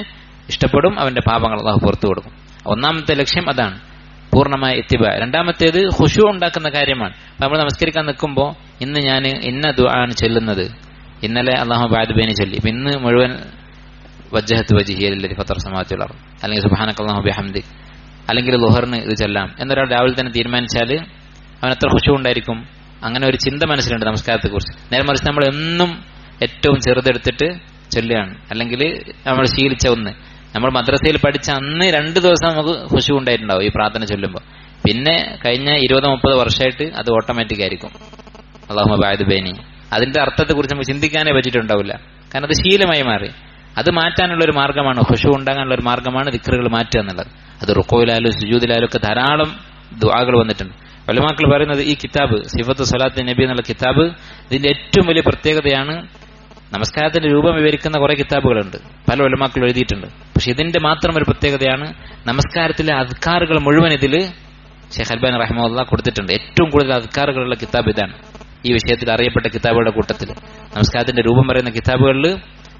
ഇഷ്ടപ്പെടും, അവന്റെ പാപങ്ങൾ അള്ളാഹു പുറത്തു കൊടുക്കും. ഒന്നാമത്തെ ലക്ഷ്യം അതാണ്, പൂർണ്ണമായ ഇത്തിബാ. രണ്ടാമത്തേത് ഖുശൂ ഉണ്ടാക്കുന്ന കാര്യമാണ്. നമ്മൾ നമസ്കരിക്കാൻ നിൽക്കുമ്പോൾ ഇന്ന് ഞാൻ ഇന്ന ദുആണ് ചൊല്ലുന്നത്, ഇന്നലെ അല്ലാഹു ബഅദ ബൈനി ചൊല്ലി, ഇന്ന് മുഴുവൻ വജ്ജഹത്തു വജ്ഹിയ ലില്ലദി ഫത്തറ സമാവാതി വൽ അർദ്, അല്ലെങ്കിൽ സുബ്ഹാനക്കല്ലാഹു ബിഹംദിക്, അല്ലെങ്കിൽ ളുഹറിന് ഇത് ചൊല്ലാം എന്നൊരാൾ രാവിലെ തന്നെ തീരുമാനിച്ചാൽ അവൻ എത്ര ഖുശൂ ഉണ്ടായിരിക്കും. അങ്ങനെ ഒരു ചിന്ത മനസ്സിലുണ്ട് നമസ്കാരത്തെക്കുറിച്ച്. നേരെ മറിച്ച് നമ്മൾ എന്നും ഏറ്റവും ചെറുതെടുത്തിട്ട് ചൊല്ലുകയാണ്, അല്ലെങ്കിൽ നമ്മൾ ശീലിച്ച ഒന്ന്, നമ്മൾ മദ്രസയിൽ പഠിച്ച അന്ന് 2 ദിവസം നമുക്ക് ഖുശൂ ഉണ്ടായിട്ടുണ്ടാവും ഈ പ്രാർത്ഥന ചൊല്ലുമ്പോൾ. പിന്നെ കഴിഞ്ഞ 20-30 വർഷമായിട്ട് അത് ഓട്ടോമാറ്റിക് ആയിരിക്കും. അല്ലാഹുമ്മ ബഅദ ബൈനി, അതിന്റെ അർത്ഥത്തെക്കുറിച്ച് നമുക്ക് ചിന്തിക്കാനേ പറ്റിയിട്ടുണ്ടാവില്ല. കാരണം അത് ശീലമായി മാറി. അത് മാറ്റാനുള്ള ഒരു മാർഗ്ഗമാണ്, ഖുശൂ ഉണ്ടാകാനുള്ള ഒരു മാർഗ്ഗമാണ് ദിക്റുകൾ മാറ്റുക എന്നുള്ളത്. അത് റുക്കോയിലായാലും സുജൂദിലായാലും ഒക്കെ ധാരാളം ദുആകൾ വന്നിട്ടുണ്ട്. ഉലമാക്കൾ പറയുന്നത് ഈ കിതാബ് സിഫത്ത് സ്വലാത്ത് നബി എന്നുള്ള കിതാബ് ഇതിന്റെ ഏറ്റവും വലിയ പ്രത്യേകതയാണ്. നമസ്കാരത്തിന്റെ രൂപം വിവരിക്കുന്ന കുറെ കിതാബുകളുണ്ട്, പല ഉലമാക്കൾ എഴുതിയിട്ടുണ്ട്. പക്ഷെ ഇതിന്റെ മാത്രം ഒരു പ്രത്യേകതയാണ്, നമസ്കാരത്തിലെ അദ്കാറുകൾ മുഴുവൻ ഇതിൽ ഷെയ്ഖ് അൽബാനി റഹിമഹുല്ലാഹ് കൊടുത്തിട്ടുണ്ട്. ഏറ്റവും കൂടുതൽ അദ്കാറുകളുള്ള കിതാബ് ഇതാണ്. ഈ വിഷയത്തിൽ അറിയപ്പെട്ട കിതാബുകളുടെ കൂട്ടത്തിൽ നമസ്കാരത്തിന്റെ രൂപം പറയുന്ന കിതാബുകളിൽ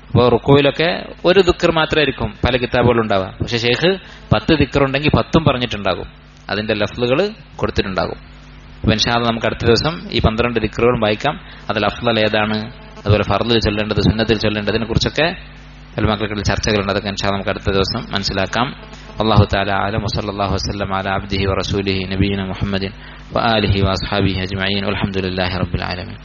ഇപ്പോൾ റുക്കോയിലൊക്കെ ഒരു ദിക്ർ മാത്രമായിരിക്കും പല കിതാബുകളുണ്ടാവുക. പക്ഷെ ഷെയ്ഖ് 10 ദിക്റുണ്ടെങ്കിൽ 10ഉം പറഞ്ഞിട്ടുണ്ടാകും, അതിന്റെ ലഫ്ലുകൾ കൊടുത്തിട്ടുണ്ടാകും. അപ്പൊ ഇൻഷാ അല്ലാഹ് നമുക്ക് അടുത്ത ദിവസം ഈ 12 ദിക്റുകളും വായിക്കാം. അതിൽ അഫ്ളൽ ഏതാണ്, അതുപോലെ ഫർളിൽ ചൊല്ലേണ്ടത്, സുന്നത്തിൽ ചൊല്ലേണ്ടതിനെ കുറിച്ചൊക്കെ ഉലമാക്കളുടെ ചർച്ചകളുണ്ട്. അതൊക്കെ ഇൻഷാ അല്ലാഹ് നമുക്ക് അടുത്ത ദിവസം മനസ്സിലാക്കാം. അല്ലാഹു തആല അഅലം വസല്ലല്ലാഹു വസല്ലം അലാ അബ്ദിഹി വറസൂലിഹി നബിയിന മുഹമ്മദിൻ വആലിഹി വഅസ്ഹാബിഹി അജ്മഈൻ വൽഹംദുലില്ലാഹി റബ്ബിൽ ആലമീൻ.